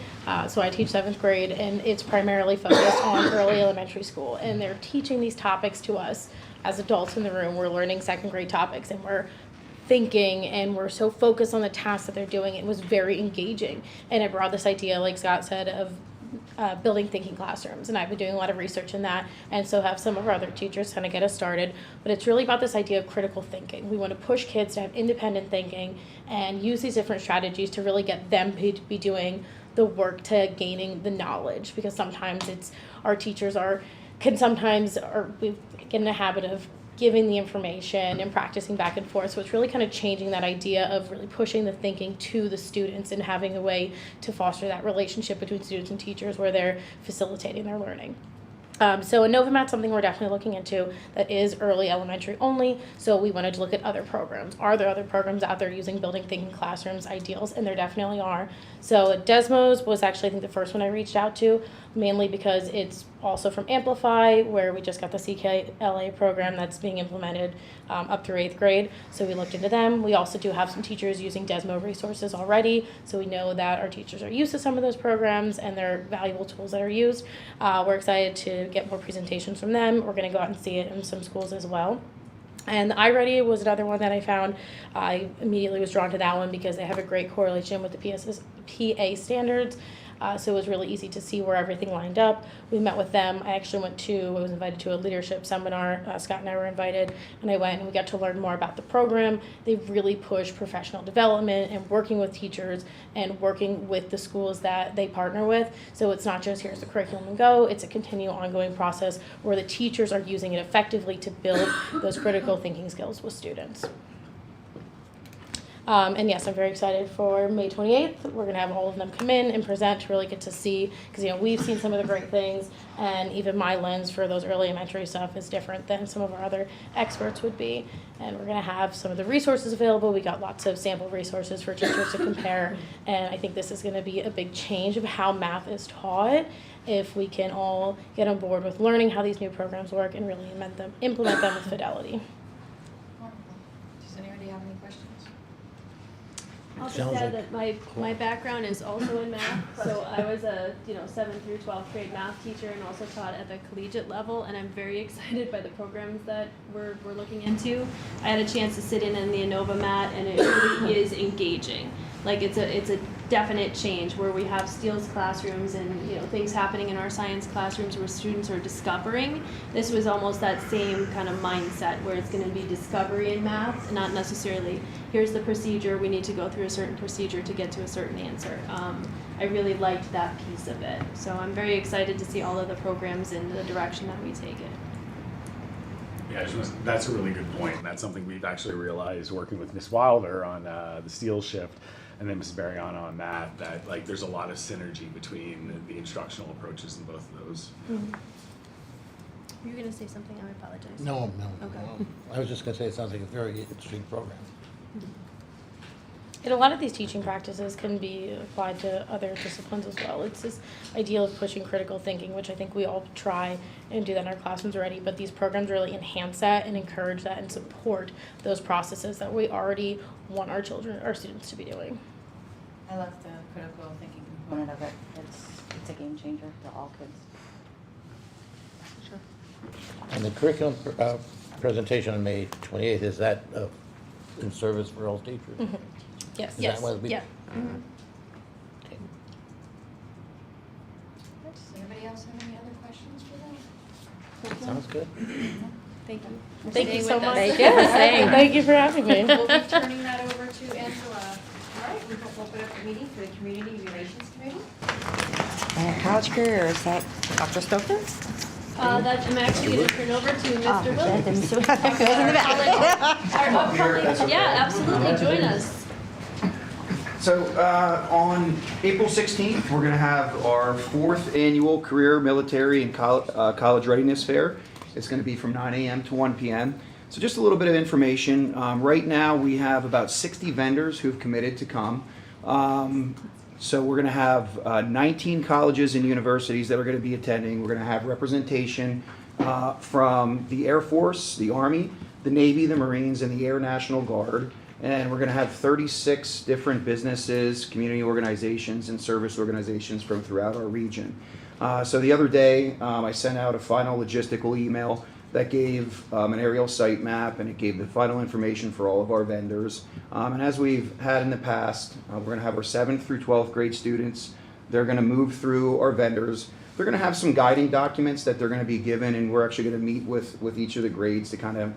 S21: So I teach 7th grade, and it's primarily focused on early elementary school. And they're teaching these topics to us as adults in the room. We're learning 2nd grade topics, and we're thinking, and we're so focused on the tasks that they're doing. It was very engaging. And it brought this idea, like Scott said, of building thinking classrooms, and I've been doing a lot of research in that, and so have some of our other teachers kind of get us started. But it's really about this idea of critical thinking. We want to push kids to have independent thinking and use these different strategies to really get them to be doing the work to gaining the knowledge, because sometimes it's our teachers we get in a habit of giving the information and practicing back and forth. So it's really kind of changing that idea of really pushing the thinking to the students and having a way to foster that relationship between students and teachers where they're facilitating their learning. So a Novomat's something we're definitely looking into that is early elementary only. So we wanted to look at other programs. Are there other programs out there using building thinking classrooms ideals? And there definitely are. So Desmos was actually, I think, the first one I reached out to, mainly because it's also from Amplify, where we just got the CKLA program that's being implemented up through 8th grade. So we looked into them. We also do have some teachers using Desmo resources already. So we know that our teachers are used to some of those programs and they're valuable tools that are used. We're excited to get more presentations from them. We're going to go out and see it in some schools as well. And iReady was another one that I found. I immediately was drawn to that one because they have a great correlation with the PA standards. So it was really easy to see where everything lined up. We met with them. I actually was invited to a leadership seminar. Scott and I were invited, and I went and we got to learn more about the program. They really push professional development and working with teachers and working with the schools that they partner with. So it's not just here's the curriculum and go. It's a continual ongoing process where the teachers are using it effectively to build those critical thinking skills with students. And yes, I'm very excited for May 28th. We're going to have all of them come in and present to really get to see, because we've seen some of the great things, and even my lens for those early elementary stuff is different than some of our other experts would be. And we're going to have some of the resources available. We got lots of sample resources for teachers to compare, and I think this is going to be a big change of how math is taught if we can all get on board with learning how these new programs work and really implement them with fidelity.
S6: Does anybody have any questions?
S12: I'll just add that my background is also in math, so I was a 7th through 12th grade math teacher and also taught at the collegiate level, and I'm very excited by the programs that we're looking into. I had a chance to sit in the Novomat, and it really is engaging. Like it's a definite change where we have Steele's classrooms and things happening in our science classrooms where students are discovering. This was almost that same kind of mindset where it's going to be discovery in math, and not necessarily here's the procedure, we need to go through a certain procedure to get to a certain answer. I really liked that piece of it. So I'm very excited to see all of the programs in the direction that we take it.
S17: Yeah, that's a really good point. That's something we've actually realized working with Ms. Wilder on the Steele shift, and then Ms. Barriana on that like there's a lot of synergy between the instructional approaches in both of those.
S12: Mm-hmm. You were going to say something? I apologize.
S4: No.
S12: Okay.
S4: I was just going to say it sounds like a very interesting program.
S21: And a lot of these teaching practices can be applied to other disciplines as well. It's this idea of pushing critical thinking, which I think we all try and do that in our classrooms already, but these programs really enhance that and encourage that and support those processes that we already want our students to be doing.
S6: I love the critical thinking component of it. It's a game changer to all kids.
S21: Sure.
S4: And the curriculum presentation on May 28th, is that in service for all teachers?
S21: Mm-hmm. Yes.
S4: Is that what we-
S21: Yeah. Mm-hmm.
S6: Does anybody else have any other questions for them?
S4: Sounds good.
S6: Thank you.
S21: Thank you so much. Thank you for having me.
S6: We'll be turning that over to Angela.
S20: right, we will open up the meeting for the Community Relations Committee.
S7: College career, is that Dr. Stoker?
S12: I'm actually gonna turn over to Mr. Williams.
S7: Goes in the back.
S12: Our upcoming, yeah, absolutely, join us.
S14: So on April 16th, we're going to have our 4th annual Career, Military, and College Readiness Fair. It's going to be from 9 a.m. to 1 p.m. So just a little bit of information. Right now, we have about 60 vendors who've committed to come. So we're going to have 19 colleges and universities that are going to be attending. We're going to have representation from the Air Force, the Army, the Navy, the Marines, and the Air National Guard. And we're going to have 36 different businesses, community organizations, and service organizations from throughout our region. So the other day, I sent out a final logistical email that gave an aerial site map, and it gave the final information for all of our vendors. And as we've had in the past, we're going to have our 7th through 12th grade students. They're going to move through our vendors. They're going to have some guiding documents that they're going to be given, and we're actually going to meet with each of the grades to kind of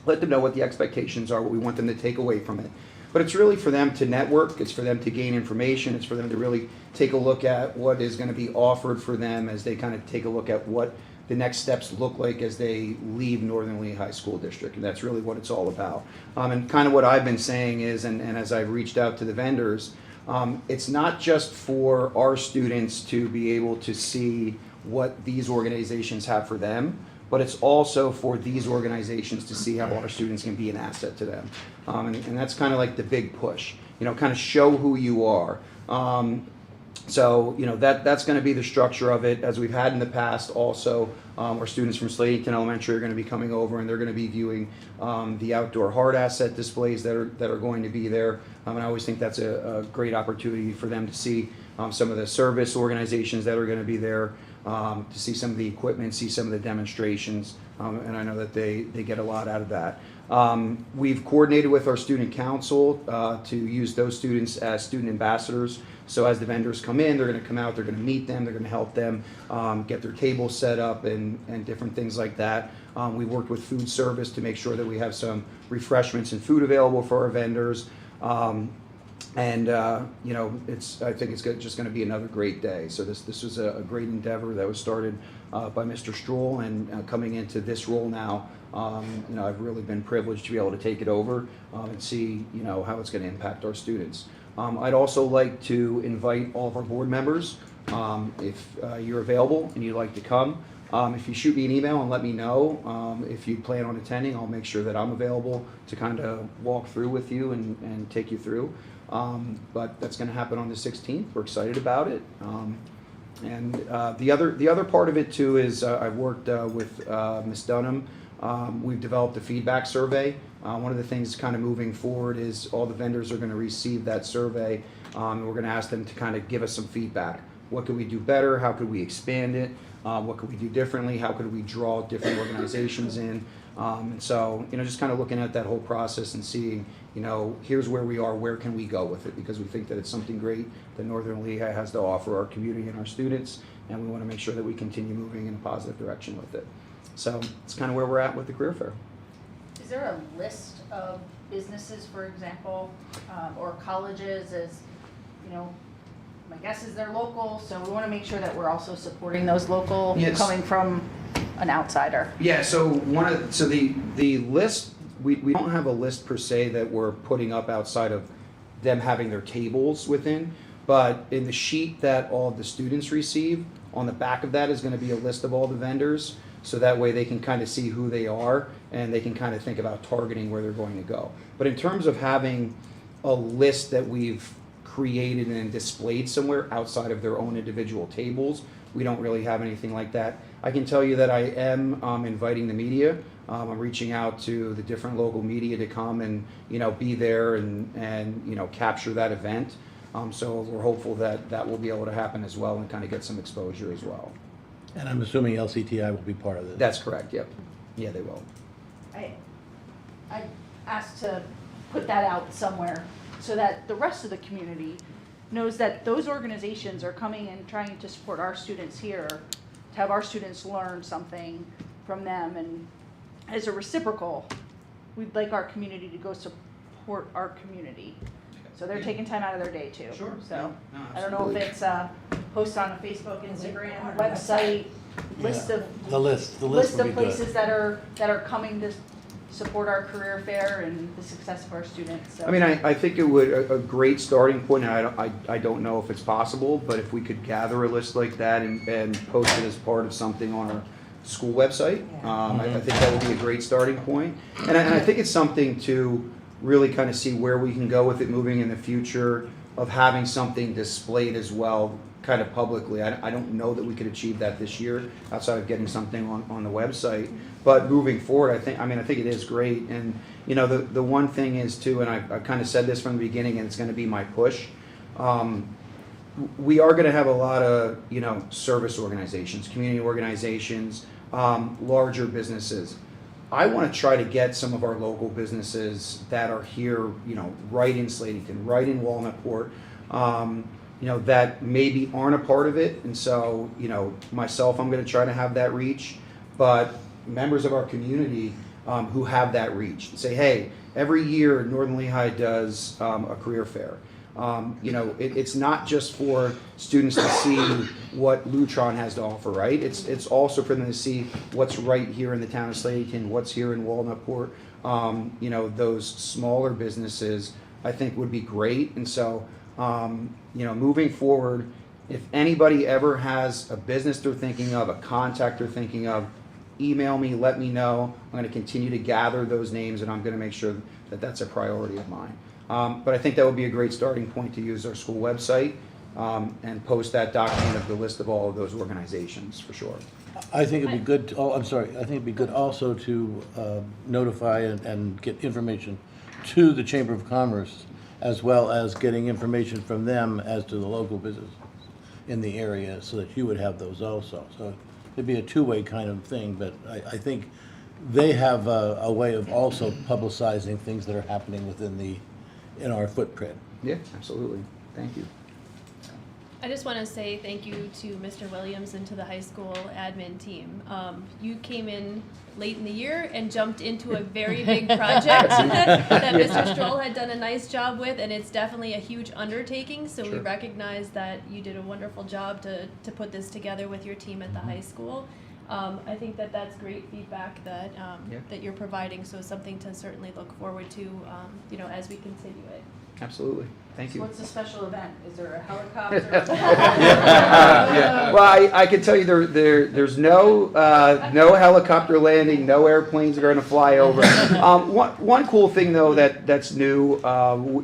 S14: let them know what the expectations are, what we want them to take away from it. But it's really for them to network, it's for them to gain information, it's for them to really take a look at what is going to be offered for them as they kind of take a look at what the next steps look like as they leave Northern Lehigh School District. And that's really what it's all about. And kind of what I've been saying is, and as I've reached out to the vendors, it's not just for our students to be able to see what these organizations have for them, but it's also for these organizations to see how our students can be an asset to them. And that's kind of like the big push, kind of show who you are. So, that's going to be the structure of it. As we've had in the past also, our students from Slatington Elementary are going to be coming over, and they're going to be viewing the outdoor hard asset displays that are going to be there. And I always think that's a great opportunity for them to see some of the service organizations that are going to be there, to see some of the equipment, see some of the demonstrations, and I know that they get a lot out of that. We've coordinated with our student council to use those students as student ambassadors. So as the vendors come in, they're going to come out, they're going to meet them, they're going to help them get their tables set up and different things like that. We worked with food service to make sure that we have some refreshments and food available for our vendors. I think it's just going to be another great day. So this was a great endeavor that was started by Mr. Stroll, and coming into this role now, I've really been privileged to be able to take it over and see, how it's going to impact our students. I'd also like to invite all of our board members, if you're available and you'd like to come. If you shoot me an email and let me know if you plan on attending, I'll make sure that I'm available to kind of walk through with you and take you through. But that's going to happen on the 16th. We're excited about it. The other part of it too is I've worked with Ms. Dunham. We've developed a feedback survey. One of the things kind of moving forward is all the vendors are going to receive that survey. We're going to ask them to kind of give us some feedback. What could we do better? How could we expand it? What could we do differently? How could we draw different organizations in? And so, just kind of looking at that whole process and seeing, here's where we are, where can we go with it? Because we think that it's something great that Northern Lehigh has to offer our community and our students, and we want to make sure that we continue moving in a positive direction with it. So it's kind of where we're at with the career fair.
S2: Is there a list of businesses, for example, or colleges as, my guess is they're local, so we want to make sure that we're also supporting those local,
S14: Yes.
S2: coming from an outsider.
S14: Yeah, so the list, we don't have a list per se that we're putting up outside of them having their tables within, but in the sheet that all of the students receive, on the back of that is going to be a list of all the vendors, so that way they can kind of see who they are and they can kind of think about targeting where they're going to go. But in terms of having a list that we've created and displayed somewhere outside of their own individual tables, we don't really have anything like that. I can tell you that I am inviting the media. I'm reaching out to the different local media to come and be there and capture that event. So we're hopeful that that will be able to happen as well and kind of get some exposure as well.
S4: And I'm assuming LCTI will be part of this.
S14: That's correct. Yep. Yeah, they will.
S2: I asked to put that out somewhere so that the rest of the community knows that those organizations are coming and trying to support our students here, to have our students learn something from them, and as a reciprocal, we'd like our community to go support our community. So they're taking time out of their day too.
S14: Sure.
S2: So
S14: No,
S2: I don't know if
S14: absolutely.
S2: it's post on a Facebook, Instagram, website, list of
S4: The list
S2: of
S4: would be good.
S2: places that are coming to support our career fair and the success of our students. So.
S14: I mean, I think it would, a great starting point, and I don't know if it's possible, but if we could gather a list like that and post it as part of something on our school website, I think that would be a great starting point. And I think it's something to really kind of see where we can go with it moving in the future, of having something displayed as well, kind of publicly. I don't know that we could achieve that this year outside of getting something on the website. But moving forward, I think it is great. And, you know, the one thing is too, and I kind of said this from the beginning, and it's going to be my push. We are going to have a lot of, you know, service organizations, community organizations, larger businesses. I want to try to get some of our local businesses that are here, you know, right in Sladyton, right in Walnutport, you know, that maybe aren't a part of it. And so, you know, myself, I'm going to try to have that reach, but members of our community who have that reach say, hey, every year Northern Lehigh does a career fair. You know, it's not just for students to see what Lutron has to offer, right? It's also for them to see what's right here in the town of Sladyton, what's here in Walnutport. You know, those smaller businesses, I think, would be great. And so, you know, moving forward, if anybody ever has a business they're thinking of, a contact they're thinking of, email me, let me know. I'm going to continue to gather those names, and I'm going to make sure that that's a priority of mine. But I think that would be a great starting point to use our school website and post that document of the list of all of those organizations, for sure.
S4: I think it'd be good, I think it'd be good also to notify and get information to the Chamber of Commerce, as well as getting information from them as to the local businesses in the area, so that you would have those also. So it'd be a two-way kind of thing, but I think they have a way of also publicizing things that are happening in our footprint.
S14: Yeah, absolutely. Thank you.
S12: I just want to say thank you to Mr. Williams and to the high school admin team. You came in late in the year and jumped into a very big project that Mr. Stroll had done a nice job with, and it's definitely a huge undertaking, so we recognize that you did a wonderful job to put this together with your team at the high school. I think that that's great feedback that that you're providing, so something to certainly look forward to, you know, as we continue it.
S14: Absolutely. Thank you.
S2: So what's the special event? Is there a helicopter?
S14: Yeah. Well, I can tell you there's no helicopter landing, no airplanes are going to fly over. One cool thing though that's new,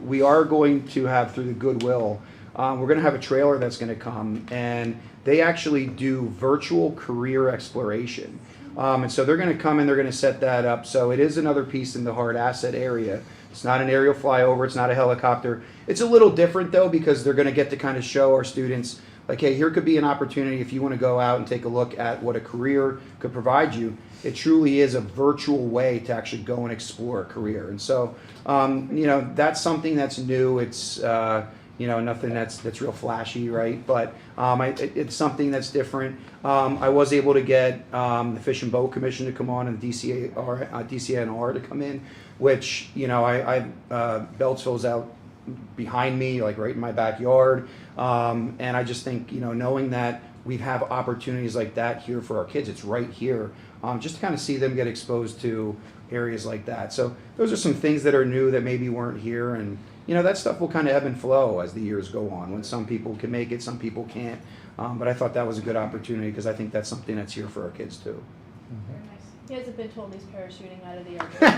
S14: we are going to have, through the Goodwill, we're going to have a trailer that's going to come, and they actually do virtual career exploration. And so they're going to come and they're going to set that up. So it is another piece in the hard asset area. It's not an aerial flyover, it's not a helicopter. It's a little different though, because they're going to get to kind of show our students, like, hey, here could be an opportunity if you want to go out and take a look at what a career could provide you. It truly is a virtual way to actually go and explore a career. And so, you know, that's something that's new. It's, you know, nothing that's real flashy, right? But it's something that's different. I was able to get the Fish and Boat Commission to come on, and DCNR to come in, which, you know, Beltsville's out behind me, like right in my backyard. And I just think, you know, knowing that we have opportunities like that here for our kids, it's right here, just to kind of see them get exposed to areas like that. So those are some things that are new that maybe weren't here, and you know, that stuff will kind of ebb and flow as the years go on. When some people can make it, some people can't. But I thought that was a good opportunity, because I think that's something that's here for our kids too.
S12: Very nice. He hasn't been told he's parachuting out of the airplane.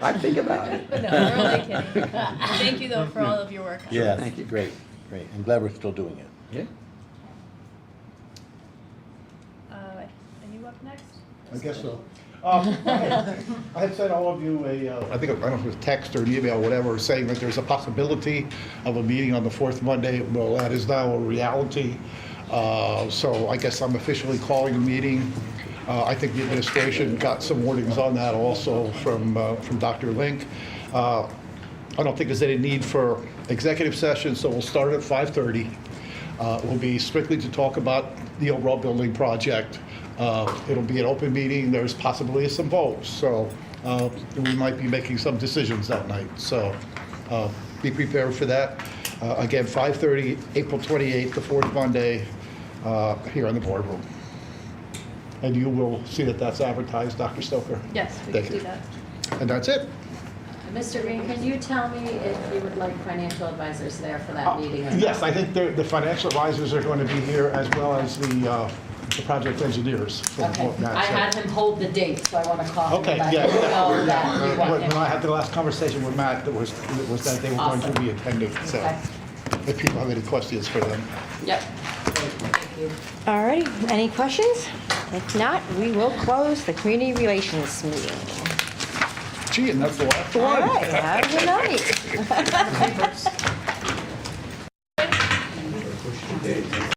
S14: I think about it.
S12: No, we're only kidding. Thank you though for all of your work.
S4: Yeah,
S14: Thank you.
S4: Great. I'm glad we're still doing it.
S14: Yeah.
S12: Are you up next?
S15: I guess so. I had sent all of you I don't know if it was text or an email, whatever, saying that there's a possibility of a meeting on the fourth Monday. Well, that is now a reality. So I guess I'm officially calling a meeting. I think the administration got some warnings on that also from Dr. Link. I don't think there's any need for executive session, so we'll start at 5:30. It will be strictly to talk about the overall building project. It'll be an open meeting. There's possibly some votes. So we might be making some decisions that night. So be prepared for that. Again, 5:30, April 28th, the fourth Monday, here in the boardroom. And you will see that that's advertised, Dr. Stoker?
S8: Yes, we
S15: Thank
S8: can
S15: you.
S8: do that.
S15: And that's it.
S16: Mr. Green, can you tell me if you would like financial advisors there for that meeting? or not?
S15: Yes, I think the financial advisors are going to be here as well as the project engineers. from
S16: Okay,
S15: what Matt
S16: I
S15: said.
S16: had him hold the date, so I want to call him.
S15: Okay,
S16: but I
S15: yeah.
S16: didn't know that we want
S15: When
S16: him.
S15: I had the last conversation with Matt, that was that they were going to
S16: Awesome.
S15: be attending, so
S16: Okay.
S15: if people have any questions for them.
S16: Yep. Thank you.
S7: All right, any questions? If not, we will close the community relations meeting.
S15: Gee, and that's the last
S7: All
S15: one.
S7: right, have a good night.